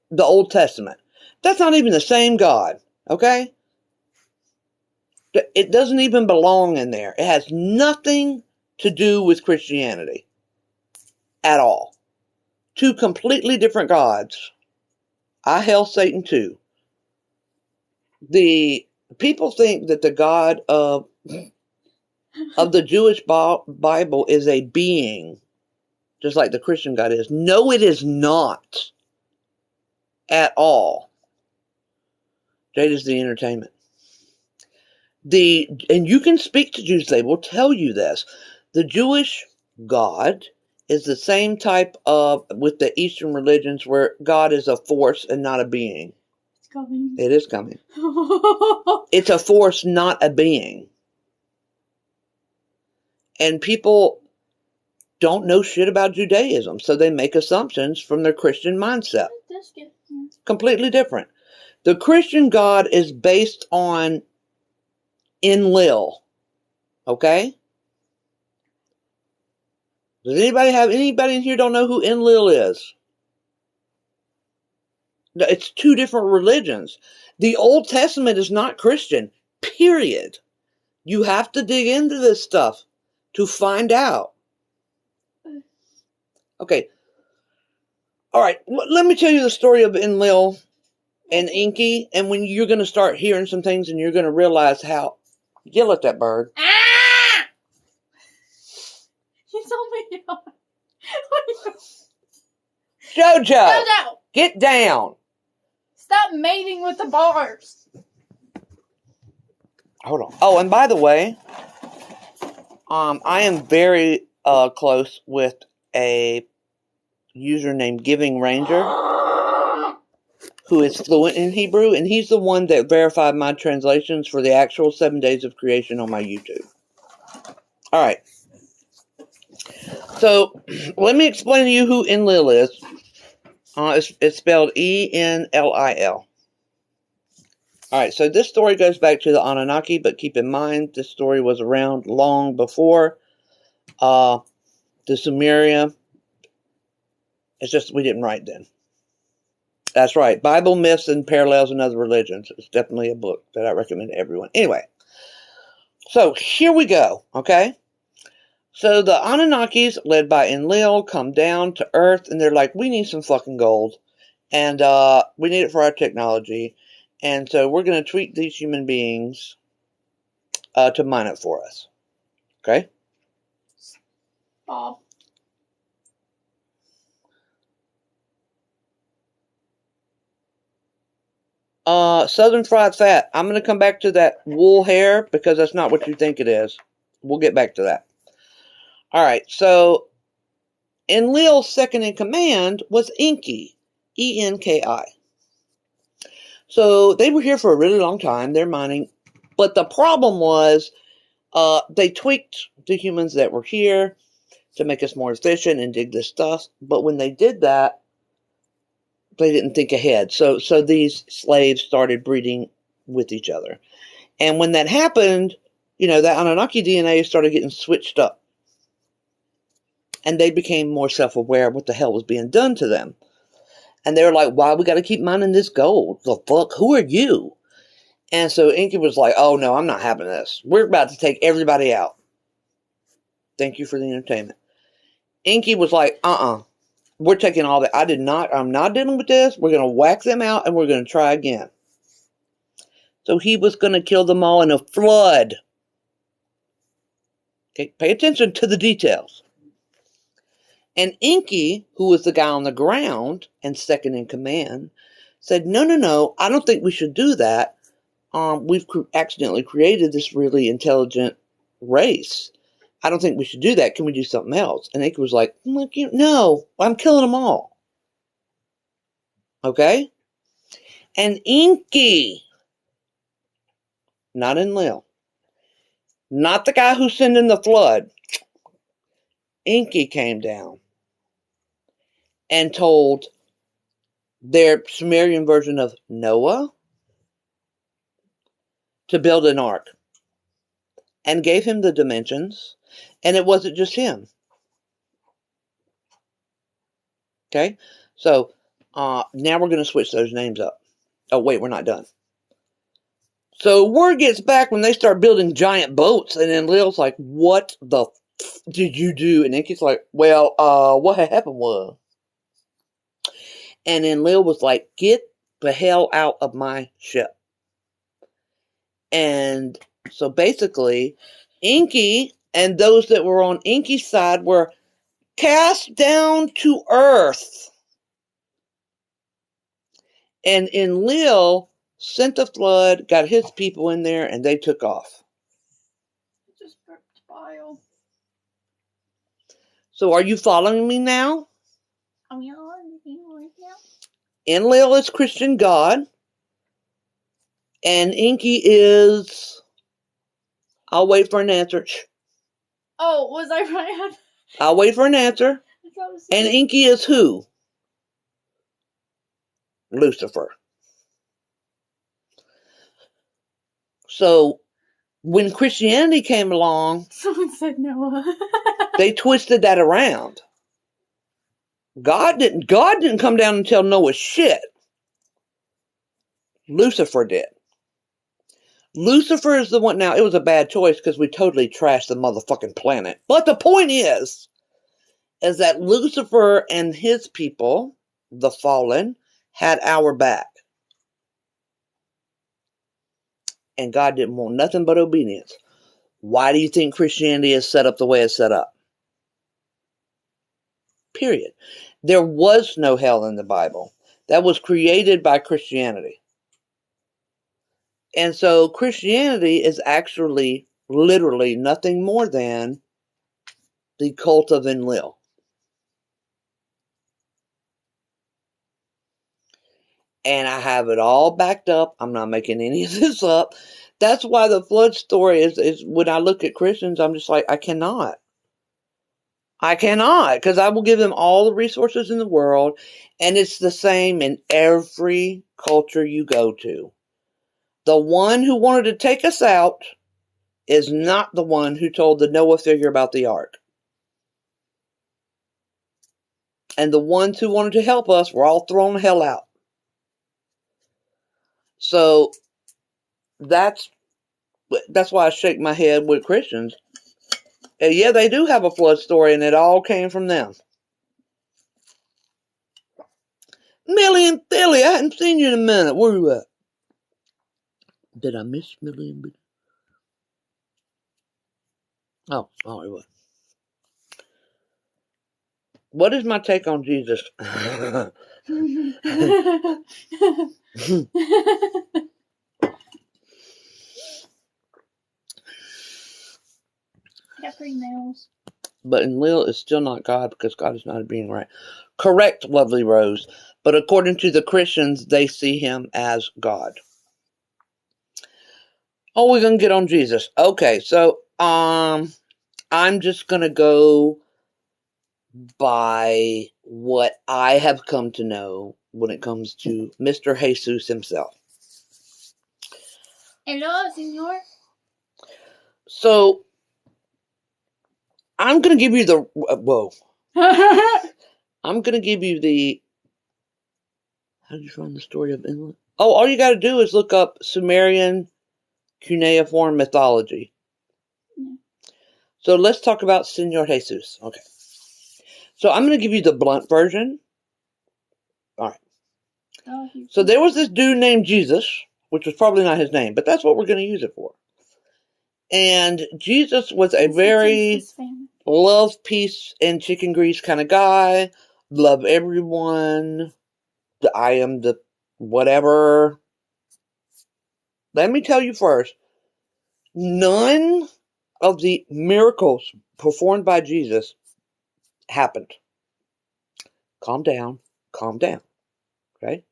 the Old Testament. That's not even the same God, okay? It doesn't even belong in there. It has nothing to do with Christianity at all. 2 completely different gods. I hail Satan too. The people think that the God of the Jewish Bible is a being, just like the Christian God is. No, it is not at all. Jade is the entertainment. And you can speak to Jews, they will tell you this. The Jewish God is the same type of, with the Eastern religions, where God is a force and not a being. It's coming. It is coming. It's a force, not a being. And people don't know shit about Judaism, so they make assumptions from their Christian mindset. Completely different. The Christian God is based on Enlil. Okay? Does anybody in here don't know who Enlil is? It's 2 different religions. The Old Testament is not Christian. Period. You have to dig into this stuff to find out. Okay. All right. Let me tell you the story of Enlil and Enki, and when you're going to start hearing some things and you're going to realize how... Yell at that bird. Ah! He told me. Jojo! Get down! Stop mating with the bars. Hold on. Oh, and by the way, I am very close with a user named Giving Ranger, who is fluent in Hebrew, and he's the one that verified my translations for the actual 7 days of creation on my YouTube. Alright. So, let me explain to you who Enlil is. It's spelled Enlil. Alright, so this story goes back to the Anunnaki, but keep in mind this story was around long before the Sumeria. It's just we didn't write then. That's right. Bible, Myths, and Parallels in Other Religions. It's definitely a book that I recommend to everyone. Anyway, so here we go, okay? So the Anunnakis, led by Enlil, come down to Earth, and they're like, we need some fucking gold. And we need it for our technology. And so we're going to tweak these human beings to mine it for us. Okay? Bob. Southern fried fat. I'm going to come back to that wool hair because that's not what you think it is. We'll get back to that. Alright, so Enlil's second in command was Enki. E-N-K-I. So they were here for a really long time. They're mining. But the problem was they tweaked the humans that were here to make us more efficient and dig this stuff. But when they did that, they didn't think ahead. So these slaves started breeding with each other. And when that happened, you know, that Anunnaki DNA started getting switched up. And they became more self-aware of what the hell was being done to them. And they were like, why we got to keep mining this gold? The fuck? Who are you? And so Enki was like, oh no, I'm not having this. We're about to take everybody out. Thank you for the entertainment. Enki was like, we're taking all that. I'm not dealing with this. We're going to whack them out and we're going to try again. So he was going to kill them all in a flood. Okay, pay attention to the details. And Enki, who was the guy on the ground and second in command, said, no, I don't think we should do that. We've accidentally created this really intelligent race. I don't think we should do that. Can we do something else? And Enki was like, no, I'm killing them all. Okay? And Enki, not Enlil, not the guy who sent in the flood, Enki came down and told their Sumerian version of Noah to build an ark and gave him the dimensions, and it wasn't just him. Okay? So, now we're going to switch those names up. Oh, wait, we're not done. So word gets back when they start building giant boats, and then Lil's like, what the did you do? And Enki's like, well, what had happened was. And then Lil was like, get the hell out of my ship. And so basically, Enki and those that were on Enki's side were cast down to earth. And Enlil sent the flood, got his people in there, and they took off. Just burped bile. So are you following me now? I'm yelling right now. Enlil is Christian God. And Enki is... I'll wait for an answer. Oh, was I right? I'll wait for an answer. And Enki is who? Lucifer. So, when Christianity came along... Someone said Noah. They twisted that around. God didn't come down and tell Noah shit. Lucifer did. Lucifer is the one. Now, it was a bad choice because we totally trashed the motherfucking planet. But the point is that Lucifer and his people, the fallen, had our back. And God didn't want nothing but obedience. Why do you think Christianity is set up the way it's set up? Period. There was no hell in the Bible. That was created by Christianity. And so Christianity is actually literally nothing more than the cult of Enlil. And I have it all backed up. I'm not making any of this up. That's why the flood story is when I look at Christians, I'm just like, I cannot. I cannot, because I will give them all the resources in the world, and it's the same in every culture you go to. The one who wanted to take us out is not the one who told the Noah figure about the ark. And the ones who wanted to help us were all thrown the hell out. So that's why I shake my head with Christians. And yeah, they do have a flood story, and it all came from them. Millie and Billy, I hadn't seen you in a minute. Where you at? Did I miss Millie and Billy? Oh, it was. What is my take on Jesus? Got 3 nails. But Enlil is still not God, because God is not a being, right? Correct, lovely Rose. But according to the Christians, they see him as God. Oh, we're going to get on Jesus. Okay, so I'm just going to go by what I have come to know when it comes to Mr. Jesus himself. Hello, senor. So I'm going to give you the... whoa. I'm going to give you the... How did you find the story of Enlil? Oh, all you got to do is look up Sumerian cuneiform mythology. Yeah. So let's talk about Senor Jesus. Okay. So I'm going to give you the blunt version. All right. Oh, so there was this dude named Jesus, which was probably not his name, but that's what we're going to use it for. And Jesus was a very love, peace, and chicken grease kind of guy. Love everyone. I am the whatever. Let me tell you first, none of the miracles performed by Jesus happened. Calm down. Okay?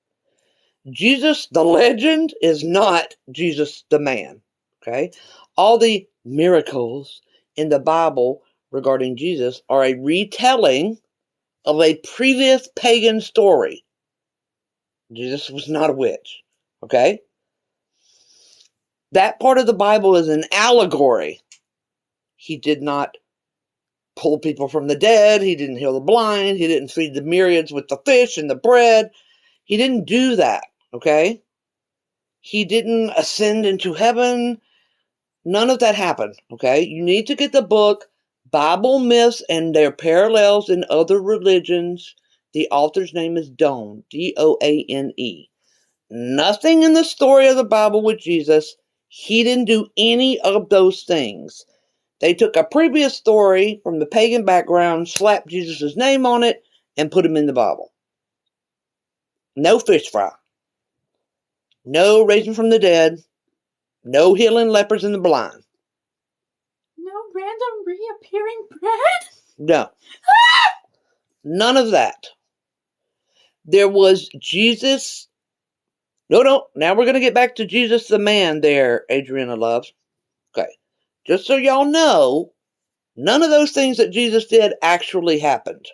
Jesus, the legend, is not Jesus, the man. Okay? All the miracles in the Bible regarding Jesus are a retelling of a previous pagan story. Jesus was not a witch. Okay? That part of the Bible is an allegory. He did not pull people from the dead. He didn't heal the blind. He didn't feed the myriads with the fish and the bread. He didn't do that. Okay? He didn't ascend into heaven. None of that happened. Okay? You need to get the book Bible Myths and Their Parallels in Other Religions. The author's name is Doane. Doane. Nothing in the story of the Bible with Jesus. He didn't do any of those things. They took a previous story from the pagan background, slapped Jesus' name on it, and put him in the Bible. No fish fry. No raising from the dead. No healing lepers and the blind. No random reappearing bread? No. None of that. There was Jesus. No. Now we're going to get back to Jesus the man there, Adriana loves. Okay. Just so y'all know, none of those things that Jesus did actually happened.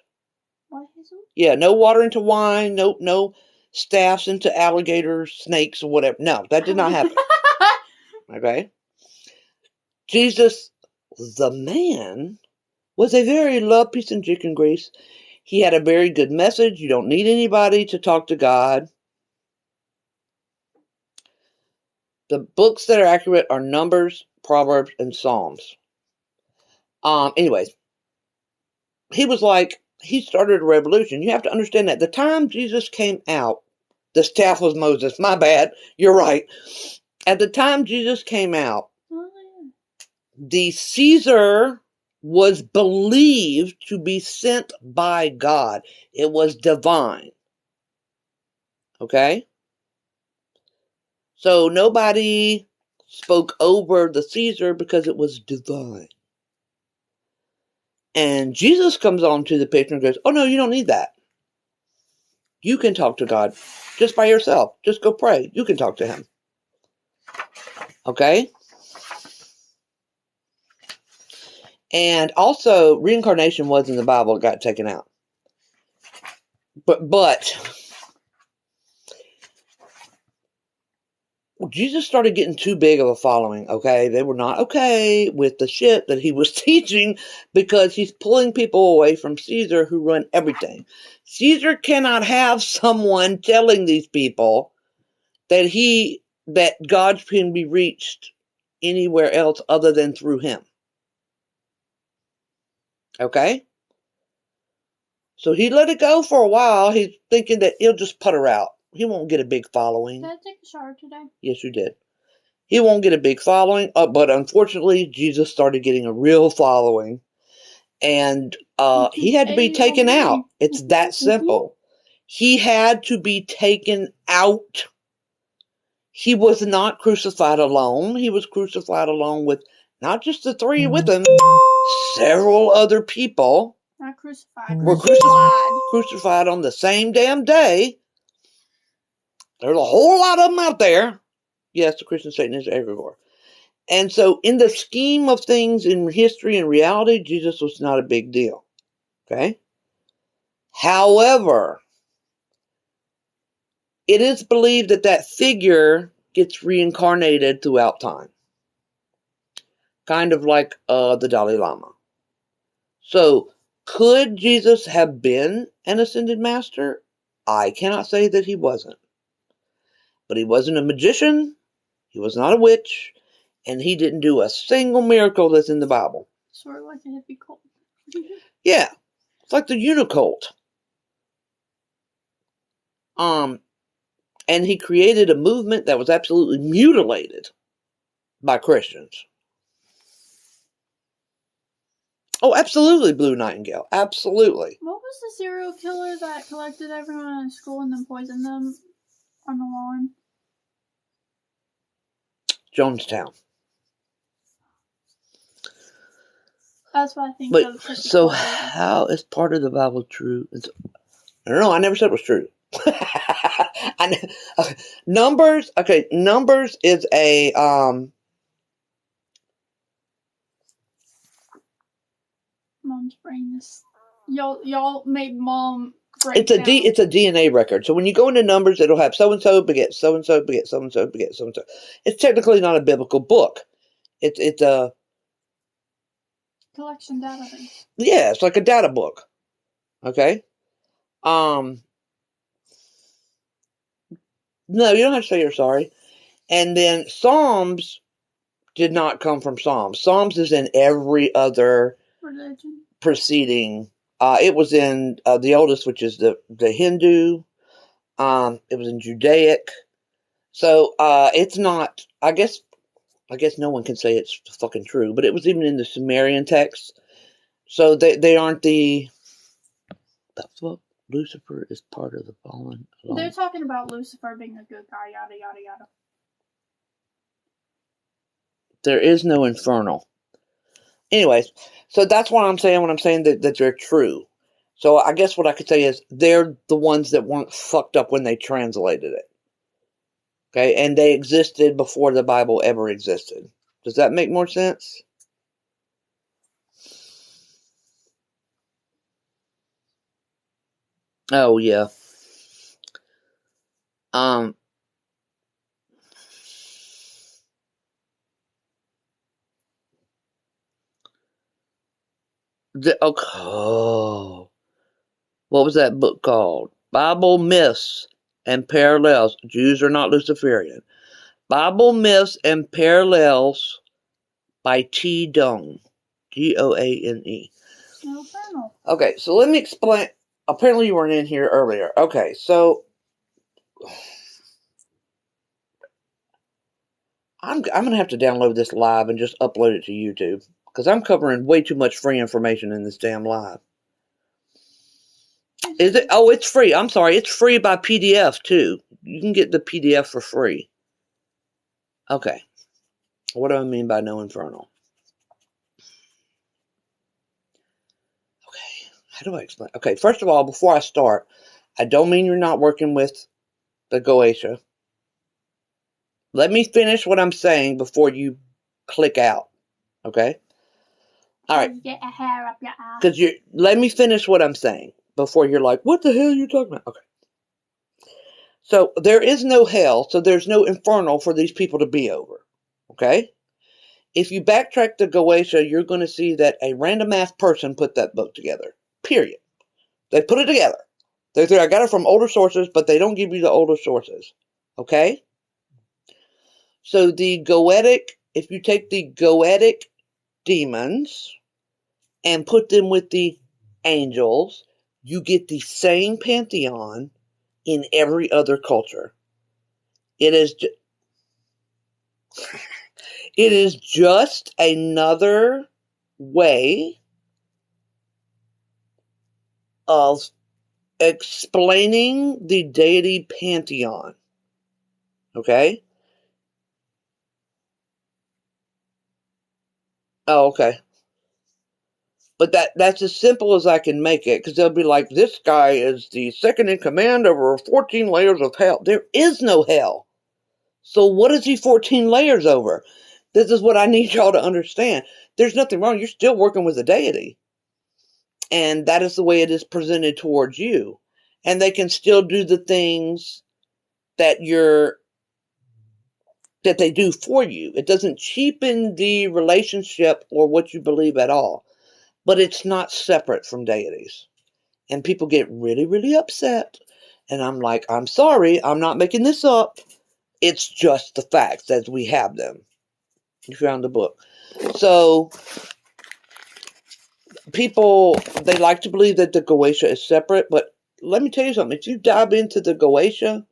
What, Jesus? Yeah, no water into wine, no staffs into alligators, snakes, or whatever. No, that did not happen. Okay? Jesus, the man, was a very love, peace, and chicken grease. He had a very good message. You don't need anybody to talk to God. The books that are accurate are Numbers, Proverbs, and Psalms. Anyways, he started a revolution. You have to understand that the time Jesus came out, the staff was Moses. My bad. You're right. At the time Jesus came out, the Caesar was believed to be sent by God. It was divine. Okay? So nobody spoke over the Caesar because it was divine. And Jesus comes onto the picture and goes, oh no, you don't need that. You can talk to God just by yourself. Just go pray. You can talk to him. Okay? And also, reincarnation was in the Bible. It got taken out. But Jesus started getting too big of a following, okay? They were not okay with the shit that he was teaching because he's pulling people away from Caesar who run everything. Caesar cannot have someone telling these people that God can be reached anywhere else other than through him. Okay? So he let it go for a while. He's thinking that he'll just putter out. He won't get a big following. Did I take a shower today? Yes, you did. He won't get a big following, but unfortunately, Jesus started getting a real following, and he had to be taken out. It's that simple. He had to be taken out. He was not crucified alone. He was crucified along with not just the three with him, several other people. Not crucified. Were crucified on the same damn day. There's a whole lot of them out there. Yes, the Christian Satanists are everywhere. And so in the scheme of things in history and reality, Jesus was not a big deal. Okay? However, it is believed that figure gets reincarnated throughout time. Kind of like the Dalai Lama. So, could Jesus have been an ascended master? I cannot say that he wasn't. But he wasn't a magician. He was not a witch. And he didn't do a single miracle that's in the Bible. Sort of like a hippie cult. Yeah. It's like the Unicult. And he created a movement that was absolutely mutilated by Christians. Oh, absolutely, Blue Nightingale. Absolutely. What was the serial killer that collected everyone in school and then poisoned them on the lawn? Jonestown. That's what I think But, of. so how is part of the Bible true? I don't know. I never said it was true. Numbers. Okay, Numbers is a Mom's brain is. Y'all made Mom. It's a DNA record. So when you go into Numbers, it'll have so and so beget so and so beget so and so beget so and so. It's technically not a biblical book. It's a collection database. Yeah, it's like a data book. Okay. No, you don't have to say you're sorry. And then Psalms did not come from Psalms. Psalms is in every other religion preceding. It was in the oldest, which is the Hindu. It was in Judaic. So it's not. I guess no one can say it's fucking true, but it was even in the Sumerian text. So they aren't the. That's what Lucifer is part of the fallen. They're talking about Lucifer being a good guy. Yada yada yada. There is no infernal. Anyways, so that's what I'm saying when I'm saying that they're true. So I guess what I could say is they're the ones that weren't fucked up when they translated it. Okay, and they existed before the Bible ever existed. Does that make more sense? Oh, yeah. What was that book called? Bible Myths and Parallels. Jews are not Luciferian. Bible Myths and Parallels by T. Doane. Goane. No. Okay, so let me explain. Apparently you weren't in here earlier. Okay, so I'm going to have to download this live and just upload it to YouTube. Because I'm covering way too much free information in this damn live. Is it? Oh, it's free. I'm sorry. It's free by PDF, too. You can get the PDF for free. Okay. What do I mean by no infernal? Okay. How do I explain? Okay, first of all, before I start, I don't mean you're not working with the Goetia. Let me finish what I'm saying before you click out. Okay? All right. Get a hair up your ass. Because let me finish what I'm saying before you're like, what the hell are you talking about? Okay. So there is no hell, so there's no infernal for these people to be over. Okay? If you backtrack to Goetia, you're going to see that a random ass person put that book together. Period. They put it together. They say, I got it from older sources, but they don't give you the older sources. Okay? So the Goetic, if you take the Goetic demons and put them with the angels, you get the same pantheon in every other culture. It is just another way of explaining the deity pantheon. Okay? Oh, okay. But that's as simple as I can make it, because they'll be like, this guy is the second in command over 14 layers of hell. There is no hell. So what is he 14 layers over? This is what I need y'all to understand. There's nothing wrong. You're still working with a deity. And that is the way it is presented towards you. And they can still do the things that they do for you. It doesn't cheapen the relationship or what you believe at all. But it's not separate from deities. And people get really, really upset. And I'm like, I'm sorry, I'm not making this up. It's just the facts as we have them. You found the book. So, people, they like to believe that the Goetia is separate. But let me tell you something. If you dive into the Goetia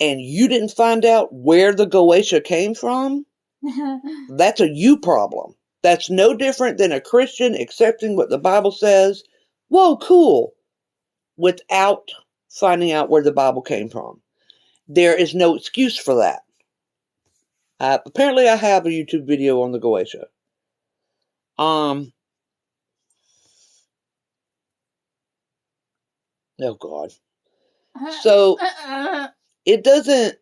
and you didn't find out where the Goetia came from, that's a you problem. That's no different than a Christian accepting what the Bible says. Whoa, cool. Without finding out where the Bible came from. There is no excuse for that. Apparently I have a YouTube video on the Goetia. Oh God. So, it doesn't,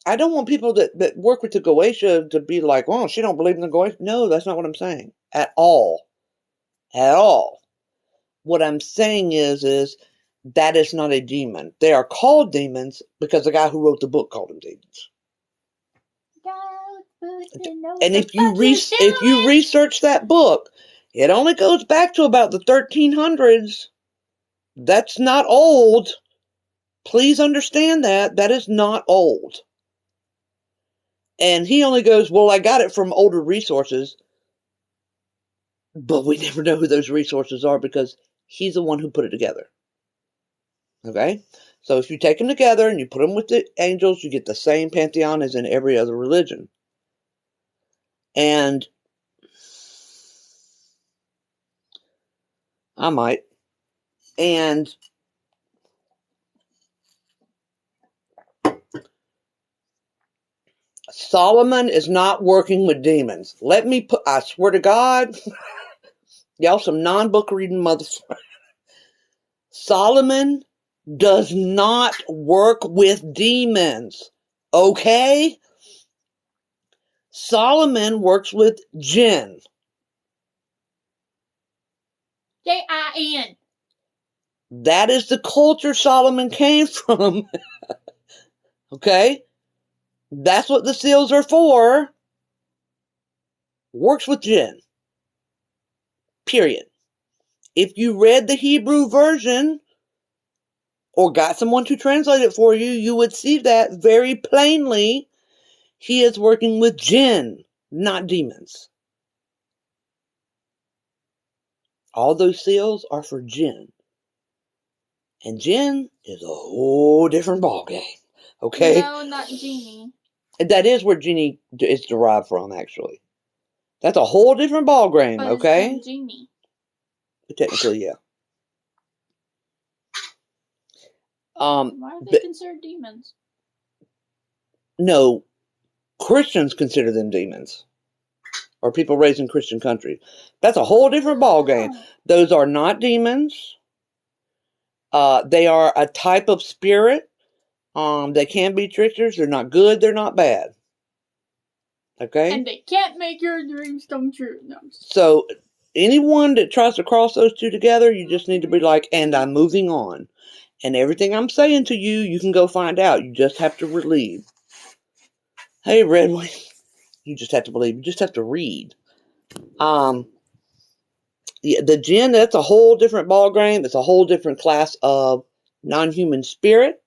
I don't want people that work with the Goetia to be like, oh, she don't believe in the Goetia. No, that's not what I'm saying. At all. At all. What I'm saying is that is not a demon. They are called demons because the guy who wrote the book called them demons. And if you research that book, it only goes back to about the 1300s. That's not old. Please understand that. That is not old. And he only goes, well, I got it from older resources. But we never know who those resources are because he's the one who put it together. Okay? So if you take them together and you put them with the angels, you get the same pantheon as in every other religion. And I might. And Solomon is not working with demons. I swear to God, y'all some non-book reading motherfuckers. Solomon does not work with demons. Okay? Solomon works with jinn. Jin. That is the culture Solomon came from. Okay? That's what the seals are for. Works with jinn. Period. If you read the Hebrew version or got someone to translate it for you, you would see that very plainly. He is working with jinn, not demons. All those seals are for jinn. And jinn is a whole different ballgame. Okay? No, not genie. That is where genie is derived from, actually. That's a whole different ballgame, okay? It's genie. Technically, yeah. Why are they considered demons? No, Christians consider them demons. Or people raised in Christian countries. That's a whole different ballgame. Those are not demons. They are a type of spirit. They can be tricksters. They're not good. They're not bad. Okay? And they can't make your dreams come true. No, so anyone that tries to cross those two together, you just need to be like, and I'm moving on. And everything I'm saying to you, you can go find out. You just have to believe. Hey, Redwing. You just have to believe. You just have to read. Yeah, the jinn, that's a whole different ballgame. It's a whole different class of non-human spirit.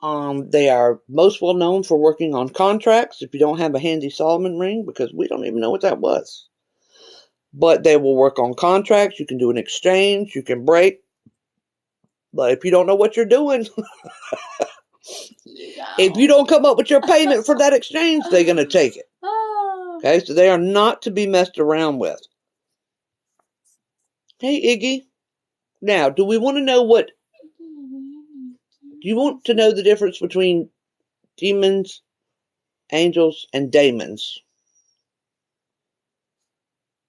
They are most well known for working on contracts if you don't have a handy Solomon ring, because we don't even know what that was. But they will work on contracts. You can do an exchange. You can break. But if you don't know what you're doing, if you don't come up with your payment for that exchange, they're going to take it. Okay, so they are not to be messed around with. Hey, Iggy. Now, do we want to know what... Do you want to know the difference between demons, angels, and daemons?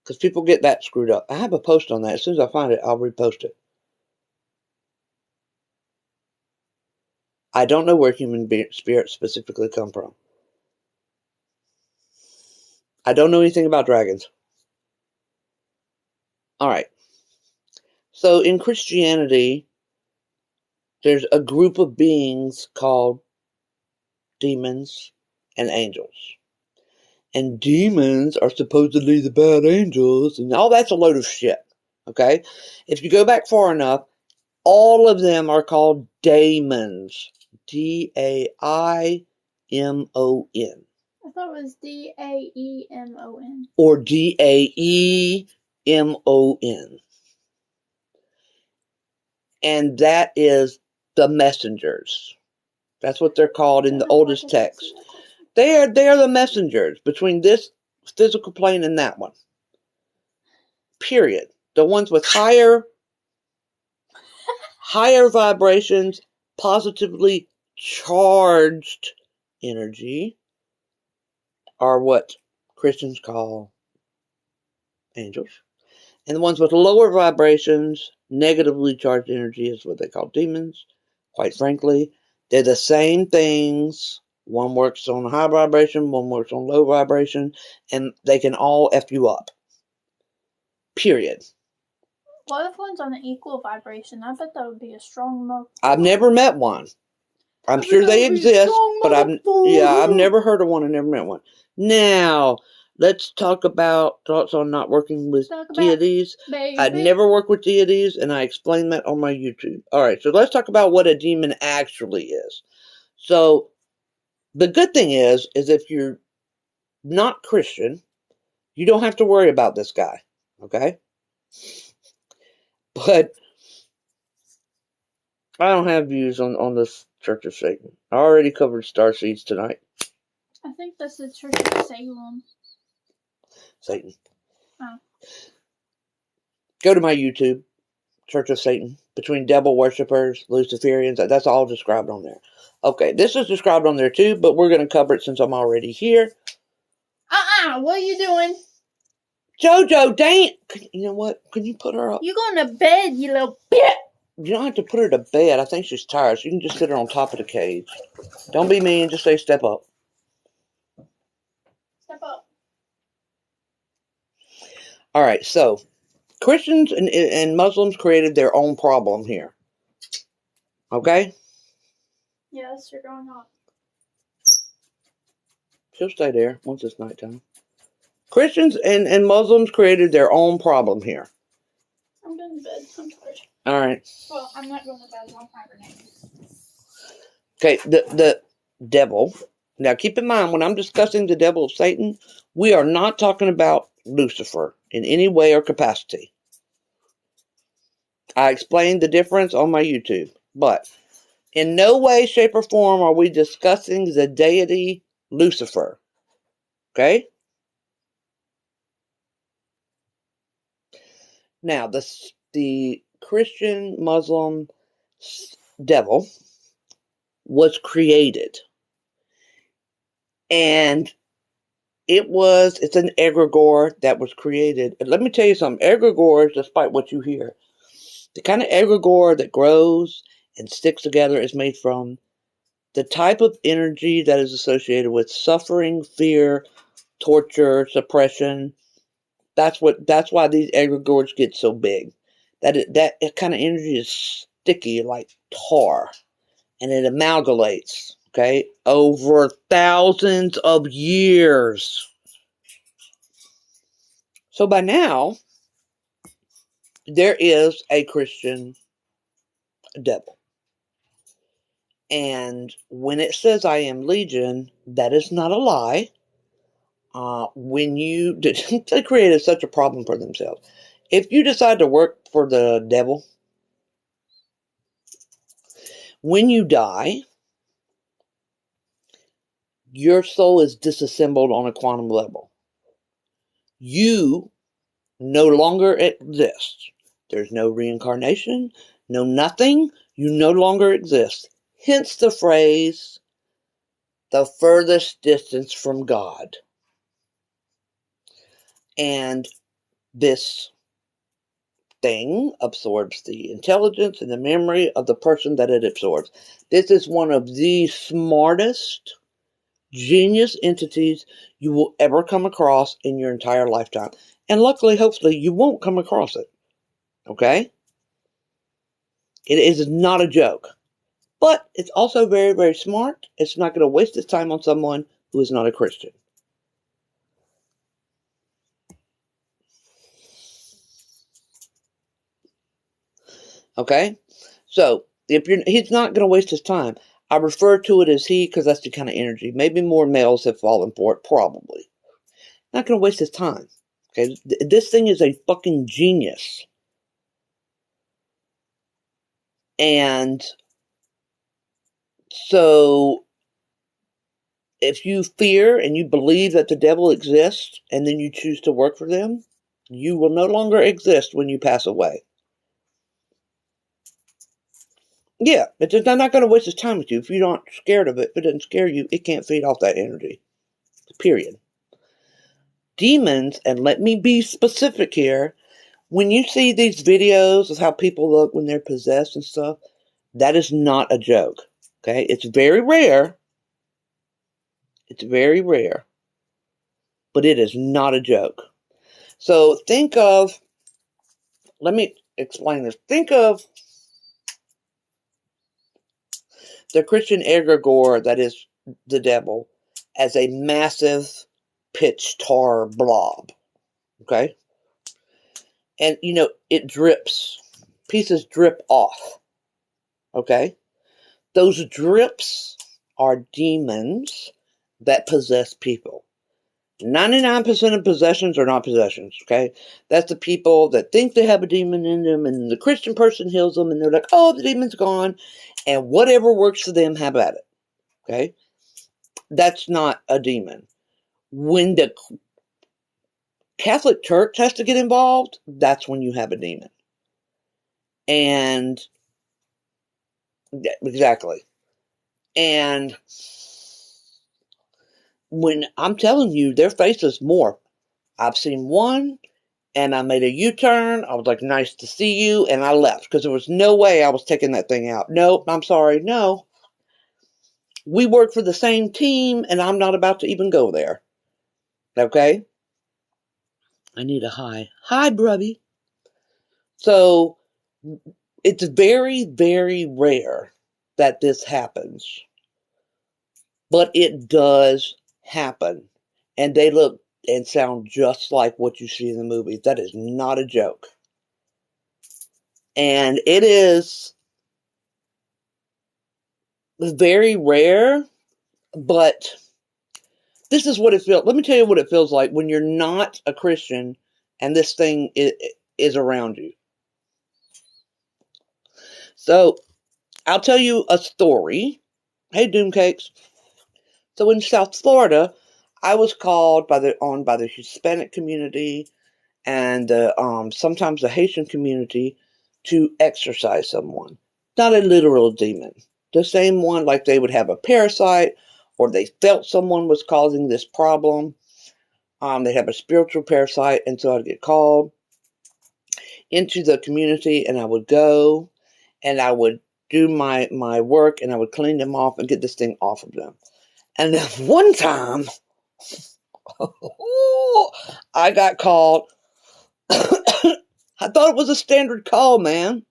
Because people get that screwed up. I have a post on that. As soon as I find it, I'll repost it. I don't know where human spirits specifically come from. I don't know anything about dragons. Alright. So in Christianity, there's a group of beings called demons and angels. And demons are supposedly the bad angels, and all that's a load of shit. Okay? If you go back far enough, all of them are called daemons. D-A-I-M-O-N. I thought it was D-A-E-M-O-N. Or D-A-E-M-O-N. And that is the messengers. That's what they're called in the oldest text. They are the messengers between this physical plane and that one. Period. The ones with higher vibrations, positively charged energy, are what Christians call angels. And the ones with lower vibrations, negatively charged energy, is what they call demons. Quite frankly, they're the same things. One works on high vibration, one works on low vibration, and they can all F you up. Period. What if one's on an equal vibration? I bet that would be a strong mother. I've never met one. I'm sure they exist, but I've never heard of one and never met one. Now, let's talk about thoughts on not working with deities. I'd never worked with deities, and I explained that on my YouTube. Alright, so let's talk about what a demon actually is. So, the good thing is if you're not Christian, you don't have to worry about this guy. Okay? But I don't have views on this Church of Satan. I already covered starseeds tonight. I think that's the Church of Salem. Satan. Oh. Go to my YouTube, Church of Satan. Between devil worshippers, Luciferians, that's all described on there. Okay, this is described on there too, but we're going to cover it since I'm already here. What are you doing? Jojo, dang it. You know what? Can you put her up? You going to bed, you little bitch. You don't have to put her to bed. I think she's tired, so you can just sit her on top of the cage. Don't be mean, just say step up. Step up. Alright, so Christians and Muslims created their own problem here. Okay? Yes, you're going up. She'll stay there once it's nighttime. Christians and Muslims created their own problem here. I'm going to bed. I'm tired. Alright. Well, I'm not going to bed. I'm hibernating. Okay, the devil. Now keep in mind, when I'm discussing the devil of Satan, we are not talking about Lucifer in any way or capacity. I explained the difference on my YouTube, but in no way, shape, or form are we discussing the deity Lucifer. Okay? Now, the Christian Muslim devil was created. And it's an egregore that was created. And let me tell you something. Egregores, despite what you hear, the kind of egregore that grows and sticks together is made from the type of energy that is associated with suffering, fear, torture, suppression. That's why these egregores get so big. That kind of energy is sticky like tar, and it amalgamates, okay, over thousands of years. So by now, there is a Christian devil. And when it says I am Legion, that is not a lie. They created such a problem for themselves. If you decide to work for the devil, when you die, your soul is disassembled on a quantum level. You no longer exist. There's no reincarnation, no nothing. You no longer exist. Hence the phrase, the furthest distance from God. And this thing absorbs the intelligence and the memory of the person that it absorbs. This is one of the smartest, genius entities you will ever come across in your entire lifetime. And luckily, hopefully, you won't come across it. Okay? It is not a joke. But it's also very, very smart. It's not going to waste its time on someone who is not a Christian. Okay? So, he's not going to waste his time. I refer to it as he because that's the kind of energy. Maybe more males have fallen for it, probably. Not going to waste his time. Okay? This thing is a fucking genius. And so, if you fear and you believe that the devil exists and then you choose to work for them, you will no longer exist when you pass away. Yeah, they're not going to waste his time with you. If you're not scared of it, if it doesn't scare you, it can't feed off that energy. Period. Demons, and let me be specific here, when you see these videos of how people look when they're possessed and stuff, that is not a joke. Okay? It's very rare. It's very rare. But it is not a joke. So think of, let me explain this. Think of the Christian egregore that is the devil as a massive pitch tar blob. Okay? And, it drips. Pieces drip off. Okay? Those drips are demons that possess people. 99% of possessions are not possessions, okay? That's the people that think they have a demon in them, and the Christian person heals them, and they're like, oh, the demon's gone, and whatever works for them, have at it, okay? That's not a demon. When the Catholic Church has to get involved, that's when you have a demon. And, exactly. And when I'm telling you, their faces morph. I've seen one, and I made a U-turn. I was like, nice to see you, and I left, because there was no way I was taking that thing out. Nope, I'm sorry, no. We work for the same team, and I'm not about to even go there. Okay? I need a hi. Hi, brubby. So, it's very, very rare that this happens. But it does happen. And they look and sound just like what you see in the movies. That is not a joke. And it is very rare, but this is what it feels. Let me tell you what it feels like when you're not a Christian and this thing is around you. So, I'll tell you a story. Hey, Doomcakes. So in South Florida, I was called by the Hispanic community and sometimes the Haitian community to exorcise someone. Not a literal demon. The same one, like they would have a parasite, or they felt someone was causing this problem. They have a spiritual parasite, and so I'd get called into the community, and I would go, and I would do my work, and I would clean them off and get this thing off of them. And then one time, I got called. I thought it was a standard call, man.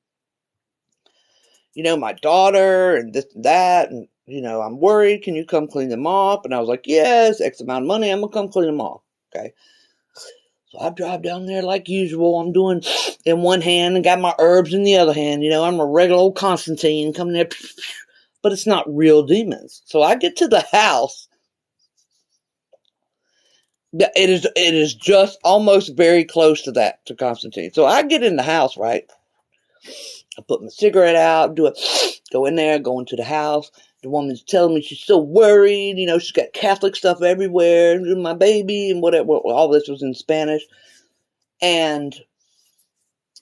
You know, my daughter and this and that, and, you know, I'm worried. Can you come clean them off? And I was like, yes, X amount of money. I'm going to come clean them off. Okay. So I drive down there like usual. I'm doing in one hand and got my herbs in the other hand. You know, I'm a regular old Constantine coming there, but it's not real demons. So I get to the house. It is just almost very close to that, to Constantine. So I get in the house, right? I put my cigarette out, go in there, go into the house. The woman's telling me she's so worried. You know, she's got Catholic stuff everywhere, my baby and whatever. All this was in Spanish. And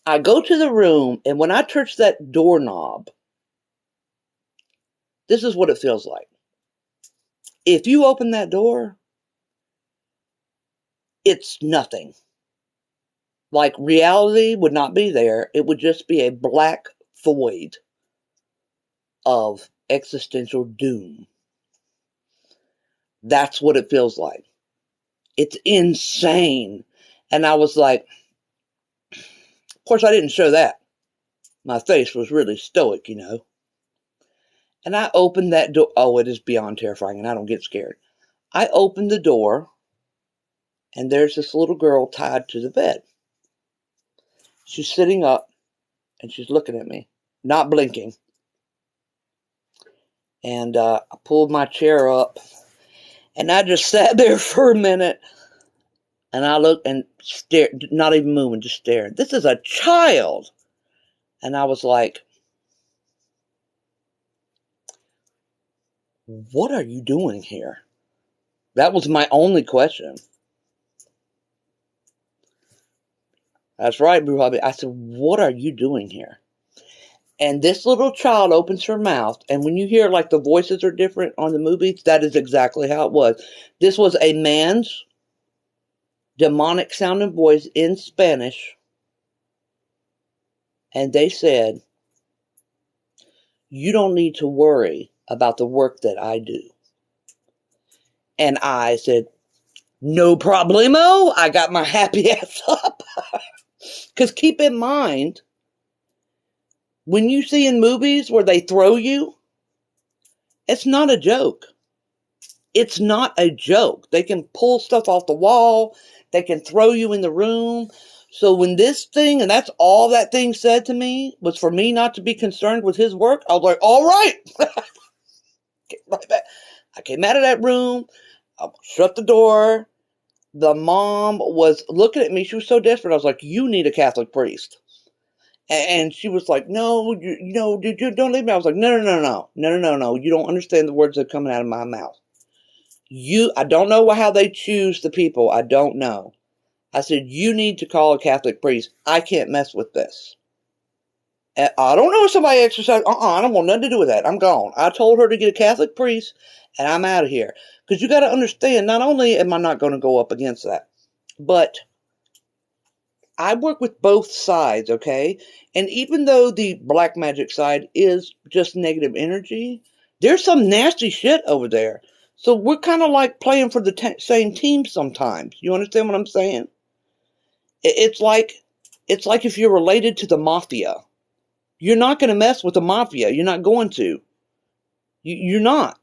I go to the room, and when I touch that doorknob, this is what it feels like. If you open that door, it's nothing. Like, reality would not be there. It would just be a black void of existential doom. That's what it feels like. It's insane. And I was like, of course I didn't show that. My face was really stoic, you know. And I opened that door. Oh, it is beyond terrifying, and I don't get scared. I opened the door, and there's this little girl tied to the bed. She's sitting up, and she's looking at me, not blinking. And I pulled my chair up, and I just sat there for a minute, and I looked and stared, not even moving, just staring. This is a child. And I was like, what are you doing here? That was my only question. That's right, Boo Hobby. I said, what are you doing here? And this little child opens her mouth, and when you hear like the voices are different on the movies, that is exactly how it was. This was a man's demonic sounding voice in Spanish, and they said, you don't need to worry about the work that I do. And I said, no problemo. I got my happy ass up. Because keep in mind, when you see in movies where they throw you, it's not a joke. It's not a joke. They can pull stuff off the wall. They can throw you in the room. So when this thing, and that's all that thing said to me, was for me not to be concerned with his work, I was like, all right. Get right back. I came out of that room. I shut the door. The mom was looking at me. She was so desperate. I was like, you need a Catholic priest. And she was like, no, don't leave me. I was like, no. You don't understand the words that are coming out of my mouth. I don't know how they choose the people. I don't know. I said, you need to call a Catholic priest. I can't mess with this. And I don't know if somebody exercised. I don't want nothing to do with that. I'm gone. I told her to get a Catholic priest, and I'm out of here. Because you got to understand, not only am I not going to go up against that, but I work with both sides, okay? And even though the black magic side is just negative energy, there's some nasty shit over there. So we're kind of like playing for the same team sometimes. You understand what I'm saying? It's like if you're related to the mafia. You're not going to mess with the mafia. You're not going to. You're not.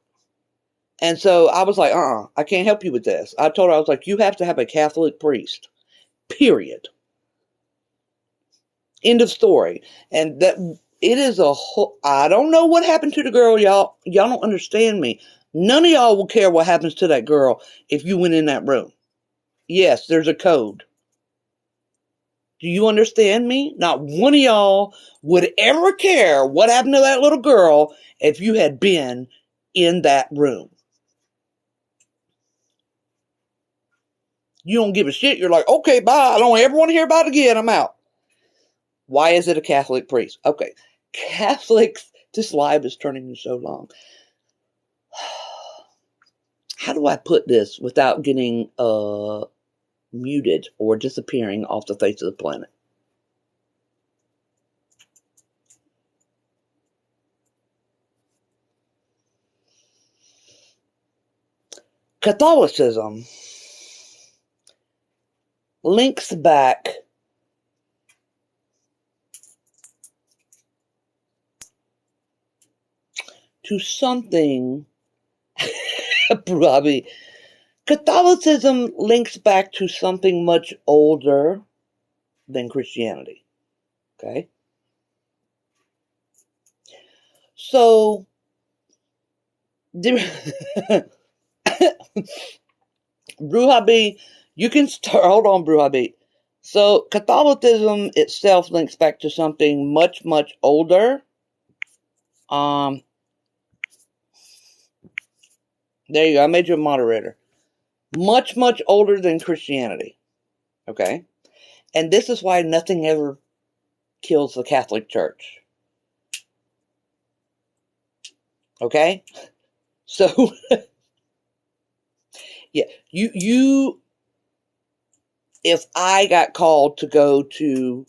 And so I was like, I can't help you with this. I told her, I was like, you have to have a Catholic priest. Period. End of story. And that it is a whole, I don't know what happened to the girl, y'all. Y'all don't understand me. None of y'all will care what happens to that girl if you went in that room. Yes, there's a code. Do you understand me? Not one of y'all would ever care what happened to that little girl if you had been in that room. You don't give a shit. You're like, okay, bye. I don't ever want to hear about it again. I'm out. Why is it a Catholic priest? Okay. Catholics, this live is turning so long. How do I put this without getting muted or disappearing off the face of the planet? Catholicism links back to something, Robbie. Catholicism links back to something much older than Christianity. Okay? So, Brujabi, you can start. Hold on, Brujabi. So, Catholicism itself links back to something much, much older. There you go. I made you a moderator. Much, much older than Christianity. Okay? And this is why nothing ever kills the Catholic Church. Okay? So, yeah, you, if I got called to go to,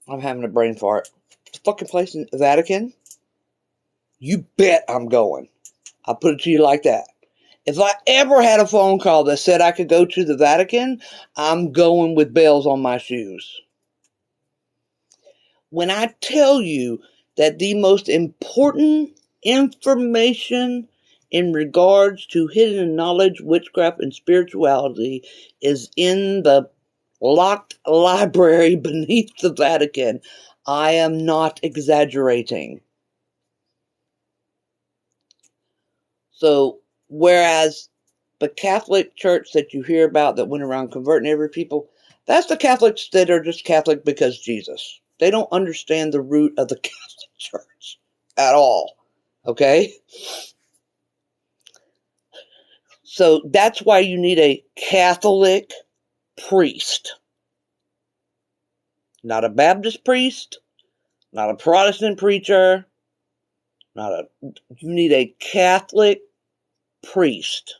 I'm having a brain fart, the fucking place in the Vatican, you bet I'm going. I'll put it to you like that. If I ever had a phone call that said I could go to the Vatican, I'm going with bells on my shoes. When I tell you that the most important information in regards to hidden knowledge, witchcraft, and spirituality is in the locked library beneath the Vatican, I am not exaggerating. So, whereas the Catholic Church that you hear about that went around converting every people, that's the Catholics that are just Catholic because Jesus. They don't understand the root of the Catholic Church at all. Okay? So that's why you need a Catholic priest. Not a Baptist priest, not a Protestant preacher, you need a Catholic priest.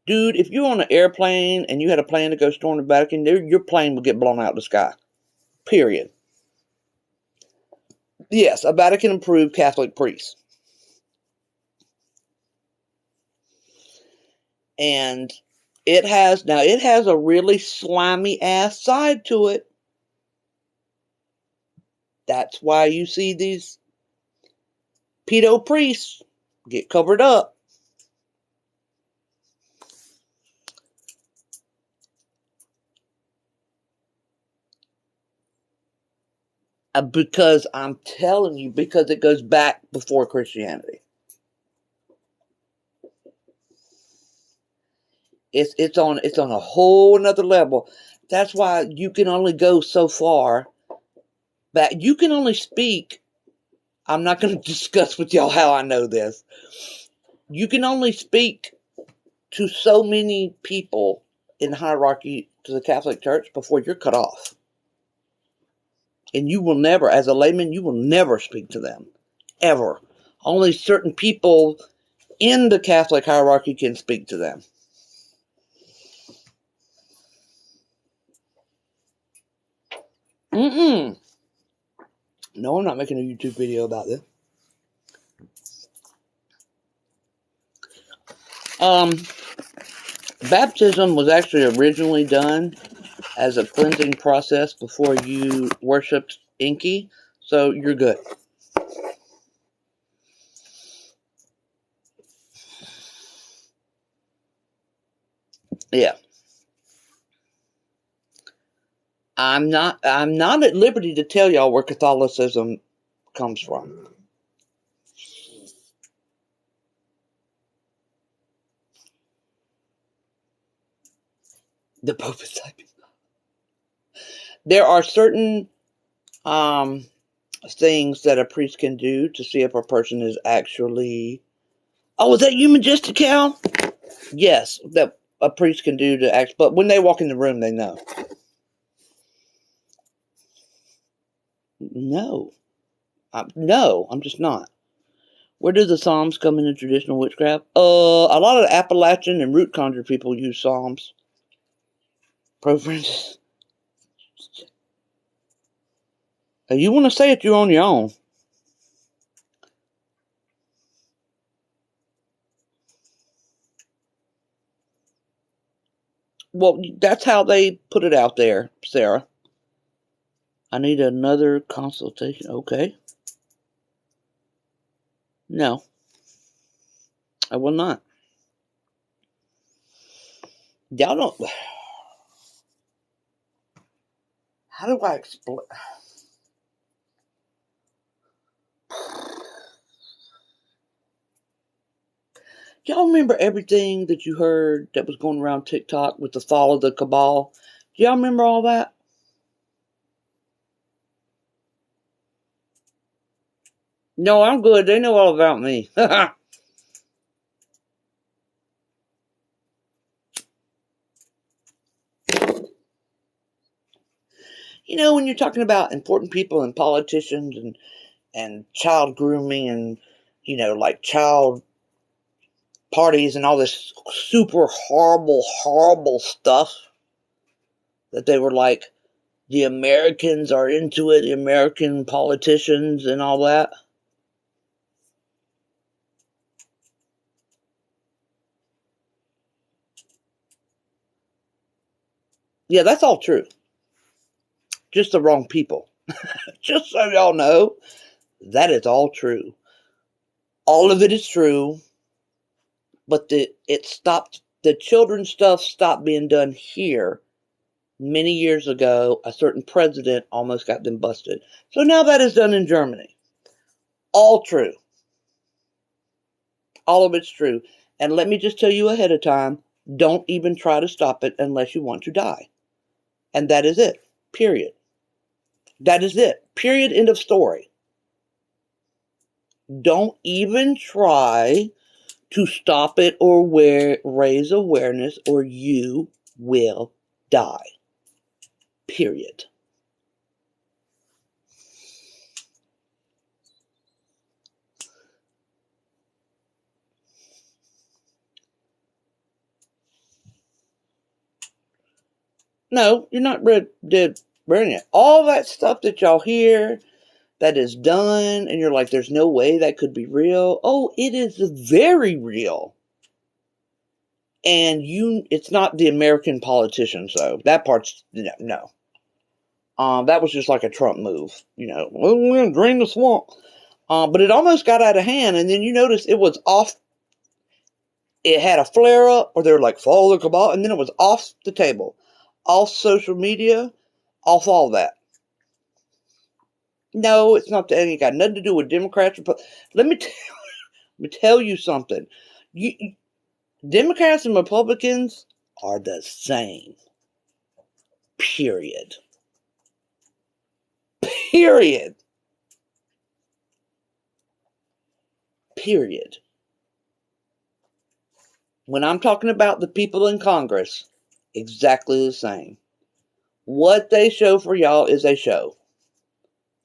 Dude, if you're on an airplane and you had a plan to go storm the Vatican, your plane would get blown out of the sky. Period. Yes, a Vatican-approved Catholic priest. And it has a really slimy ass side to it. That's why you see these pedo priests get covered up. Because I'm telling you, because it goes back before Christianity. It's on a whole another level. That's why you can only go so far back. You can only speak. I'm not going to discuss with y'all how I know this. You can only speak to so many people in hierarchy to the Catholic Church before you're cut off. And you will never, as a layman, you will never speak to them. Ever. Only certain people in the Catholic hierarchy can speak to them. No, I'm not making a YouTube video about this. Baptism was actually originally done as a cleansing process before you worshipped Inky, so you're good. Yeah. I'm not at liberty to tell y'all where Catholicism comes from. The Pope is typing. There are certain things that a priest can do to see if a person is actually... Oh, is that you, Majestic Cow? Yes, that a priest can do to act, but when they walk in the room, they know. No, I'm just not. Where do the Psalms come into traditional witchcraft? A lot of the Appalachian and root conjure people use Psalms. Pro-Francis. You want to say it, you're on your own. Well, that's how they put it out there, Sarah. I need another consultation. Okay. No, I will not. Y'all don't. How do I explain? Y'all remember everything that you heard that was going around TikTok with the fall of the cabal? Do y'all remember all that? No, I'm good. They know all about me. You know, when you're talking about important people and politicians and child grooming and, you know, like child parties and all this super horrible, horrible stuff that they were like, the Americans are into it, the American politicians and all that. Yeah, that's all true. Just the wrong people. Just so y'all know, that is all true. All of it is true, but it stopped. The children's stuff stopped being done here many years ago. A certain president almost got them busted. So now that is done in Germany. All true. All of it's true. And let me just tell you ahead of time, don't even try to stop it unless you want to die. And that is it. Period. That is it. Period. End of story. Don't even try to stop it or raise awareness, or you will die. Period. No, you're not dead brilliant. All that stuff that y'all hear that is done, and you're like, there's no way that could be real. Oh, it is very real. And it's not the American politicians, though. That part's, no. That was just like a Trump move. You know, well, we're going to drain the swamp. But it almost got out of hand, and then you notice it was off. It had a flare up, or they were like, follow the cabal, and then it was off the table. Off social media, off all that. No, it's not. It ain't got nothing to do with Democrats. Let me tell you something. Democrats and Republicans are the same. Period. Period. Period. When I'm talking about the people in Congress, exactly the same. What they show for y'all is a show.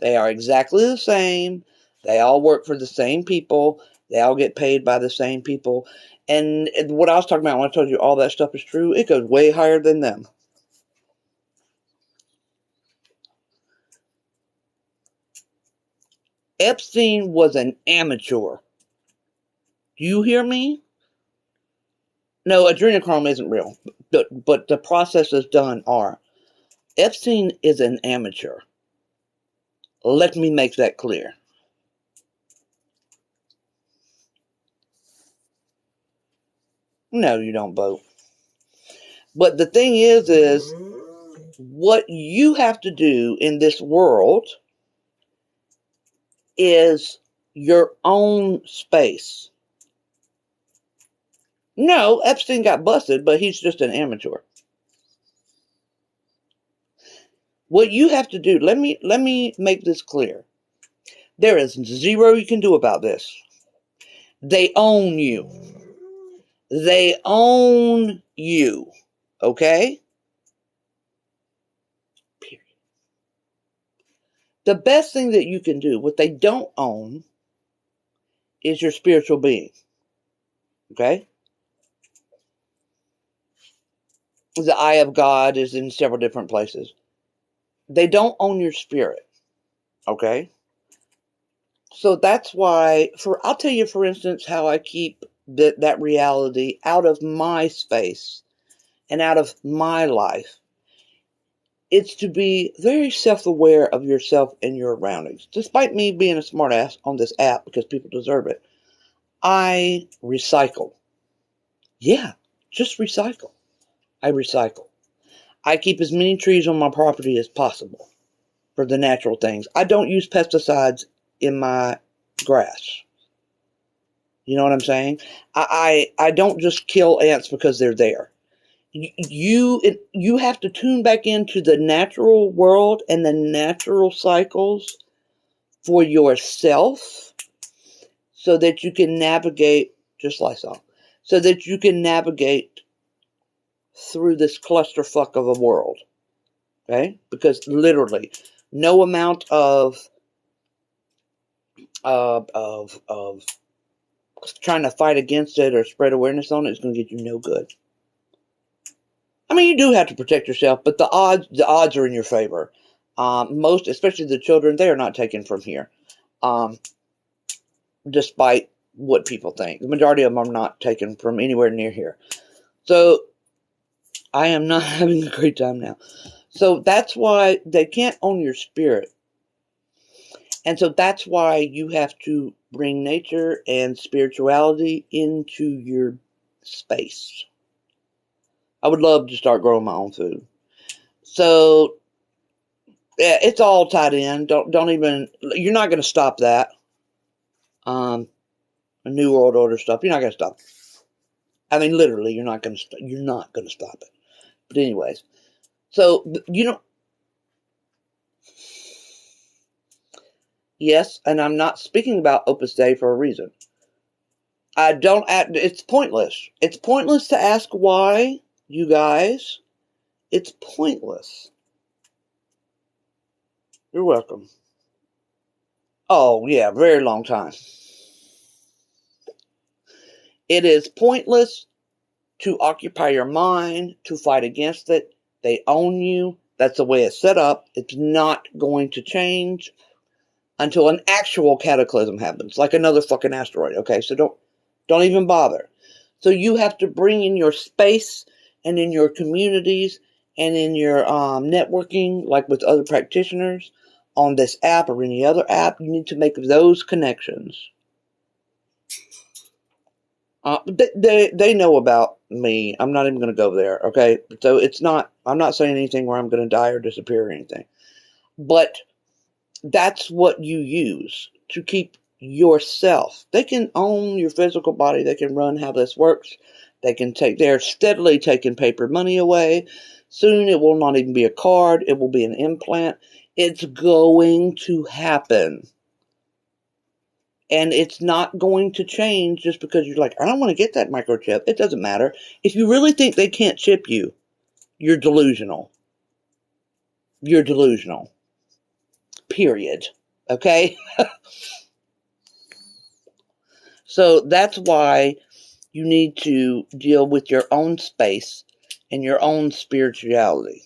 They are exactly the same. They all work for the same people. They all get paid by the same people. And what I was talking about when I told you all that stuff is true, it goes way higher than them. Epstein was an amateur. Do you hear me? No, adrenochrome isn't real, but the processes done are. Epstein is an amateur. Let me make that clear. No, you don't vote. But the thing is what you have to do in this world is your own space. No, Epstein got busted, but he's just an amateur. What you have to do, let me make this clear. There is zero you can do about this. They own you. They own you. Okay? Period. The best thing that you can do, what they don't own, is your spiritual being. Okay? The eye of God is in several different places. They don't own your spirit. Okay? So that's why, I'll tell you, for instance, how I keep that reality out of my space and out of my life, it's to be very self-aware of yourself and your surroundings. Despite me being a smartass on this app, because people deserve it, I recycle. Yeah, just recycle. I recycle. I keep as many trees on my property as possible for the natural things. I don't use pesticides in my grass. You know what I'm saying? I don't just kill ants because they're there. You have to tune back into the natural world and the natural cycles for yourself so that you can navigate, just Lysol, so that you can navigate through this clusterfuck of a world. Okay? Because literally, no amount of trying to fight against it or spread awareness on it is going to get you no good. I mean, you do have to protect yourself, but the odds are in your favor. Most, especially the children, they are not taken from here, despite what people think. The majority of them are not taken from anywhere near here. So I am not having a great time now. So that's why they can't own your spirit. And so that's why you have to bring nature and spirituality into your space. I would love to start growing my own food. So yeah, it's all tied in. Don't even, you're not going to stop that. A New World Order stuff, you're not going to stop it. I mean, literally, you're not going to stop it. But anyways, so, yes, and I'm not speaking about Opus Dei for a reason. It's pointless. It's pointless to ask why, you guys. It's pointless. You're welcome. Oh, yeah, very long time. It is pointless to occupy your mind, to fight against it. They own you. That's the way it's set up. It's not going to change until an actual cataclysm happens, like another fucking asteroid. Okay, so don't even bother. So you have to bring in your space and in your communities and in your networking, like with other practitioners on this app or any other app. You need to make those connections. They know about me. I'm not even going to go there, okay? So I'm not saying anything where I'm going to die or disappear or anything. But that's what you use to keep yourself. They can own your physical body. They can run how this works. They're steadily taking paper money away. Soon it will not even be a card. It will be an implant. It's going to happen. And it's not going to change just because you're like, I don't want to get that microchip. It doesn't matter. If you really think they can't chip you, you're delusional. You're delusional. Period. Okay? So that's why you need to deal with your own space and your own spirituality.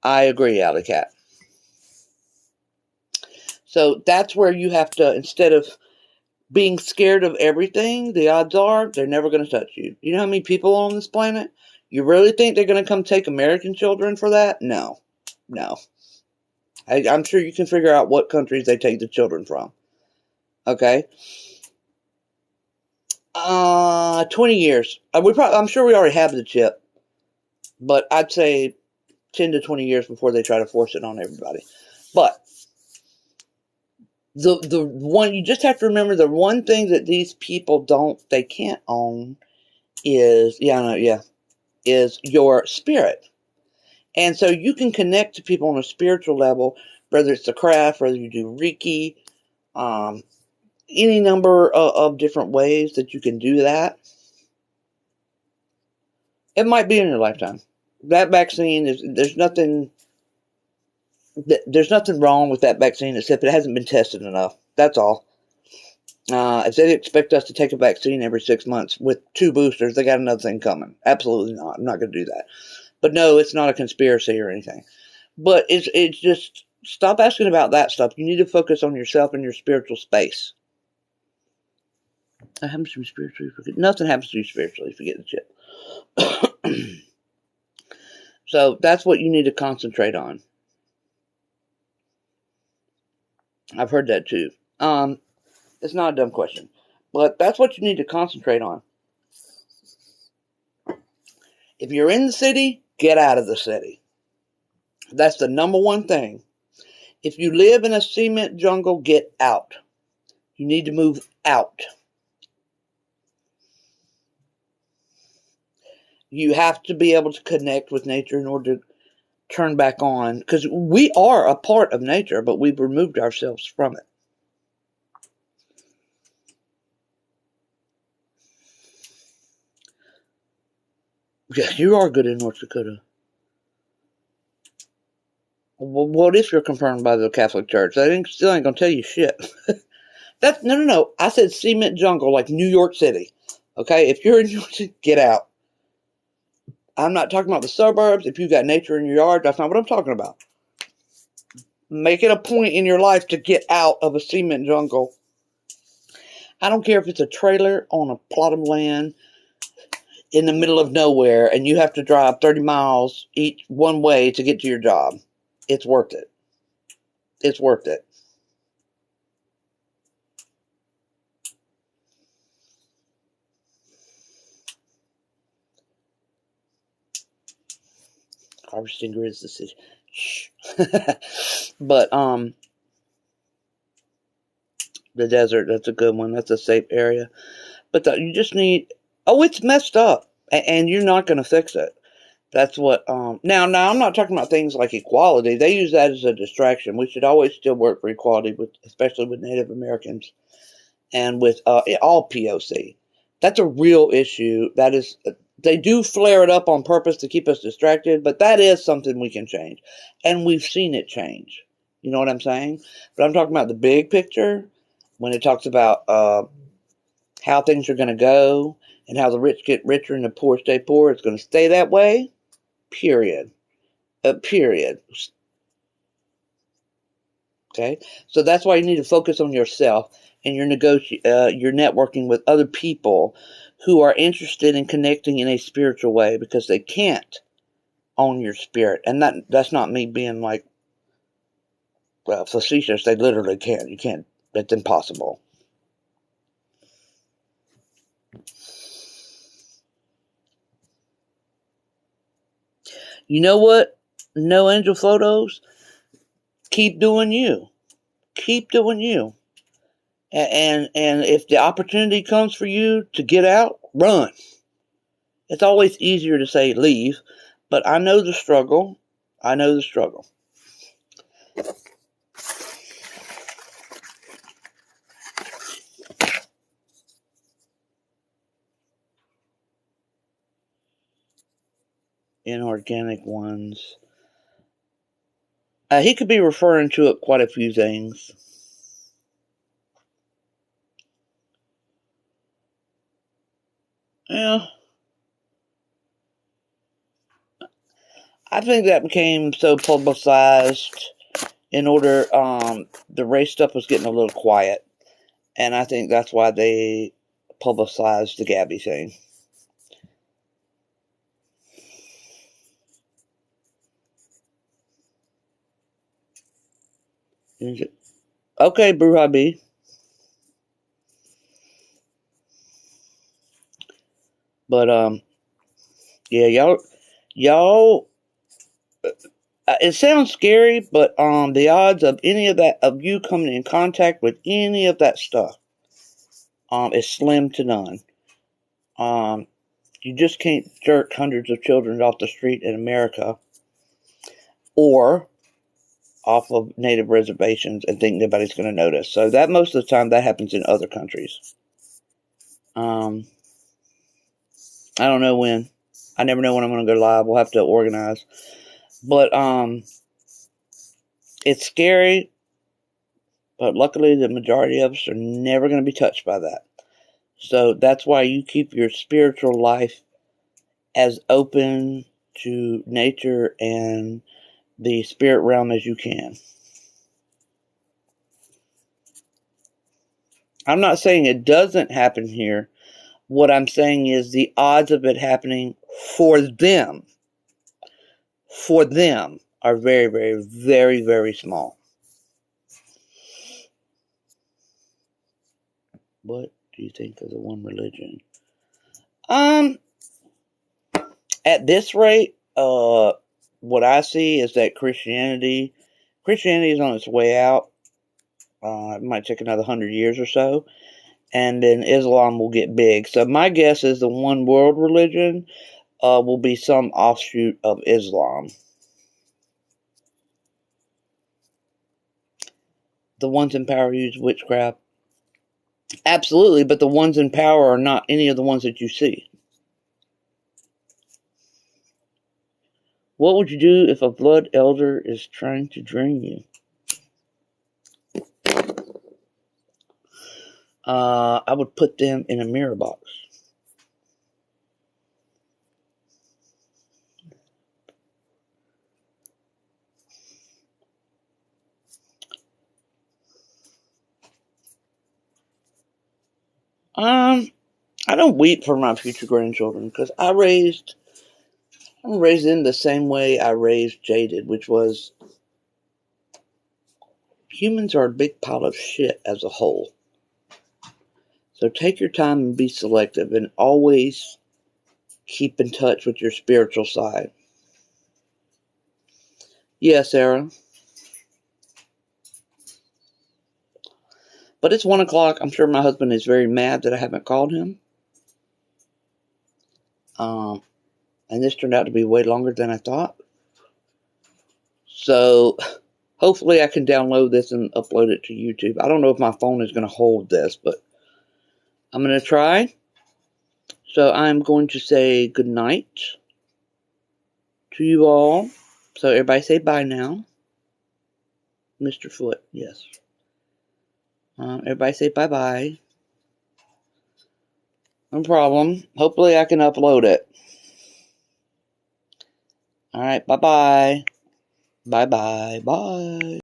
I agree, Alley Cat. So that's where you have to, instead of being scared of everything, the odds are they're never going to touch you. You know how many people on this planet? You really think they're going to come take American children for that? No. I'm sure you can figure out what countries they take the children from. Okay? 20 years. I'm sure we already have the chip, but I'd say 10 to 20 years before they try to force it on everybody. But the one, you just have to remember, the one thing that these people they can't own is your spirit. And so you can connect to people on a spiritual level, whether it's the craft, whether you do Reiki, any number of different ways that you can do that. It might be in your lifetime. That vaccine there's nothing wrong with that vaccine except it hasn't been tested enough. That's all. If they expect us to take a vaccine every 6 months with 2 boosters, they got another thing coming. Absolutely not. I'm not going to do that. But no, it's not a conspiracy or anything. But it's just, stop asking about that stuff. You need to focus on yourself and your spiritual space. That happens to me spiritually. Nothing happens to you spiritually if you get the chip. So that's what you need to concentrate on. I've heard that too. It's not a dumb question, but that's what you need to concentrate on. If you're in the city, get out of the city. That's the number one thing. If you live in a cement jungle, get out. You need to move out. You have to be able to connect with nature in order to turn back on, because we are a part of nature, but we've removed ourselves from it. Yeah, you are good in North Dakota. Well, what if you're confirmed by the Catholic Church? That still ain't gonna tell you shit. That's no. I said cement jungle, like New York City. Okay, if you're in New York City, get out. I'm not talking about the suburbs. If you got nature in your yard, that's not what I'm talking about. Make it a point in your life to get out of a cement jungle. I don't care if it's a trailer on a plot of land in the middle of nowhere and you have to drive 30 miles each one way to get to your job. It's worth it. It's worth it. Harvesting is the city. Shh. But the desert, that's a good one. That's a safe area. But you just need. Oh, it's messed up, and you're not going to fix it. That's what. Now, I'm not talking about things like equality. They use that as a distraction. We should always still work for equality, especially with Native Americans and with all POC. That's a real issue. That is. They do flare it up on purpose to keep us distracted, but that is something we can change. And we've seen it change. You know what I'm saying? But I'm talking about the big picture when it talks about how things are going to go and how the rich get richer and the poor stay poor. It's going to stay that way, period. Period. Okay? So that's why you need to focus on yourself and you're networking with other people who are interested in connecting in a spiritual way, because they can't own your spirit. And that's not me being like, well, facetious. They literally can't. You can't. It's impossible. You know what? No angel photos. Keep doing you. Keep doing you. And if the opportunity comes for you to get out, run. It's always easier to say leave, but I know the struggle. I know the struggle. Inorganic ones. He could be referring to quite a few things. Yeah. I think that became so publicized in order, the race stuff was getting a little quiet. And I think that's why they publicized the Gabby thing. Okay, Bruja B. But, yeah, y'all, it sounds scary, but, the odds of of you coming in contact with any of that stuff, is slim to none. You just can't jerk hundreds of children off the street in America or off of native reservations and think nobody's going to notice. So that most of the time that happens in other countries. I don't know when. I never know when I'm going to go live. We'll have to organize. But it's scary, but luckily the majority of us are never going to be touched by that. So that's why you keep your spiritual life as open to nature and the spirit realm as you can. I'm not saying it doesn't happen here. What I'm saying is the odds of it happening for them are very, very, very, very small. What do you think of the one religion? At this rate, what I see is that Christianity is on its way out. It might take another 100 years or so, and then Islam will get big. So my guess is the one world religion will be some offshoot of Islam. The ones in power use witchcraft. Absolutely, but the ones in power are not any of the ones that you see. What would you do if a blood elder is trying to drain you? I would put them in a mirror box. I don't weep for my future grandchildren because I'm raised in the same way I raised Jaded, which was humans are a big pile of shit as a whole. So take your time and be selective and always keep in touch with your spiritual side. Yes, Sarah. But it's 1 o'clock. I'm sure my husband is very mad that I haven't called him. And this turned out to be way longer than I thought. So hopefully I can download this and upload it to YouTube. I don't know if my phone is going to hold this, but I'm going to try. So I'm going to say good night to you all. So everybody say bye now. Mr. Foot, yes. Everybody say bye-bye. No problem. Hopefully I can upload it. Alright, bye-bye. Bye-bye. Bye.